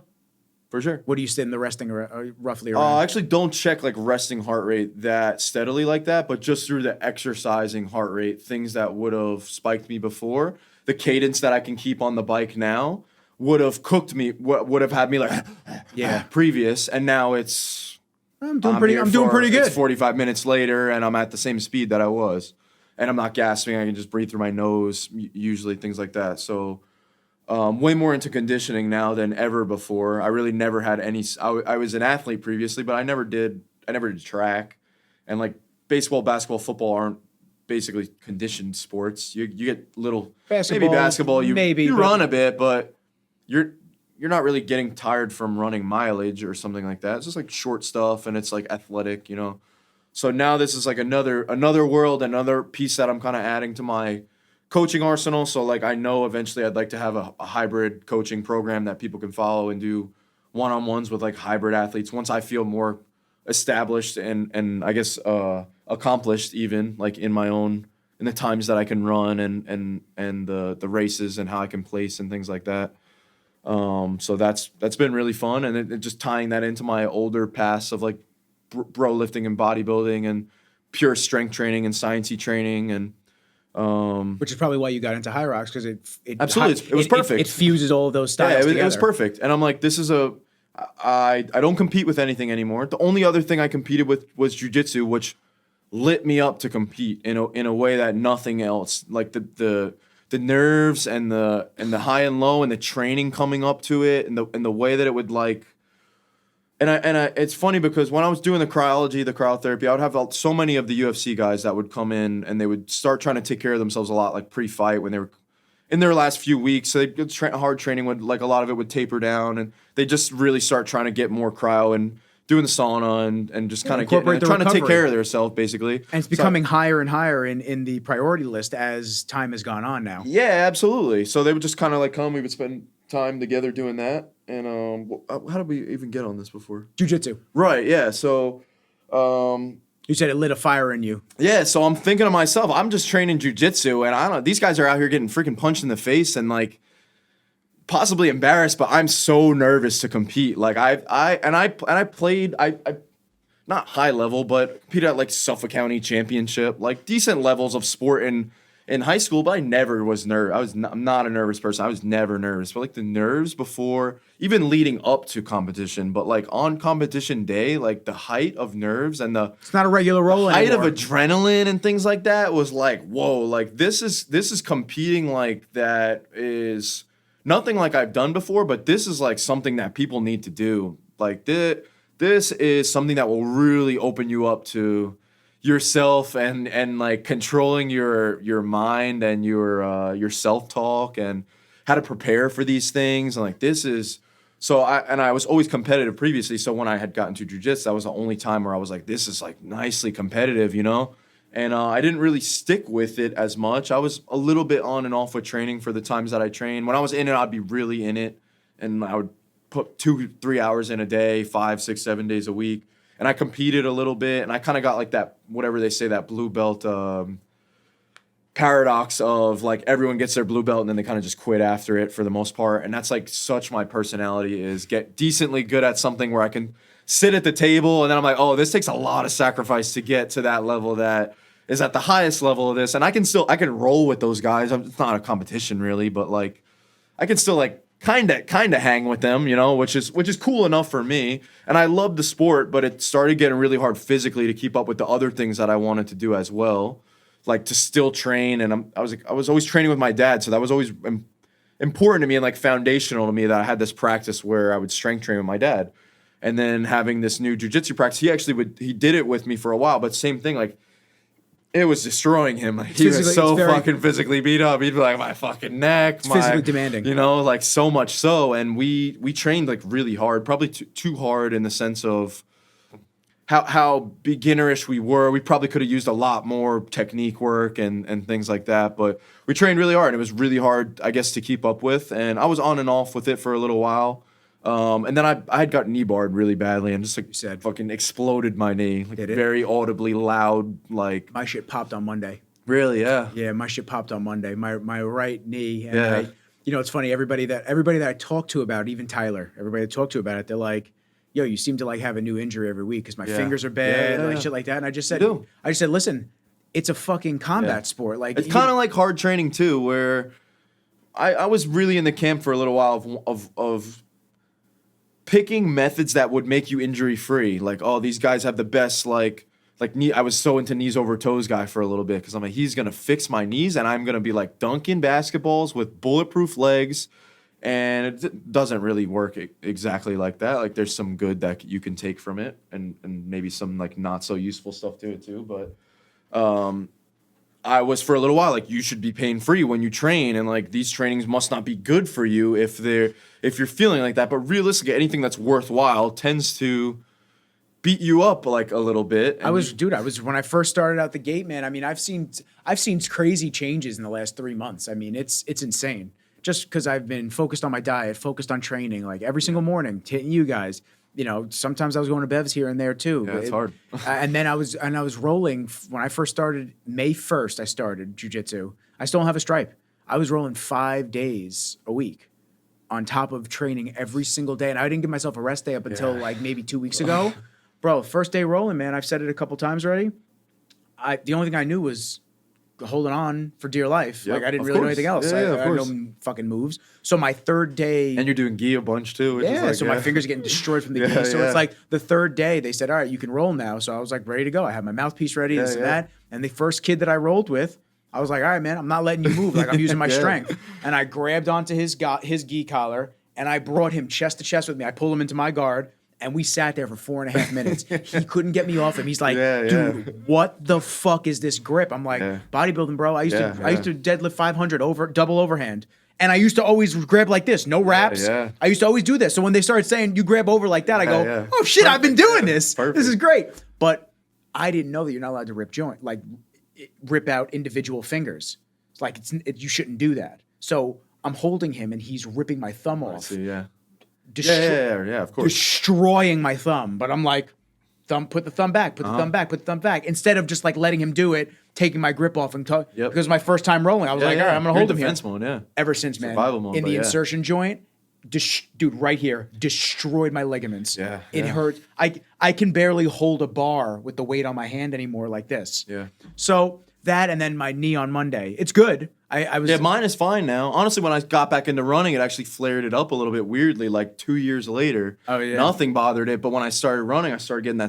for sure. What do you sit in the resting roughly around? I actually don't check like resting heart rate that steadily like that, but just through the exercising heart rate, things that would have spiked me before, the cadence that I can keep on the bike now would have cooked me, would have had me like previous, and now it's I'm doing pretty good. It's 45 minutes later, and I'm at the same speed that I was, and I'm not gasping. I can just breathe through my nose, usually things like that. So. Way more into conditioning now than ever before. I really never had any. I was an athlete previously, but I never did track, and like baseball, basketball, football aren't basically conditioned sports. You get little Basketball, maybe basketball. You but run a bit, but you're not really getting tired from running mileage or something like that. It's just like short stuff, and it's like athletic, you know. So now this is like another world, another piece that I'm kind of adding to my coaching arsenal. So like I know eventually I'd like to have a hybrid coaching program that people can follow and do one-on-ones with like hybrid athletes once I feel more established and I guess accomplished, even like in the times that I can run and the races and how I can place and things like that. So that's been really fun, and it just tying that into my older past of like bro lifting and bodybuilding and pure strength training and sciencey training, and which is probably why you got into High Rocks, because it absolutely it was perfect. It fuses all of those styles together. It was perfect. And I'm like, I don't compete with anything anymore. The only other thing I competed with was jiu-jitsu, which lit me up to compete in a way that nothing else. Like the nerves and the high and low and the training coming up to it and the way that it would like. And it's funny because when I was doing the cryotherapy, I would have so many of the UFC guys that would come in and they would start trying to take care of themselves a lot, like pre-fight when they were in their last few weeks. So hard training would, like, a lot of it would taper down, and they just really start trying to get more cryo and doing the sauna and just kind of trying to take care of themselves basically. And it's becoming higher and higher in the priority list as time has gone on now. Yeah, absolutely. So they would just kind of like come. We would spend time together doing that. And how did we even get on this before? Jiu-jitsu. Right, yeah. So you said it lit a fire in you. Yeah, so I'm thinking to myself, I'm just training jiu-jitsu, and I don't know, these guys are out here getting freaking punched in the face and like possibly embarrassed, but I'm so nervous to compete. Like I played not high level, but competed at like Suffolk County Championship, like decent levels of sport in high school, but I never was nervous. I'm not a nervous person. I was never nervous. But like the nerves before, even leading up to competition, but like on competition day, like the height of nerves and it's not a regular roll height anymore. of adrenaline and things like that was like, whoa, like this is competing like that is nothing like I've done before, but this is like something that people need to do. Like this is something that will really open you up to yourself and like controlling your mind and your self-talk and how to prepare for these things. And like this is so I was always competitive previously, so when I had gotten to jiu-jitsu, that was the only time where I was like, this is like nicely competitive, you know. And I didn't really stick with it as much. I was a little bit on and off with training for the times that I trained. When I was in it, I'd be really in it, and I would put 2-3 hours in a day, 5, 6, 7 days a week. And I competed a little bit, and I kind of got like that, whatever they say, that blue belt paradox of like everyone gets their blue belt and then they kind of just quit after it for the most part. And that's like such my personality, is get decently good at something where I can sit at the table and then I'm like, oh, this takes a lot of sacrifice to get to that level that is at the highest level of this. And I can roll with those guys. It's not a competition really, but like I can still like kind of hang with them, you know, which is cool enough for me. And I love the sport, but it started getting really hard physically to keep up with the other things that I wanted to do as well, like to still train. And I was always training with my dad, so that was always important to me and like foundational to me that I had this practice where I would strength train with my dad. And then having this new jiu-jitsu practice, he did it with me for a while, but same thing, like it was destroying him. Like he was so fucking physically beat up. He'd be like, my fucking neck. Physically demanding. You know, like so much so. And we trained like really hard, probably too hard in the sense of how beginnerish we were. We probably could have used a lot more technique work and things like that. But we trained really hard. It was really hard, I guess, to keep up with. And I was on and off with it for a little while. And then I had gotten knee barred really badly and just like you said, fucking exploded my knee. Like very audibly loud. Like my shit popped on Monday. Really? Yeah. Yeah, my shit popped on Monday. My right knee. And it's funny. Everybody that I talk to about it, even Tyler, everybody I talk to about it, they're like, yo, you seem to like have a new injury every week because my fingers are bad, like shit like that. And I just said, listen, it's a fucking combat sport. Like it's kind of like hard training too, where I was really in the camp for a little while of picking methods that would make you injury free. Like, oh, these guys have the best like knee. I was so into knees over toes guy for a little bit because I'm like, he's gonna fix my knees and I'm gonna be like dunking basketballs with bulletproof legs. And it doesn't really work exactly like that. Like there's some good that you can take from it and maybe some like not so useful stuff to it too. But I was for a little while like you should be pain free when you train and like these trainings must not be good for you if you're feeling like that. But realistically, anything that's worthwhile tends to beat you up like a little bit. I was when I first started out the gate, man. I mean, I've seen crazy changes in the last 3 months. I mean, it's insane. Just because I've been focused on my diet, focused on training, like every single morning, hitting you guys. Sometimes I was going to Bev's here and there too. Yeah, it's hard. And then I was rolling when I first started. May 1st, I started jiu-jitsu. I still don't have a stripe. I was rolling 5 days a week on top of training every single day. And I didn't give myself a rest day up until like maybe 2 weeks ago. Bro, first day rolling, man, I've said it a couple times already. The only thing I knew was holding on for dear life. Like I didn't really know anything else. I had no fucking moves. So my third day, and you're doing gi a bunch too. Which is like, so my fingers are getting destroyed from the gi. So it's like the third day they said, all right, you can roll now. So I was like ready to go. I had my mouthpiece ready, this and that. And the first kid that I rolled with, I was like, all right, man, I'm not letting you move. Like I'm using my strength. And I grabbed onto his gi collar and I brought him chest to chest with me. I pulled him into my guard. And we sat there for 4.5 minutes. He couldn't get me off him. He's like, dude, what the fuck is this grip? I'm like, bodybuilding, bro. I used to deadlift 500 double overhand. And I used to always grab like this, no wraps. I used to always do this. So when they started saying you grab over like that, I go, oh shit, I've been doing this. This is great. But I didn't know that you're not allowed to rip out individual fingers. It's like you shouldn't do that. So I'm holding him and he's ripping my thumb off. Of course. Destroying my thumb. But I'm like, put the thumb back, put the thumb back. Instead of just like letting him do it, taking my grip off and because it was my first time rolling. I was like, all right, I'm going to hold him here. Mode, Ever since, man. Survival mode, in the insertion joint, dude, right here, destroyed my ligaments. It hurt. I can barely hold a bar with the weight on my hand anymore like this. So that and then my knee on Monday. It's good. Mine is fine now. Honestly, when I got back into running, it actually flared it up a little bit weirdly, like 2 years later. Nothing bothered it. But when I started running, I started getting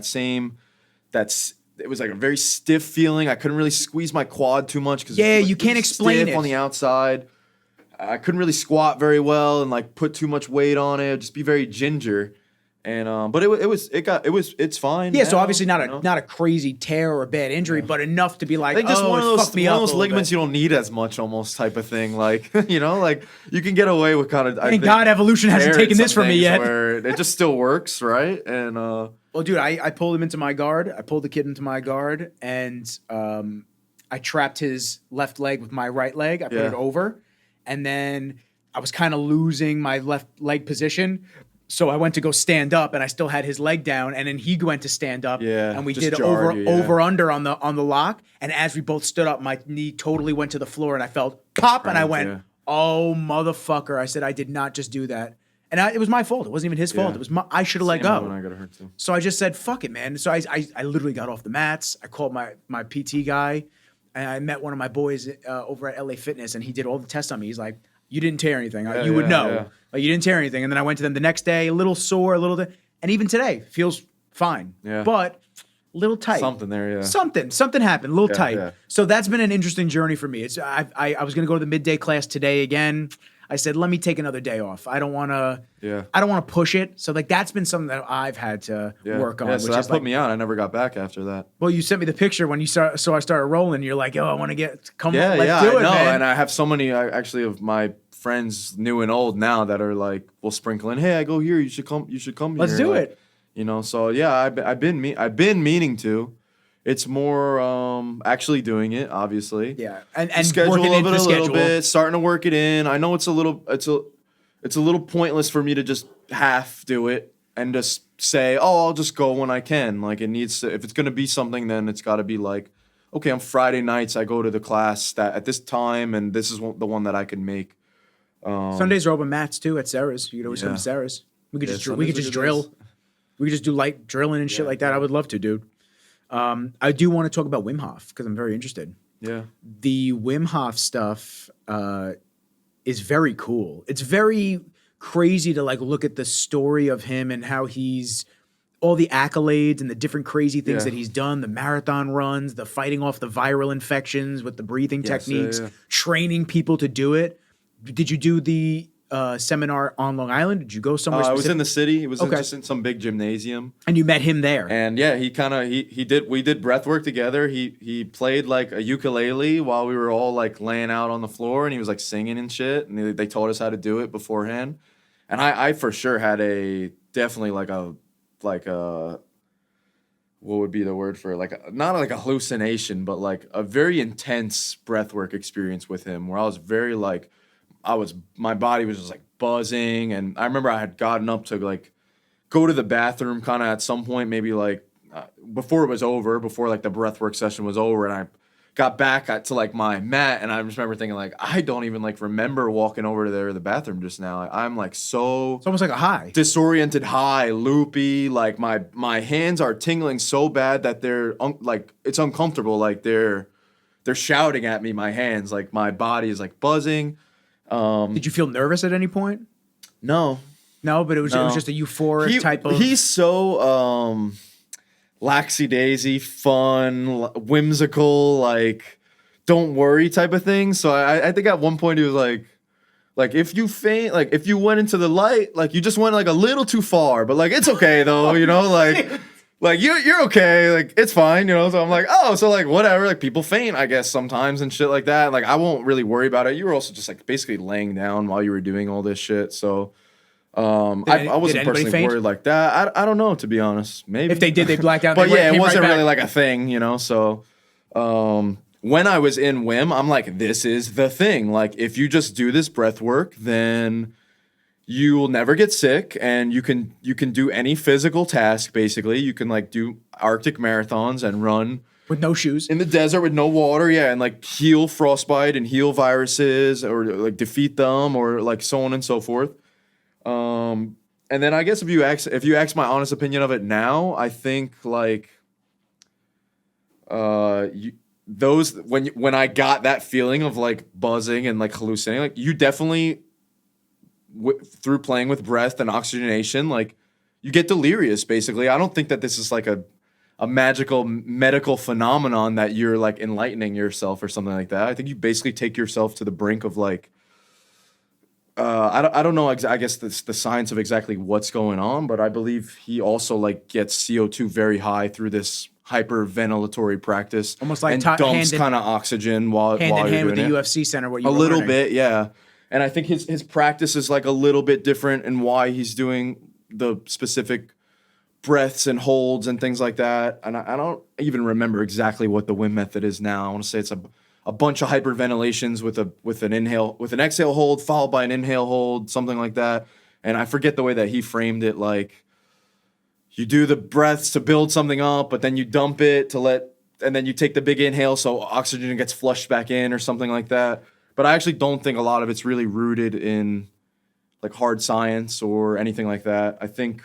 it was like a very stiff feeling. I couldn't really squeeze my quad too much because you can't explain it on the outside. I couldn't really squat very well and like put too much weight on it. Just be very ginger. And but it's fine. Yeah, now, so obviously not a crazy tear or a bad injury, but enough to be like, I think just one of those ligaments bit. You don't need as much almost type of thing. Like like you can get away with kind of. Thank God evolution hasn't taken this from me yet. Where it just still works, right? And well, dude, I pulled him into my guard. I pulled the kid into my guard, and I trapped his left leg with my right leg. I put it over, and then I was kind of losing my left leg position. So I went to go stand up, and I still had his leg down, and then he went to stand up, and we did over under on the lock. And as we both stood up, my knee totally went to the floor, and I felt pop, and I went, "Oh motherfucker!" I said, "I did not just do that," and it was my fault. It wasn't even his fault. It was I should have let go. I got hurt too. So I just said, "Fuck it, man." So I literally got off the mats. I called my PT guy, and I met one of my boys over at LA Fitness, and he did all the tests on me. He's like, "You didn't tear anything. You would know." Yeah. Like, you didn't tear anything. And then I went to them the next day, a little sore, and even today, feels fine. Yeah. But a little tight. Something there, yeah. Something happened, a little tight. Yeah. So that's been an interesting journey for me. I was going to go to the midday class today again. I said, let me take another day off. I don't want to push it. So like that's been something that I've had to work on. Yeah, so that put me out. I never got back after that. Well, you sent me the picture when I started rolling. You're like, I want to let's do it, man. And I have so many actually of my friends, new and old now, that are like, will sprinkle in, hey, I go here. You should come. Let's do it. You know, so yeah, I've been meaning to. It's more actually doing it, obviously. Yeah, and Schedule working of into it the a little schedule. bit, starting to work it in. I know it's a little pointless for me to just half do it and just say, "Oh, I'll just go when I can." Like it needs to, if it's going to be something, then it's got to be like, okay, on Friday nights I go to the class that at this time, and this is the one that I can make. Sundays are open mats too at Sarah's. You could always come Yeah. to Sarah's. We could Yeah, just Sundays are good drill. days. We could just do light drilling and shit Yeah, like that. yeah. I would love to, dude. I do want to talk about Wim Hof because I'm very interested. Yeah. The Wim Hof stuff is very cool. It's very crazy to like look at the story of him and how he's all the accolades and the different crazy things Yeah. that he's done, the marathon runs, the fighting off the viral infections with the breathing Yes, yeah, techniques, yeah. training people to do it. Did you do the seminar on Long Island? Did you go somewhere I was specific? in the city. It was Okay. just in some big gymnasium. And you met him there. And yeah, we did breath work together. He played like a ukulele while we were all like laying out on the floor, and he was like singing and shit. And they taught us how to do it beforehand. And I for sure had definitely like a what would be the word for it? Not like a hallucination, but like a very intense breathwork experience with him, where I was very like my body was just like buzzing, and I remember I had gotten up to like go to the bathroom kind of at some point, maybe like before it was over, before like the breathwork session was over, and I got back to like my mat, and I just remember thinking like I don't even like remember walking over to the bathroom just now. Like, I'm like so It's almost like a high. disoriented, high, loopy. Like my hands are tingling so bad that they're like it's uncomfortable. Like they're shouting at me. My hands, like my body is like buzzing. Did you feel nervous at any point? No, No, but it was just a euphoric type of. He's so laxy-daisy, fun, whimsical, like don't worry type of thing. So I think at one point he was like if you faint, like if you went into the light, like you just went like a little too far, but like it's okay though, you know, like you're okay, like it's fine, you know. So I'm like, oh, so like whatever, like people faint, I guess sometimes and shit like that. Like I won't really worry about it. You were also just like basically laying down while you were doing all this shit, so. I wasn't personally faint? worried like that. I don't know, to be honest. Maybe If they did, they blacked out. but They yeah, it came wasn't right really back. like a thing, you know. So when I was in Wim, I'm like, this is the thing. Like, if you just do this breath work, then you will never get sick, and you can do any physical task. Basically, you can like do Arctic marathons and run With no shoes. in the desert with no water, yeah, and like heal frostbite and heal viruses or like defeat them or like so on and so forth. And then I guess if you ask my honest opinion of it now, I think like when I got that feeling of like buzzing and like hallucinating, like you definitely through playing with breath and oxygenation, like you get delirious basically. I don't think that this is like a magical medical phenomenon that you're like enlightening yourself or something like that. I think you basically take yourself to the brink of like I don't know. I guess the science of exactly what's going on, but I believe he also like gets CO2 very high through this hyperventilatory practice, Almost like and hand dumps in- kind of oxygen while Hand in you're hand with the doing it. UFC center. What you A were little learning. bit, yeah. And I think his practice is like a little bit different in why he's doing the specific breaths and holds and things like that. And I don't even remember exactly what the Wim method is now. I want to say it's a bunch of hyperventilations with an exhale hold followed by an inhale hold, something like that. And I forget the way that he framed it. Like you do the breaths to build something up, but then you dump it and then you take the big inhale so oxygen gets flushed back in or something like that. But I actually don't think a lot of it's really rooted in like hard science or anything like that. I think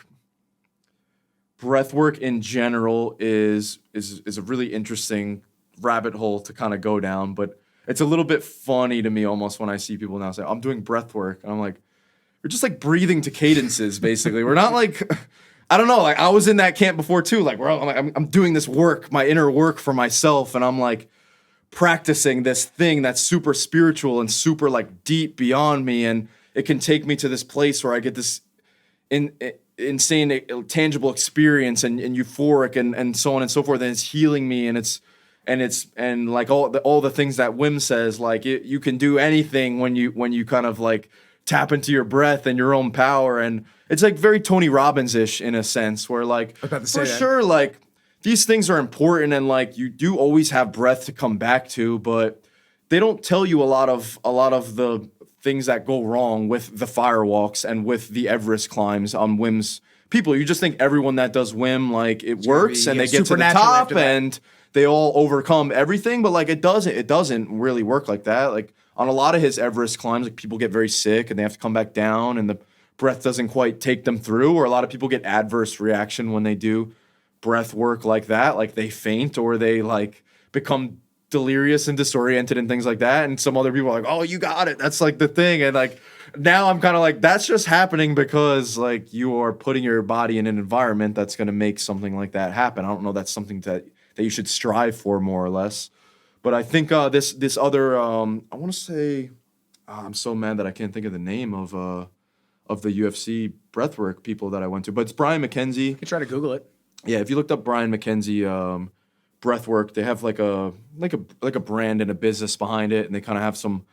breath work in general is a really interesting rabbit hole to kind of go down, but it's a little bit funny to me almost when I see people now say, I'm doing breath work. And I'm like, we're just like breathing to cadences, basically. We're not like, I don't know, like I was in that camp before too. Like, I'm doing this work, my inner work for myself. And I'm like practicing this thing that's super spiritual and super like deep beyond me. And it can take me to this place where I get this insane tangible experience and euphoric and so on and so forth. And it's healing me and like all the things that Wim says, like you can do anything when you kind of like tap into your breath and your own power. And it's like very Tony Robbins-ish in a sense, where like about to say for that. sure, like these things are important and like you do always have breath to come back to, but they don't tell you a lot of the things that go wrong with the firewalks and with the Everest climbs on Wim's people. You just think everyone that does Wim, like it works and they get to the top and they all overcome everything, but like it doesn't really work like that. Like on a lot of his Everest climbs, like people get very sick and they have to come back down and the breath doesn't quite take them through, or a lot of people get adverse reaction when they do breath work like that, like they faint or they like become delirious and disoriented and things like that. And some other people are like, oh, you got it. That's like the thing. And like now I'm kind of like, that's just happening because like you are putting your body in an environment that's going to make something like that happen. I don't know. That's something that you should strive for more or less. But I think this other, I want to say, I'm so mad that I can't think of the name of the UFC breathwork people that I went to, but it's Brian McKenzie. You can try to Google it. Yeah, if you looked up Brian McKenzie breathwork, they have like a brand and a business behind it, and they kind of have some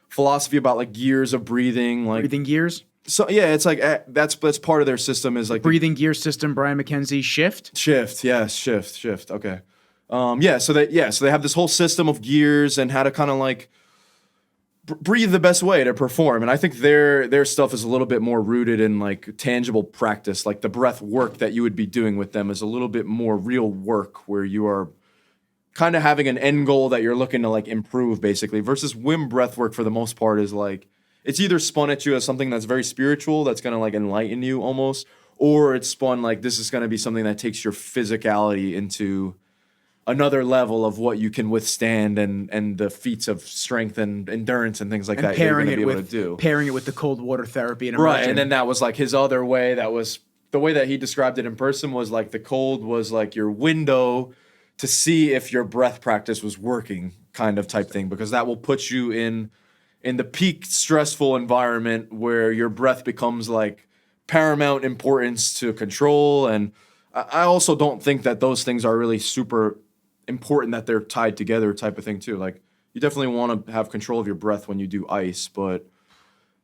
philosophy about like gears of breathing, like Breathing gears. So yeah, it's like that's part of their system is like breathing gear system. Brian McKenzie shift. Yes, shift. Okay. So they have this whole system of gears and how to kind of like breathe the best way to perform. And I think their stuff is a little bit more rooted in like tangible practice. Like the breath work that you would be doing with them is a little bit more real work where you are kind of having an end goal that you're looking to like improve basically, versus Wim breath work for the most part is like, it's either spun at you as something that's very spiritual, that's going to like enlighten you almost, or it's spun like this is going to be something that takes your physicality into another level of what you can withstand and the feats of strength and endurance and things like that you're going to be able to do. Pairing it with the cold water therapy and right, and then that was like his other way. That was the way that he described it in person was like the cold was like your window to see if your breath practice was working, kind of type thing, because that will put you in the peak stressful environment where your breath becomes like paramount importance to control. And I also don't think that those things are really super important that they're tied together type of thing too. Like you definitely want to have control of your breath when you do ice, but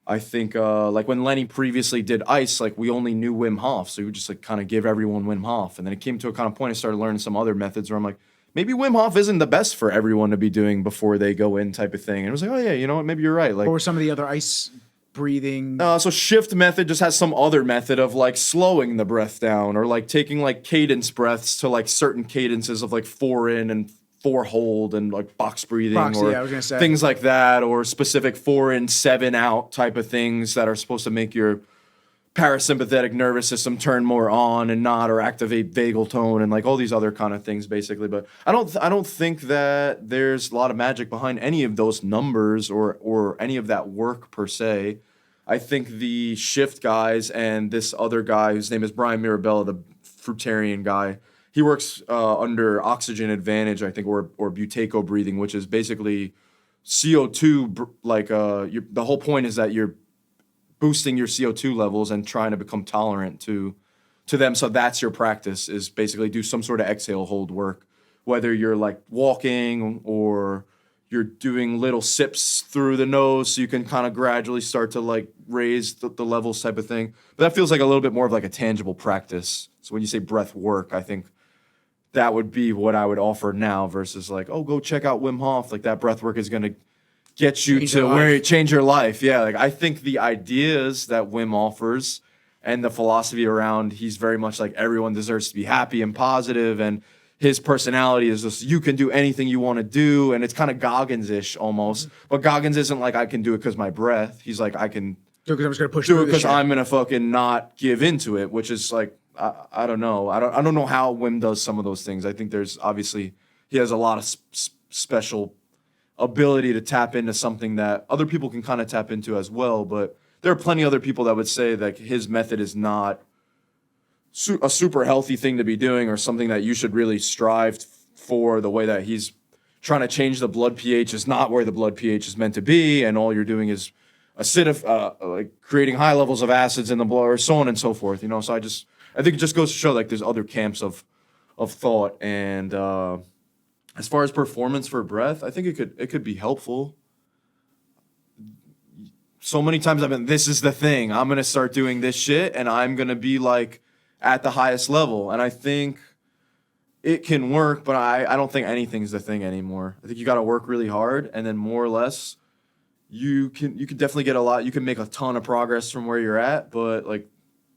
I think like when Lenny previously did ice, like we only knew Wim Hof, so we would just like kind of give everyone Wim Hof, and then it came to a kind of point I started learning some other methods where I'm like, maybe Wim Hof isn't the best for everyone to be doing before they go in type of thing. And it was like, oh yeah, you know what, maybe you're right. Like, or some of the other ice breathing. So shift method just has some other method of like slowing the breath down, or like taking like cadence breaths to like certain cadences of like 4 in and 4 hold and like box breathing or I was gonna say. Things like that, or specific 4 in 7 out type of things that are supposed to make your parasympathetic nervous system turn more on and not, or activate vagal tone and like all these other kind of things basically. But I don't think that there's a lot of magic behind any of those numbers or any of that work per se. I think the shift guys and this other guy whose name is Brian Mirabella, the fruitarian guy, he works under oxygen advantage, I think, or buteyko breathing, which is basically CO2. Like the whole point is that you're boosting your CO2 levels and trying to become tolerant to them. So that's your practice, is basically do some sort of exhale hold work, whether you're like walking or you're doing little sips through the nose so you can kind of gradually start to like raise the levels type of thing. But that feels like a little bit more of like a tangible practice. So when you say breath work, I think that would be what I would offer now versus like, oh, go check out Wim Hof. Like that breath work is going to get you to where you change your life. Yeah, like I think the ideas that Wim offers and the philosophy around, he's very much like everyone deserves to be happy and positive, and his personality is just you can do anything you want to do, and it's kind of Goggins-ish almost. But Goggins isn't like I can do it because my breath. He's like I can do it because I'm just gonna push do through it because I'm gonna fucking not give into it, which is like I don't know. I don't know how Wim does some of those things. I think there's obviously he has a lot of special ability to tap into something that other people can kind of tap into as well. But there are plenty of other people that would say that his method is not a super healthy thing to be doing, or something that you should really strive for. The way that he's trying to change the blood pH is not where the blood pH is meant to be, and all you're doing is like creating high levels of acids in the blood, or so on and so forth. You know, so I think it just goes to show like there's other camps of thought. And as far as performance for breath, I think it could be helpful. so many times I've been, this is the thing. I'm going to start doing this shit and I'm going to be like at the highest level. And I think it can work, but I don't think anything's the thing anymore. I think you got to work really hard, and then more or less you can definitely get a lot. You can make a ton of progress from where you're at, but like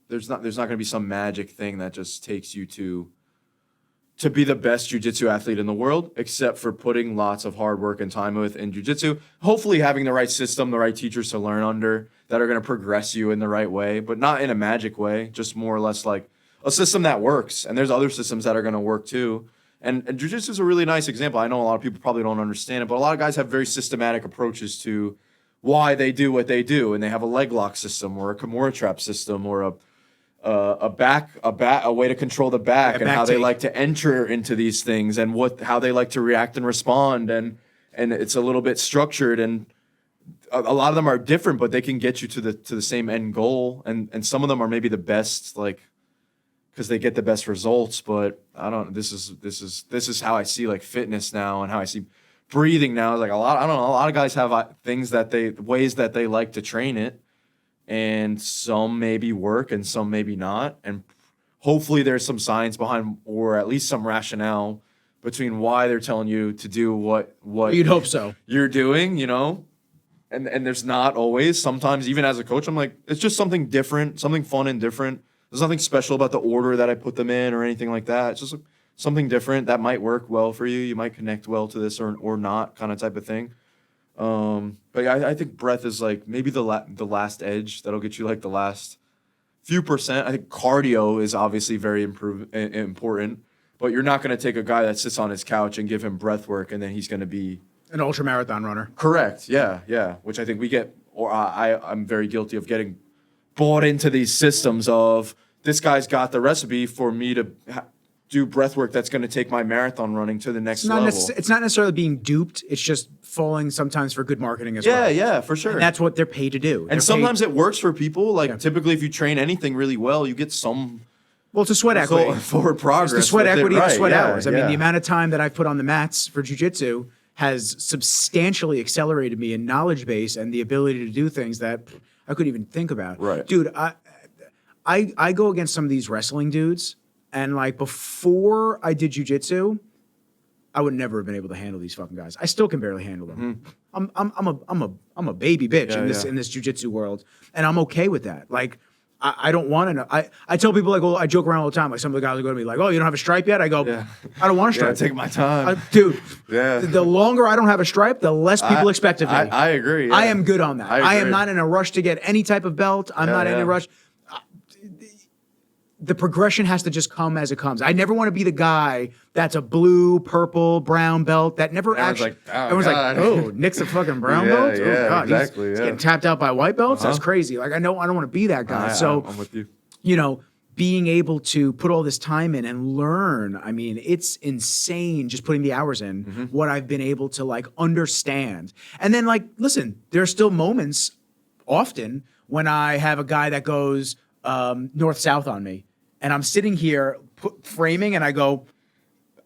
there's not going to be some magic thing that just takes you to be the best jiu-jitsu athlete in the world, except for putting lots of hard work and time in jiu-jitsu. Hopefully having the right system, the right teachers to learn under that are going to progress you in the right way, but not in a magic way, just more or less like a system that works. And there's other systems that are going to work too. And jiu-jitsu is a really nice example. I know a lot of people probably don't understand it, but a lot of guys have very systematic approaches to why they do what they do. And they have a leg lock system or a Kimura trap system or a way to control the back and how they like to enter into these things and how they like to react and respond. And it's a little bit structured, and a lot of them are different, but they can get you to the same end goal. And some of them are maybe the best, like, because they get the best results. But I don't. This is how I see like fitness now, and how I see breathing now. Like a lot of guys have ways that they like to train it, and some maybe work and some maybe not. And hopefully there's some science behind, or at least some rationale between why they're telling you to do what You'd hope so. You're doing, you know. And there's not always. Sometimes even as a coach, I'm like, it's just something different, something fun and different. There's nothing special about the order that I put them in or anything like that. It's just something different that might work well for you. You might connect well to this or not, kind of type of thing. But yeah, I think breath is like maybe the last edge that'll get you like the last few percent. I think cardio is obviously very important, but you're not going to take a guy that sits on his couch and give him breath work and then he's going to be an ultra marathon runner. Correct. Yeah. Which I think we get, or I'm very guilty of getting bought into these systems of this guy's got the recipe for me to do breath work that's going to take my marathon running to the next level. It's not necessarily being duped. It's just falling sometimes for good marketing as well. Yeah, for sure. And that's what they're paid to do. And sometimes it works for people. Like typically if you train anything really well, you get some... Well, it's a sweat equity. Forward progress. It's the sweat equity and the sweat hours. I mean, yeah. the amount of time that I've put on the mats for jiu-jitsu has substantially accelerated me in knowledge base and the ability to do things that I couldn't even think about. Right. Dude, I go against some of these wrestling dudes, and like before I did jiu-jitsu, I would never have been able to handle these fucking guys. I still can barely handle them. I'm a baby bitch in this jiu-jitsu world, and I'm okay with that. Like I don't want to know. I tell people, like, well, I joke around all the time. Like some of the guys will go to me like, oh, you don't have a stripe yet? I go, I don't want a stripe. Take my time. Dude, Yeah. the longer I don't have a stripe, the less people expect of me. I agree. Yeah. I am good on that. I am agree. not in a rush to get any type of belt. I'm not in a rush. The progression has to just come as it comes. I never want to be the guy that's a blue, purple, brown belt that never everyone's like, oh, Nick's a fucking brown belt? Oh, God, exactly. He's getting tapped out by white belts? That's crazy. Like, I don't want to be that guy. I'm with you. You know, being able to put all this time in and learn, I mean, it's insane just putting the hours in, what I've been able to, like, understand. And then, like, listen, there are still moments often when I have a guy that goes north-south on me. And I'm sitting here framing, and I go,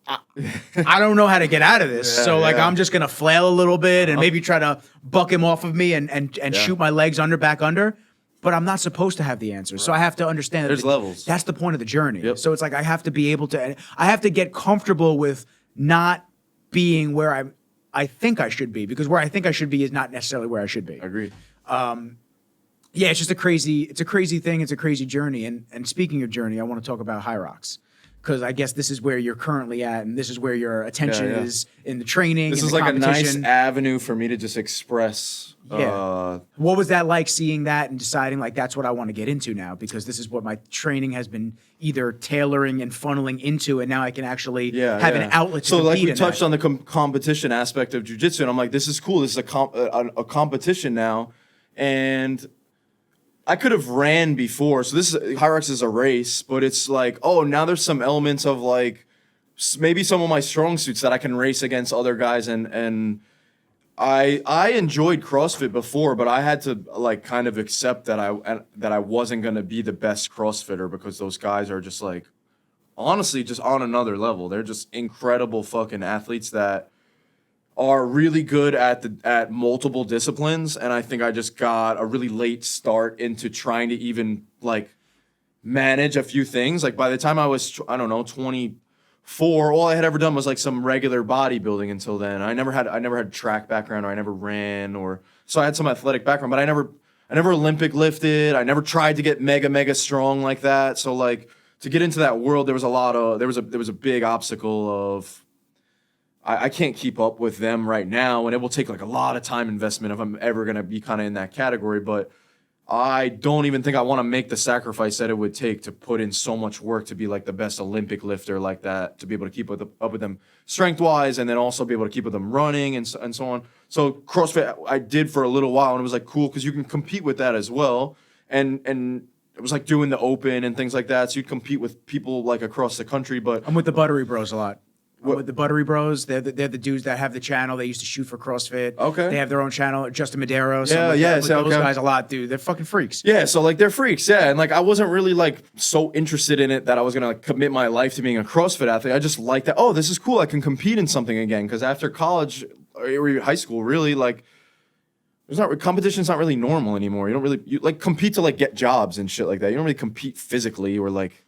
I don't know how to get out of this. I'm just gonna flail a little bit and maybe try to buck him off of me and shoot my legs back under. But I'm not supposed to have the answers, so I have to understand. There's levels. That's the point of the journey. Yep. So it's like I have to be able to. I have to get comfortable with not being where I think I should be, because where I think I should be is not necessarily where I should be. Agreed. Yeah, it's just a crazy thing. It's a crazy journey. And speaking of journey, I want to talk about High Rocks, because I guess this is where you're currently at, and this is where your attention is in the training. This in is the like a nice competition. avenue for me to just express. What was that like, seeing that and deciding like that's what I want to get into now, because this is what my training has been either tailoring and funneling into, and now I can actually have an outlet to so compete like we in touched that. on the competition aspect of jiu-jitsu, and I'm like, this is cool. This is a competition now, and I could have ran before, so High Rocks is a race, but it's like, oh, now there's some elements of like maybe some of my strong suits that I can race against other guys, and I enjoyed CrossFit before, but I had to like kind of accept that I wasn't gonna be the best CrossFitter, because those guys are just like, honestly, just on another level. They're just incredible fucking athletes that are really good at multiple disciplines, and I think I just got a really late start into trying to even like manage a few things. Like by the time I was, I don't know, 24, all I had ever done was like some regular bodybuilding until then. I never had track background, or I never ran, or so I had some athletic background, but I never Olympic lifted. I never tried to get mega strong like that. So like to get into that world, there was a big obstacle of I can't keep up with them right now, and it will take like a lot of time investment if I'm ever gonna be kind of in that category. But I don't even think I want to make the sacrifice that it would take to put in so much work to be like the best Olympic lifter like that, to be able to keep up with them strength wise, and then also be able to keep with them running and so on. So CrossFit I did for a little while, and it was like cool because you can compete with that as well. And it was like doing the open and things like that. So you'd compete with people like across the country. But I'm with the Buttery Bros a lot. With the Buttery Bros, they're the dudes that have the channel. They used to shoot for CrossFit. Okay. They have their own channel. Justin Madero. With so, those guys a lot, dude. They're fucking freaks. Yeah, so like they're freaks, yeah. And like I wasn't really like so interested in it that I was gonna like commit my life to being a CrossFit athlete. I just liked that, oh, this is cool. I can compete in something again. Because after college or high school, really like competition's not really normal anymore. You like compete to like get jobs and shit like that. You don't really compete physically or like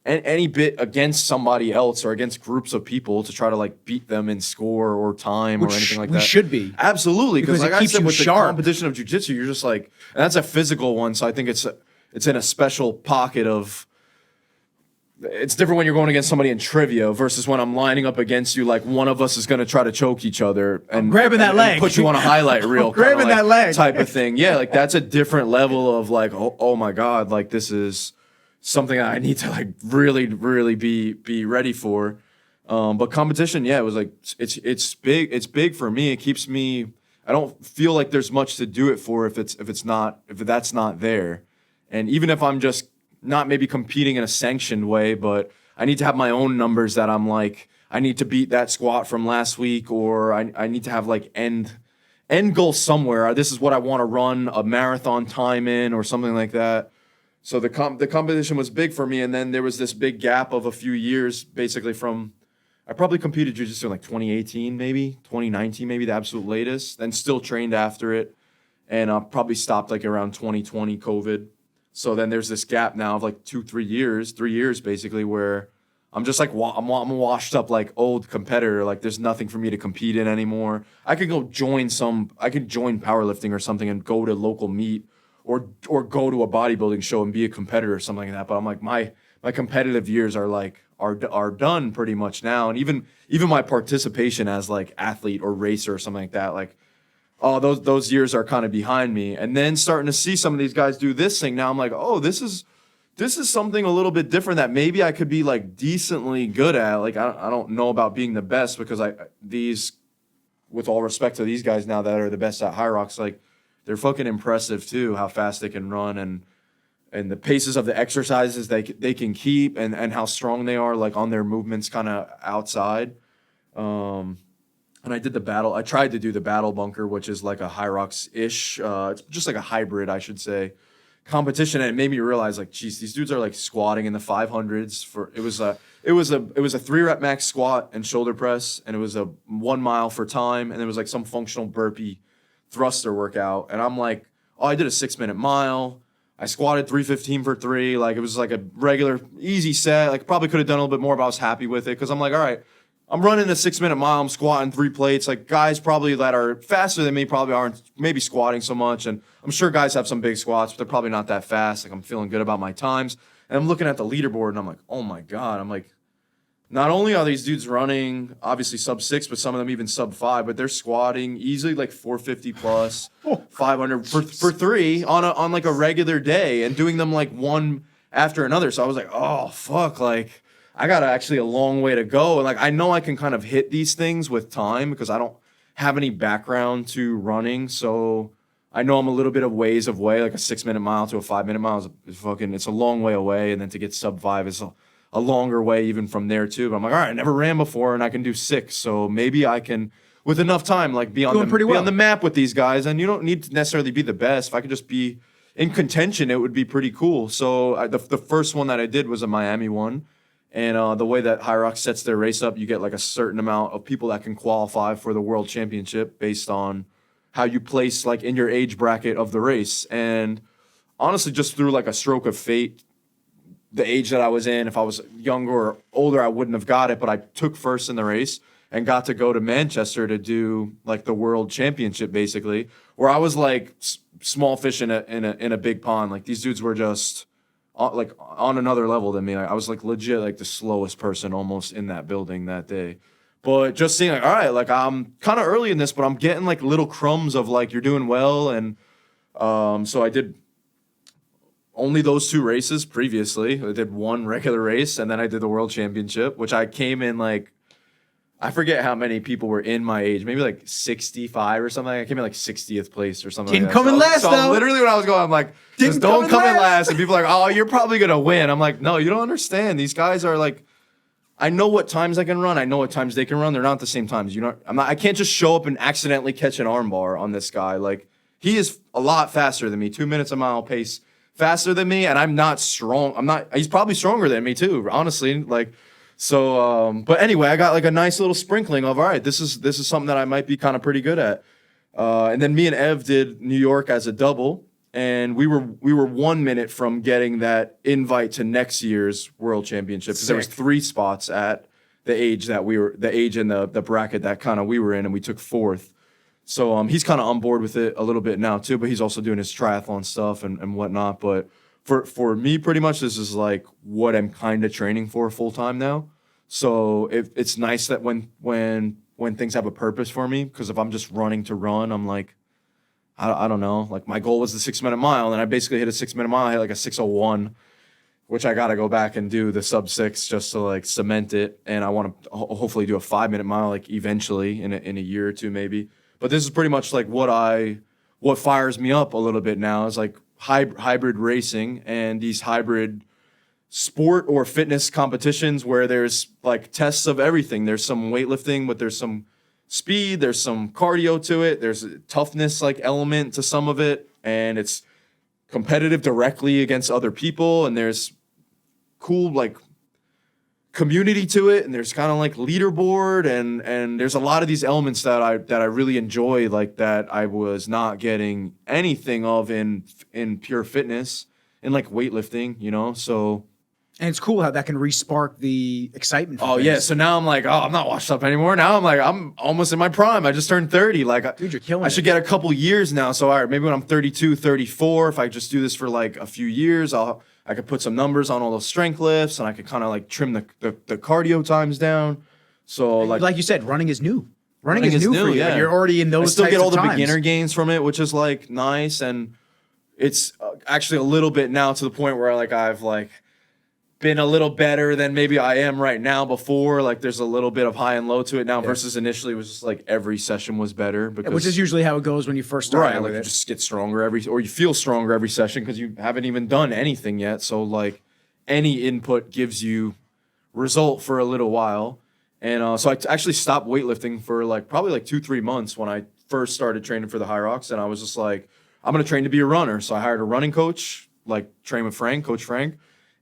any bit against somebody else or against groups of people to try to like beat them in score or time or anything like that. We should be. Absolutely, because like it I keeps said, you with sharp. the competition of jiu-jitsu, you're just like, and that's a physical one, so I think it's in a special pocket of. It's different when you're going against somebody in trivia versus when I'm lining up against you. Like one of us is going to try to choke each other and grabbing that leg, and put you on a highlight reel, grabbing that leg type of thing. Yeah, like that's a different level of like, oh my god, like this is something I need to like really be ready for. But competition, yeah, it was like it's big. It's big for me. It keeps me. I don't feel like there's much to do it for if that's not there. And even if I'm just not maybe competing in a sanctioned way, but I need to have my own numbers that I'm like, I need to beat that squat from last week, or I need to have like end goal somewhere. This is what I want to run a marathon time in or something like that. So the competition was big for me, and then there was this big gap of a few years, basically from, I probably competed jiu-jitsu in like 2018, maybe 2019, maybe the absolute latest. Then still trained after it, and probably stopped like around 2020 COVID. So then there's this gap now of like 3 years basically, where I'm just like I'm a washed up like old competitor. Like there's nothing for me to compete in anymore. I could join powerlifting or something and go to local meet. Or go to a bodybuilding show and be a competitor or something like that. But I'm like, my competitive years are done pretty much now. And even my participation as like athlete or racer or something like that, like, oh, those years are kind of behind me. And then starting to see some of these guys do this thing now, I'm like, oh, this is something a little bit different that maybe I could be like decently good at. Like I don't know about being the best, because with all respect to these guys now that are the best at High Rocks, like, they're fucking impressive too, how fast they can run and the paces of the exercises they can keep and how strong they are like on their movements kind of outside. And I tried to do the battle bunker, which is like a High Rocks-ish, it's just like a hybrid, I should say, competition. And it made me realize like, geez, these dudes are like squatting in the 500s it was a 3-rep max squat and shoulder press, and it was a 1 mile for time, and it was like some functional burpee thruster workout. And I'm like, oh, I did a 6-minute mile. I squatted 315 for 3. Like it was like a regular easy set. Like probably could have done a little bit more, but I was happy with it, because I'm like, all right, I'm running a 6-minute mile. I'm squatting 3 plates. Like guys probably that are faster than me probably aren't maybe squatting so much. And I'm sure guys have some big squats, but they're probably not that fast. Like I'm feeling good about my times. And I'm looking at the leaderboard and I'm like, oh my God. I'm like, not only are these dudes running obviously sub 6, but some of them even sub 5, but they're squatting easily like 450 plus, 500 for 3 on like a regular day, and doing them like one after another. So I was like, oh fuck, like I got actually a long way to go. And like I know I can kind of hit these things with time because I don't have any background to running. So I know I'm a little bit of ways away, like a 6-minute mile to a 5-minute mile it's a long way away, and then to get sub 5 is a longer way even from there too. But I'm like, all right, I never ran before and I can do 6. So maybe I can, with enough time, like be on the map with these guys. And you don't need to necessarily be the best. If I could just be in contention, it would be pretty cool. So the first one that I did was a Miami one. And the way that High Rocks sets their race up, you get like a certain amount of people that can qualify for the world championship based on how you place like in your age bracket of the race. And honestly, just through like a stroke of fate, the age that I was in, if I was younger or older, I wouldn't have got it, but I took first in the race and got to go to Manchester to do like the world championship, basically, where I was like small fish in a big pond. Like these dudes were just like on another level than me. Like, I was like legit like the slowest person almost in that building that day. But just seeing like, all right, like I'm kind of early in this, but I'm getting like little crumbs of like you're doing well. And so I did only those 2 races previously. I did 1 regular race, and then I did the world championship, which I came in like, I forget how many people were in my age, maybe like 65 or something. I came in like 60th place or something. Didn't like come in last, though. Literally when I was going, I'm like, just don't come in last. And people are like, oh, you're probably going to win. I'm like, no, you don't understand. These guys are like, I know what times I can run. I know what times they can run. They're not the same times. I can't just show up and accidentally catch an arm bar on this guy. Like, he is a lot faster than me, 2 minutes a mile pace faster than me. And I'm not strong. He's probably stronger than me too, honestly. Like, so, but anyway, I got like a nice little sprinkling of, all right, this is something that I might be kind of pretty good at. And then me and Ev did New York as a double, and we were 1 minute from getting that invite to next year's world championship, because there was 3 spots at the age in the bracket that kind of we were in, and we took 4th. So he's kind of on board with it a little bit now too, but he's also doing his triathlon stuff and whatnot. But for me, pretty much, this is like what I'm kind of training for full time now. So it's nice that when things have a purpose for me, because if I'm just running to run, I'm like, I don't know. Like my goal was the 6-minute mile, and I basically hit a 6-minute mile. I hit like a 6:01, which I got to go back and do the sub 6 just to like cement it. And I want to hopefully do a 5-minute mile like eventually in a year or two maybe. But this is pretty much like what fires me up a little bit now is like hybrid racing and these hybrid sport or fitness competitions where there's like tests of everything. There's some weightlifting, but there's some speed, there's some cardio to it, there's a toughness like element to some of it, and it's competitive directly against other people, and there's cool like community to it, and there's kind of like leaderboard, and there's a lot of these elements that I really enjoy, like that I was not getting anything of in pure fitness and like weightlifting, you know. So and it's cool how that can re-spark the excitement. Oh yeah, so now I'm like, I'm not washed up anymore. Now I'm like, I'm almost in my prime. I just turned 30. Like, dude, you're killing I should get a couple years now. So all right, maybe when I'm 32, 34, if I just do this for like a few years, I could put some numbers on all those strength lifts, and I could kind of like trim the cardio times down. So like you said, running is new. Running is new for you. Yeah. Like you're already in those. I still types get all of the times. beginner gains from it, which is like nice, and it's actually a little bit now to the point where like I've like been a little better than maybe I am right now before. Like there's a little bit of high and low to it now versus initially it was just like every session was better. Because, which is usually how it goes when you first start. Right, like you just get stronger or you feel stronger every session because you haven't even done anything yet. So like any input gives you result for a little while. And so I actually stopped weightlifting for like probably like 2-3 months when I first started training for the High Rocks. And I was just like, I'm going to train to be a runner. So I hired a running coach, like train with Coach Frank.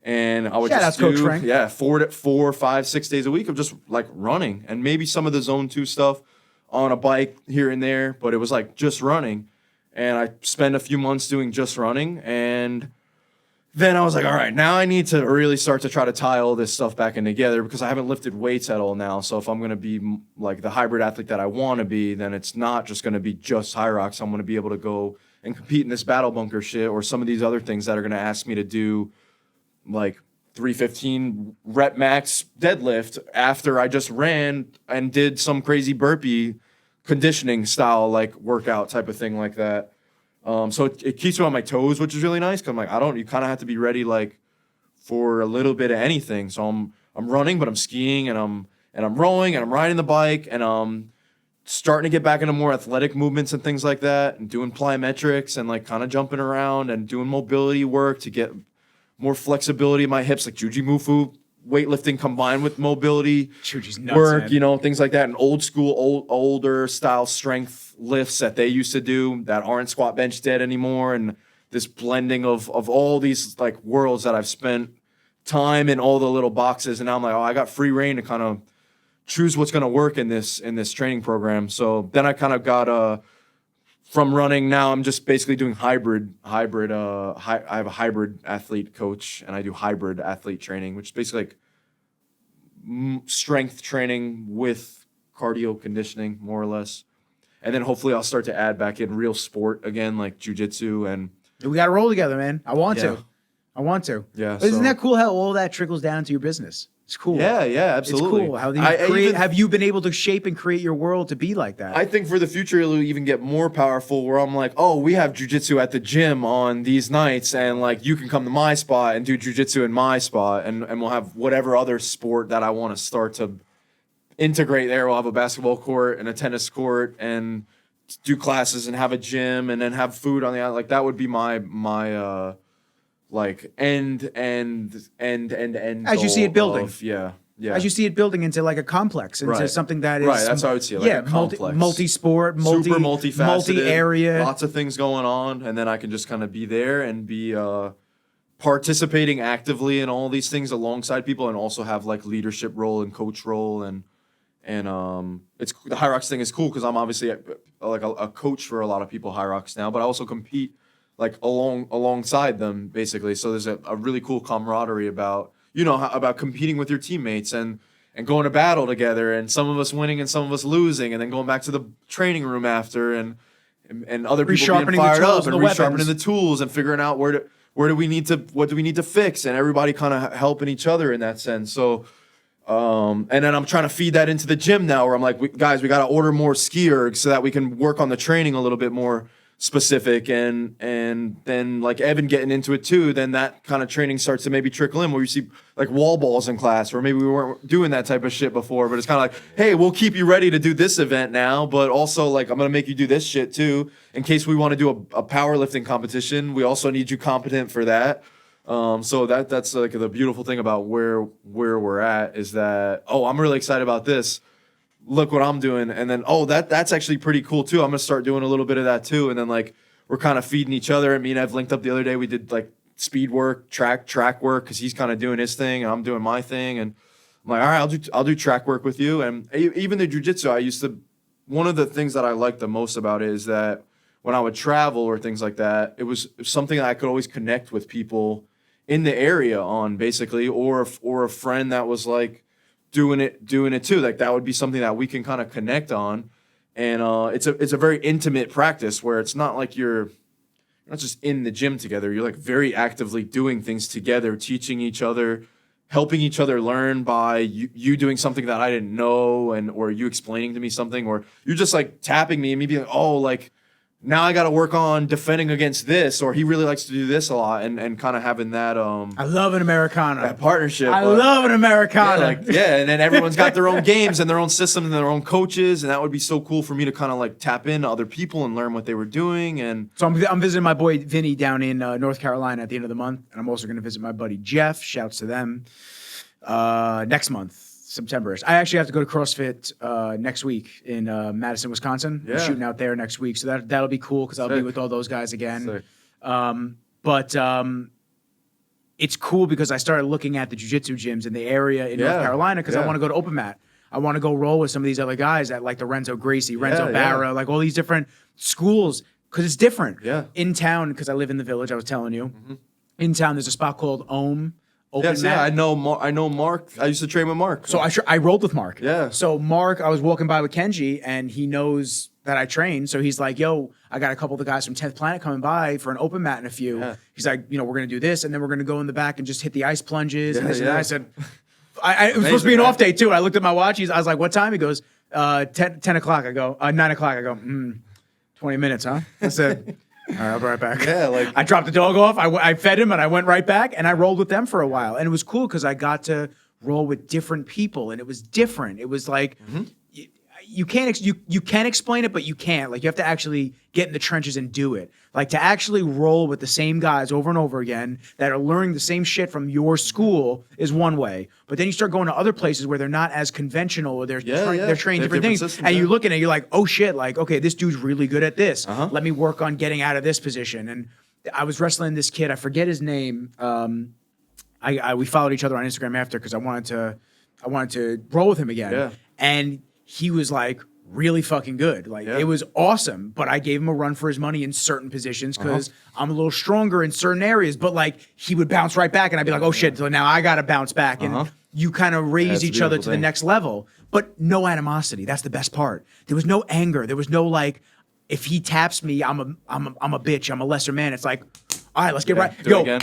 And I would just do, Coach Frank. 4, 5, 6 days a week of just like running and maybe some of the zone 2 stuff on a bike here and there, but it was like just running. And I spent a few months doing just running, and then I was like, all right, now I need to really start to try to tie all this stuff back in together because I haven't lifted weights at all now. So if I'm going to be like the hybrid athlete that I want to be, then it's not just going to be just High Rocks. I'm going to be able to go and compete in this battle bunker shit or some of these other things that are going to ask me to do like 315 rep max deadlift after I just ran and did some crazy burpee conditioning style like workout type of thing like that. So it keeps me on my toes, which is really nice. Cause I'm like, you kind of have to be ready like for a little bit of anything. So I'm running, but I'm skiing and I'm rowing and I'm riding the bike and I'm starting to get back into more athletic movements and things like that and doing plyometrics and like kind of jumping around and doing mobility work to get more flexibility in my hips, like Jujimufu weightlifting combined with mobility nuts, work, man. you know, things like that. And older style strength lifts that they used to do that aren't squat bench dead anymore. And this blending of all these like worlds that I've spent time in all the little boxes. And now I'm like, oh, I got free reign to kind of choose what's going to work in this training program. So then I kind of got from running. Now I'm just basically doing hybrid. I have a hybrid athlete coach, and I do hybrid athlete training, which is basically like strength training with cardio conditioning, more or less. And then hopefully I'll start to add back in real sport again, like jujitsu. And we got to roll together, man. I want to. Yeah. But isn't that cool how all that trickles down into your business? It's cool. Yeah, absolutely. It's cool. How have you been able to shape and create your world to be like that? I think for the future, it'll even get more powerful where I'm like, oh, we have jujitsu at the gym on these nights, and like you can come to my spot and do jujitsu in my spot, and we'll have whatever other sport that I want to start to integrate there. We'll have a basketball court and a tennis court and do classes and have a gym and then have food on the outside. Like that would be my like end as you see it building. Yeah. As you see it building into like a complex, into something that is right. That's how I would see it. Like a complex, multi-sport, super multifaceted, multi-area, lots of things going on, and then I can just kind of be there and be participating actively in all these things alongside people, and also have like leadership role and coach role, and it's the High Rocks thing is cool because I'm obviously like a coach for a lot of people High Rocks now, but I also compete like alongside them basically. So there's a really cool camaraderie about about competing with your teammates and going to battle together, and some of us winning and some of us losing, and then going back to the training room after and other people being fired up and resharpening the tools and figuring out what do we need to fix, and everybody kind of helping each other in that sense. So and then I'm trying to feed that into the gym now, where I'm like, we got to order more ski ergs so that we can work on the training a little bit more specific, and then like Evan getting into it too, then that kind of training starts to maybe trickle in, where you see like wall balls in class, or maybe we weren't doing that type of shit before, but it's kind of like, hey, we'll keep you ready to do this event now, but also like I'm gonna make you do this shit too in case we want to do a powerlifting competition. We also need you competent for that. So that's like the beautiful thing about where we're at, is that, oh, I'm really excited about this, look what I'm doing, and then that's actually pretty cool too. I'm gonna start doing a little bit of that too, and then like we're kind of feeding each other. I mean, I've linked up the other day. We did like speed work, track work, because he's kind of doing his thing and I'm doing my thing, and I'm like, all right, I'll do track work with you. And even the jujitsu, one of the things that I like the most about it is that when I would travel or things like that, it was something that I could always connect with people in the area on, basically, or a friend that was like doing it too. Like that would be something that we can kind of connect on, and it's a very intimate practice where it's not like you're not just in the gym together. You're like very actively doing things together, teaching each other, helping each other learn by you doing something that I didn't know, or you explaining to me something, or you just like tapping me and me being like, oh, like now I got to work on defending against this, or he really likes to do this a lot, and kind of having that. I love an Americana. That partnership. I love an Americana. And then everyone's got their own games and their own systems and their own coaches, and that would be so cool for me to kind of like tap into other people and learn what they were doing. And so I'm visiting my boy Vinny down in North Carolina at the end of the month, and I'm also going to visit my buddy Jeff. Shouts to them. Next month. September-ish. I actually have to go to CrossFit next week in Madison, Wisconsin. Yeah. I'm shooting out there next week, so that'll be cool because I'll be with all those guys again. But it's cool because I started looking at the jiu-jitsu gyms in the area in North Carolina because I want to go to open mat. I want to go roll with some of these other guys at like the Renzo Gracie, Renzo Barra, like all these different schools, because it's different. Yeah. In town, because I live in the village, I was telling you. Mm-hmm. In town, there's a spot called Ohm. I know Mark. I used to train with Mark. So I rolled with Mark. Yeah. So Mark, I was walking by with Kenji, and he knows that I train. So he's like, yo, I got a couple of the guys from 10th Planet coming by for an open mat in a few. Yeah. He's like, we're going to do this, and then we're going to go in the back and just hit the ice plunges. And this and that. I said, it was supposed to be an off day, too. I looked at my watch. I was like, what time? He goes, 10 o'clock. I go, 9 o'clock. I go, 20 minutes, huh? I said... All right, I'll be right back. Yeah, like I dropped the dog off. I fed him and I went right back, and I rolled with them for a while, and it was cool because I got to roll with different people, and it was different. It was like you can explain it, but you can't. Like you have to actually get in the trenches and do it. Like to actually roll with the same guys over and over again that are learning the same shit from your school is one way. But then you start going to other places where they're not as conventional, or they're trained different things, systems, and you're looking at it, you're like, oh shit, like okay, this dude's really good at this. Let me work on getting out of this position. And I was wrestling this kid, I forget his name. we followed each other on Instagram after because I wanted to roll with him again. Yeah. And he was like really fucking good. Like Yeah. it was awesome, but I gave him a run for his money in certain positions because I'm a little stronger in certain areas, but like he would bounce right back and I'd be like, oh shit, so now I got to bounce back. And you kind of raise That's a each other beautiful to the thing. next level, but no animosity. That's the best part. There was no anger. There was no like, if he taps me, I'm a bitch. I'm a lesser man. It's like, all right, let's get right. Do Yo, it again.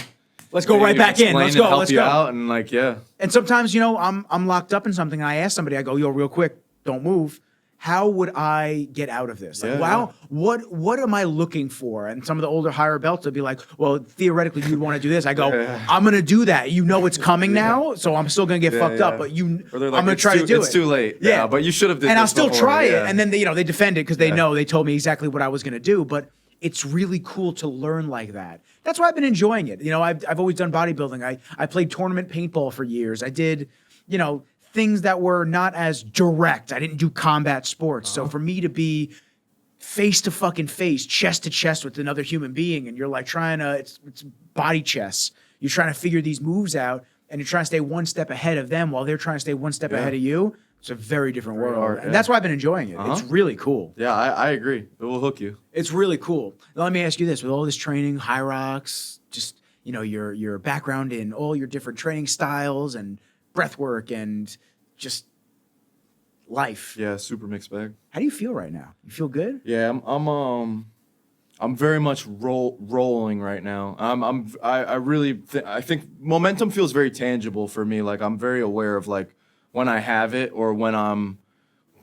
let's go right back in. Let's Explain and go. help Let's you go. out and like, yeah. And sometimes, I'm locked up in something. And I ask somebody, I go, yo, real quick, don't move. How would I get out of this? Like, Yeah, wow, what am I looking for? And some of the older higher belts would be like, well, theoretically, you'd want to do this. I go, I'm going to do that. You know it's coming now, so I'm still going to get fucked up. But Or they're like, I'm going to try to do it. It's too late. Yeah, but you should have did and this I'll still before. try Yeah. it. And then they defend it because they know they told me exactly what I was going to do. But it's really cool to learn like that. That's why I've been enjoying it. I've always done bodybuilding. I played tournament paintball for years. I did, things that were not as direct. I didn't do combat sports. So for me to be face to fucking face, chest to chest with another human being, and you're like it's body chess. You're trying to figure these moves out, and you're trying to stay one step ahead of them while they're trying to stay one step ahead of you. It's a very different world. hard, And yeah. that's why I've been enjoying it. It's really cool. Yeah, I agree. It will hook you. It's really cool. Now, let me ask you this: with all this training, high rocks, just your background in all your different training styles and breathwork and just life. Yeah, super mixed bag. How do you feel right now? You feel good? Yeah, I'm very much rolling right now. I think momentum feels very tangible for me. Like I'm very aware of like when I have it or when I'm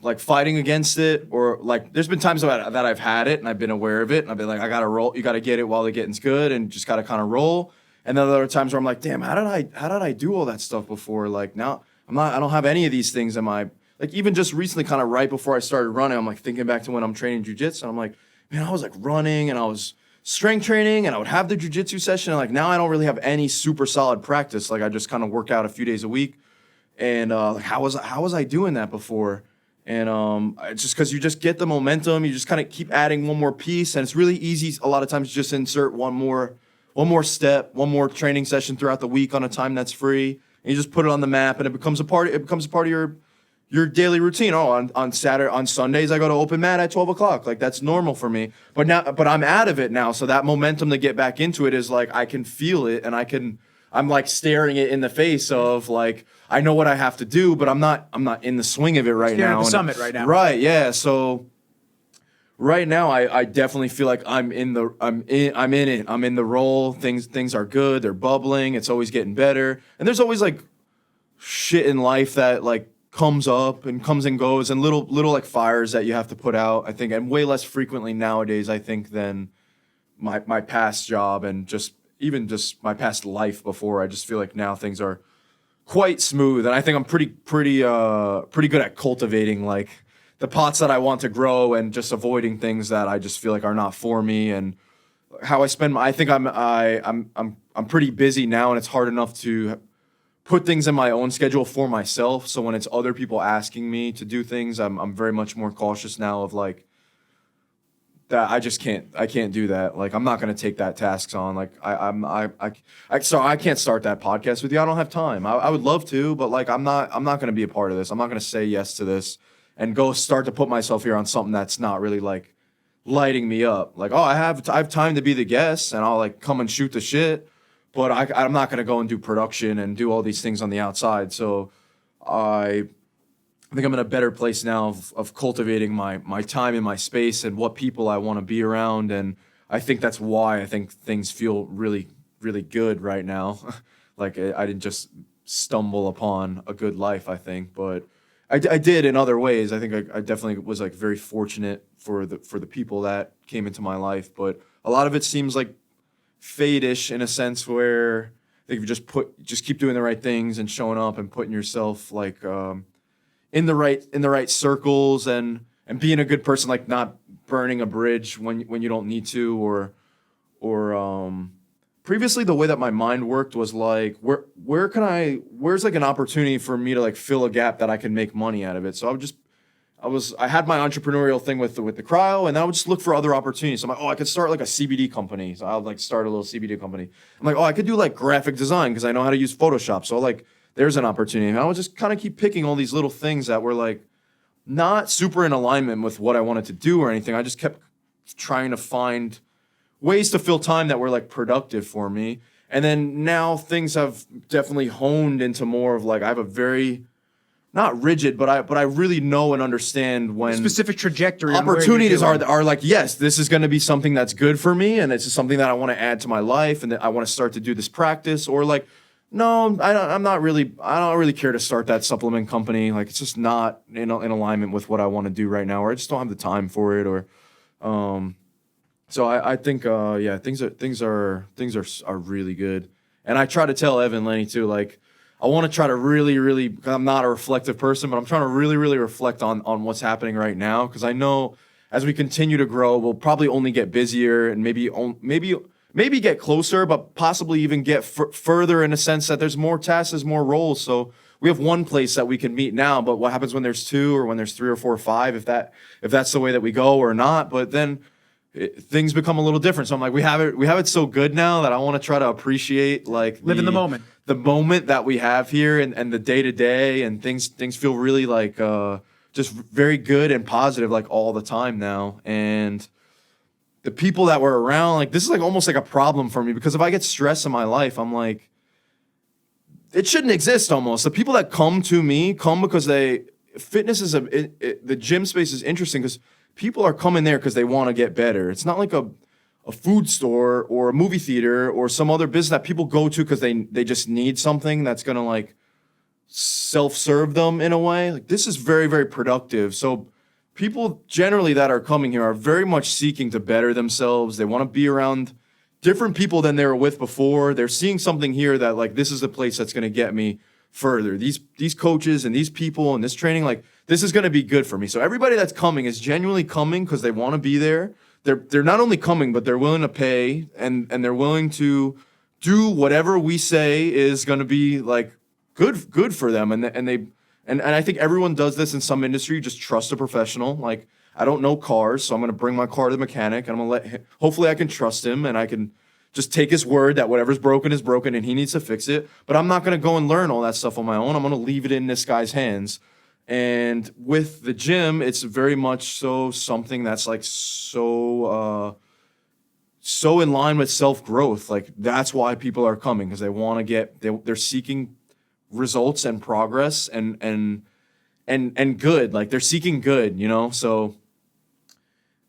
like fighting against it, or like there's been times that I've had it and I've been aware of it and I've been like, I gotta roll. You gotta get it while the getting's good and just gotta kind of roll. And then there are times where I'm like, damn, how did I do all that stuff before? Like now I don't have any of these things in my, like even just recently, kind of right before I started running, I'm like thinking back to when I'm training jujitsu. And I'm like, man, I was like running and I was strength training and I would have the jujitsu session. And like now I don't really have any super solid practice. Like I just kind of work out a few days a week. And like how was I doing that before? And it's just because you just get the momentum, you just kind of keep adding one more piece, and it's really easy a lot of times to just insert one more step, one more training session throughout the week on a time that's free, and you just put it on the map, and it becomes a part of your daily routine. Oh, on Sundays I go to open mat at 12 o'clock. Like that's normal for me. But I'm out of it now, so that momentum to get back into it is like I can feel it, and I'm like staring it in the face of like I know what I have to do, but I'm not in the swing of it right Staring now. at the summit right now. Right, yeah. So right now I definitely feel like I'm in it. I'm in the role. Things are good. They're bubbling. It's always getting better. And there's always like shit in life that like comes up and comes and goes, and little like fires that you have to put out, I think, and way less frequently nowadays, I think, than my past job and just my past life before. I just feel like now things are quite smooth, and I think I'm pretty good at cultivating like the pots that I want to grow and just avoiding things that I just feel like are not for me. And how I spend I think I'm pretty busy now, and it's hard enough to put things in my own schedule for myself. So when it's other people asking me to do things, I'm very much more cautious now of like that I can't do that. Like I'm not gonna take that tasks on. Like so I can't start that podcast with you. I don't have time. I would love to, but like I'm not gonna be a part of this. I'm not gonna say yes to this and go start to put myself here on something that's not really like lighting me up. Like, oh, I have time to be the guest and I'll like come and shoot the shit, but I'm not gonna go and do production and do all these things on the outside. So I think I'm in a better place now of cultivating my time and my space and what people I want to be around. And I think that's why I think things feel really, really good right now. Like I didn't just stumble upon a good life, I think, but I did in other ways. I think I definitely was like very fortunate for the people that came into my life. But a lot of it seems like fate-ish in a sense where I think if you just keep doing the right things and showing up and putting yourself like in the right circles and being a good person, like not burning a bridge when you don't need to, or previously the way that my mind worked was like where's like an opportunity for me to like fill a gap that I can make money out of it. So I had my entrepreneurial thing with the cryo, and then I would just look for other opportunities. So I'm like, oh, I could start like a CBD company. So I'll like start a little CBD company. I'm like, oh, I could do like graphic design because I know how to use Photoshop. So like, there's an opportunity. And I would just kind of keep picking all these little things that were like not super in alignment with what I wanted to do or anything. I just kept trying to find ways to fill time that were like productive for me. And then now things have definitely honed into more of like, I have a very not rigid, but I really know and understand when specific trajectory opportunities are like, yes, this is going to be something that's good for me, and it's something that I want to add to my life, and that I want to start to do this practice, or like, no, I don't really care to start that supplement company. Like, it's just not in alignment with what I want to do right now, or I just don't have the time for it, or so I think things are really good, and I try to tell Evan Lenny too, like, I want to try to really, because I'm not a reflective person, but I'm trying to really reflect on what's happening right now. Because I know as we continue to grow, we'll probably only get busier and maybe get closer, but possibly even get further in a sense that there's more tasks, there's more roles. So we have one place that we can meet now, but what happens when there's two or when there's 3 or 4 or 5, if that's the way that we go or not, but then things become a little different. So I'm like, we have it so good now that I want to try to appreciate like live in the moment. The moment that we have here and the day to day, and things feel really like just very good and positive like all the time now. And the people that were around, like, this is like almost like a problem for me, because if I get stress in my life, I'm like, it shouldn't exist almost. The people that come to me come because fitness is the gym space is interesting because people are coming there because they want to get better. It's not like a food store or a movie theater or some other business that people go to because they just need something that's going to like self-serve them in a way. Like, this is very, very productive. So people generally that are coming here are very much seeking to better themselves. They want to be around different people than they were with before. They're seeing something here that like, this is the place that's going to get me further. These coaches and these people and this training, like, this is going to be good for me. So everybody that's coming is genuinely coming because they want to be there. They're not only coming, but they're willing to pay and they're willing to do whatever we say is going to be like good for them. And I think everyone does this in some industry. Just trust a professional. Like, I don't know cars, so I'm going to bring my car to the mechanic and I'm going to let him, hopefully I can trust him and I can just take his word that whatever's broken is broken and he needs to fix it. But I'm not going to go and learn all that stuff on my own. I'm going to leave it in this guy's hands. And with the gym, it's very much so something that's like so in line with self-growth. Like, that's why people are coming, because they want to they're seeking results and progress and good. Like, they're seeking good, you know? So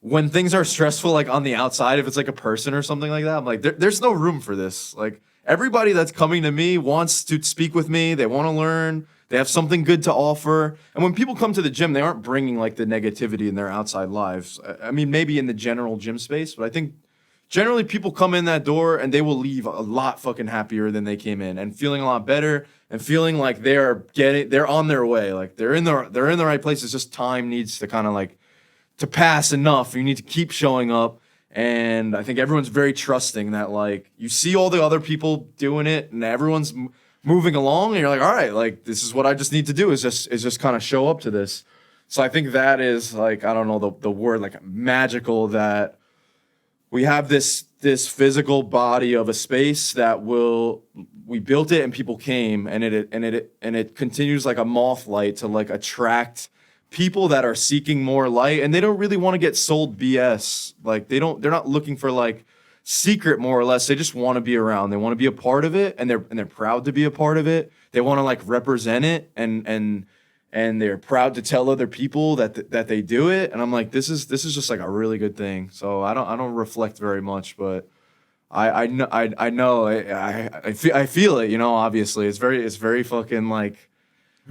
when things are stressful, like on the outside, if it's like a person or something like that, I'm like, there's no room for this. Like, everybody that's coming to me wants to speak with me. They want to learn. They have something good to offer. And when people come to the gym, they aren't bringing like the negativity in their outside lives. I mean, maybe in the general gym space, but I think generally people come in that door and they will leave a lot fucking happier than they came in, and feeling a lot better and feeling like they're on their way. Like, they're in the right place. It's just time needs to kind of like to pass enough. You need to keep showing up. And I think everyone's very trusting that, like, you see all the other people doing it and everyone's moving along and you're like, all right, like, this is what I just need to do is just kind of show up to this. So I think that is like, I don't know the word, like, magical, that we have this physical body of a space that we built it and people came, and it continues like a moth light to like attract people that are seeking more light, and they don't really want to get sold BS. Like, they're not looking for like secret, more or less. They just want to be around. They want to be a part of it, and they're proud to be a part of it. They want to like represent it, and they're proud to tell other people that they do it. And I'm like, this is just like a really good thing. So I don't reflect very much, but I know I feel it. You know, obviously it's very fucking like.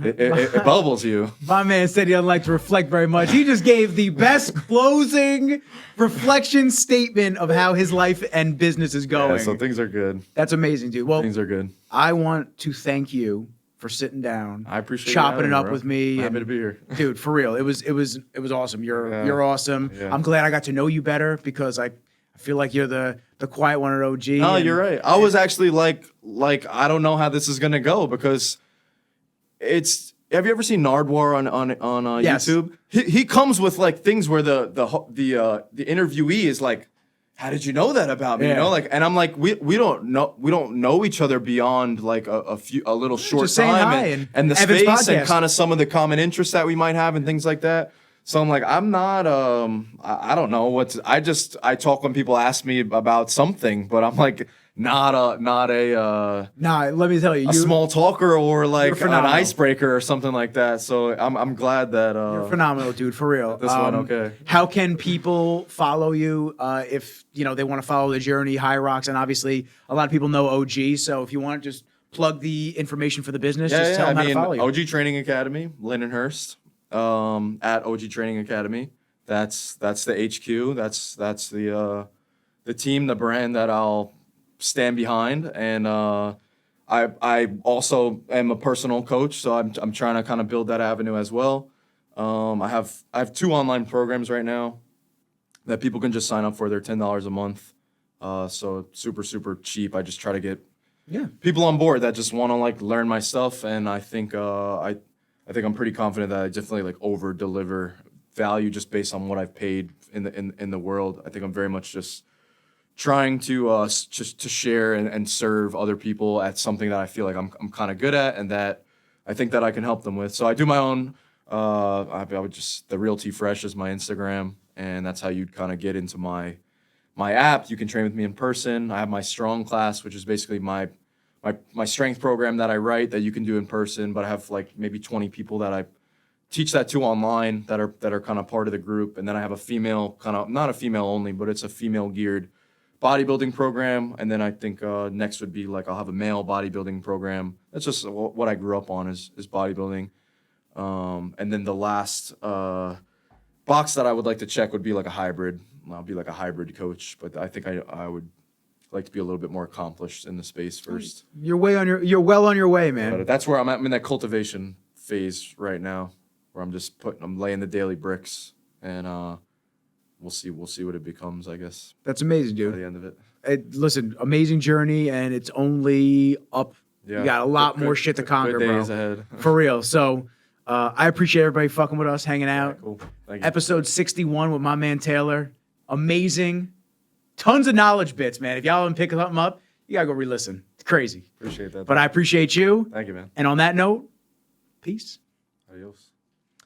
It bubbles you. My man said he doesn't like to reflect very much. He just gave the best closing reflection statement of how his life and business is going. Yeah, so things are good. That's amazing, dude. Well, things are good. I want to thank you for sitting down. I appreciate chopping it up bro. with me. I'm happy to be here, dude. For real, it was awesome. You're awesome. Yeah. I'm glad I got to know you better, because I feel like you're the quiet one at OG. Oh, you're right. I was actually like I don't know how this is gonna go, because Have you ever seen Nardwar on Yes. YouTube? He comes with like things where the interviewee is like, how did you know that about me? Yeah. You know, like, and I'm like, we don't know each other beyond like a little short Just saying time hi and the Evan's space and podcast. kind of some of the common interests that we might have and things like that. So I'm like, I'm not I don't know I talk when people ask me about something, but I'm like not a Nah, let me tell you, a small talker or like an phenomenal. icebreaker or something like that. So I'm glad that you're phenomenal, dude, for real. this went okay. How can people follow you if they want to follow the journey, High Rocks, and obviously a lot of people know OG. So if you want to just plug the information for the business, just tell them how to follow you. OG Training Academy, Lindenhurst, at OG Training Academy. That's the HQ. That's the team, the brand that I'll stand behind, and I also am a personal coach, so I'm trying to kind of build that avenue as well. I have 2 online programs right now that people can just sign up for. They're $10 a month, so super cheap. I just try to get people on board that just want to like learn my stuff, and I think I think I'm pretty confident that I definitely like over deliver value just based on what I've paid in the world. I think I'm very much just trying to just to share and serve other people at something that I feel like I'm kind of good at and that I think that I can help them with. So I do my own. I would just the Real T Fresh is my Instagram, and that's how you'd kind of get into my app. You can train with me in person. I have my Strong class, which is basically my strength program that I write that you can do in person. But I have like maybe 20 people that I teach that to online that are kind of part of the group, and then I have a female kind of not a female only, but it's a female geared bodybuilding program, and then I think next would be like I'll have a male bodybuilding program. That's just what I grew up on is bodybuilding, and then the last box that I would like to check would be like a hybrid. I'll be like a hybrid coach, but I think I would like to be a little bit more accomplished in the space first. You're well on your way, man. But that's where I'm at. I'm in that cultivation phase right now, where I'm laying the daily bricks, and we'll see what it becomes, I guess. That's amazing, dude. By the end of it. Listen, amazing journey, and it's only up. Yeah. You got a lot more shit to conquer, good days bro. ahead. For real. So I appreciate everybody fucking with us, hanging out. Yeah, cool. Thank you. Episode 61 with my man Taylor. Amazing. Tons of knowledge bits, man. If y'all haven't picked something up, you gotta go re-listen. It's crazy. Appreciate that. But I appreciate you. Thank you, man. And on that note, peace. Adios.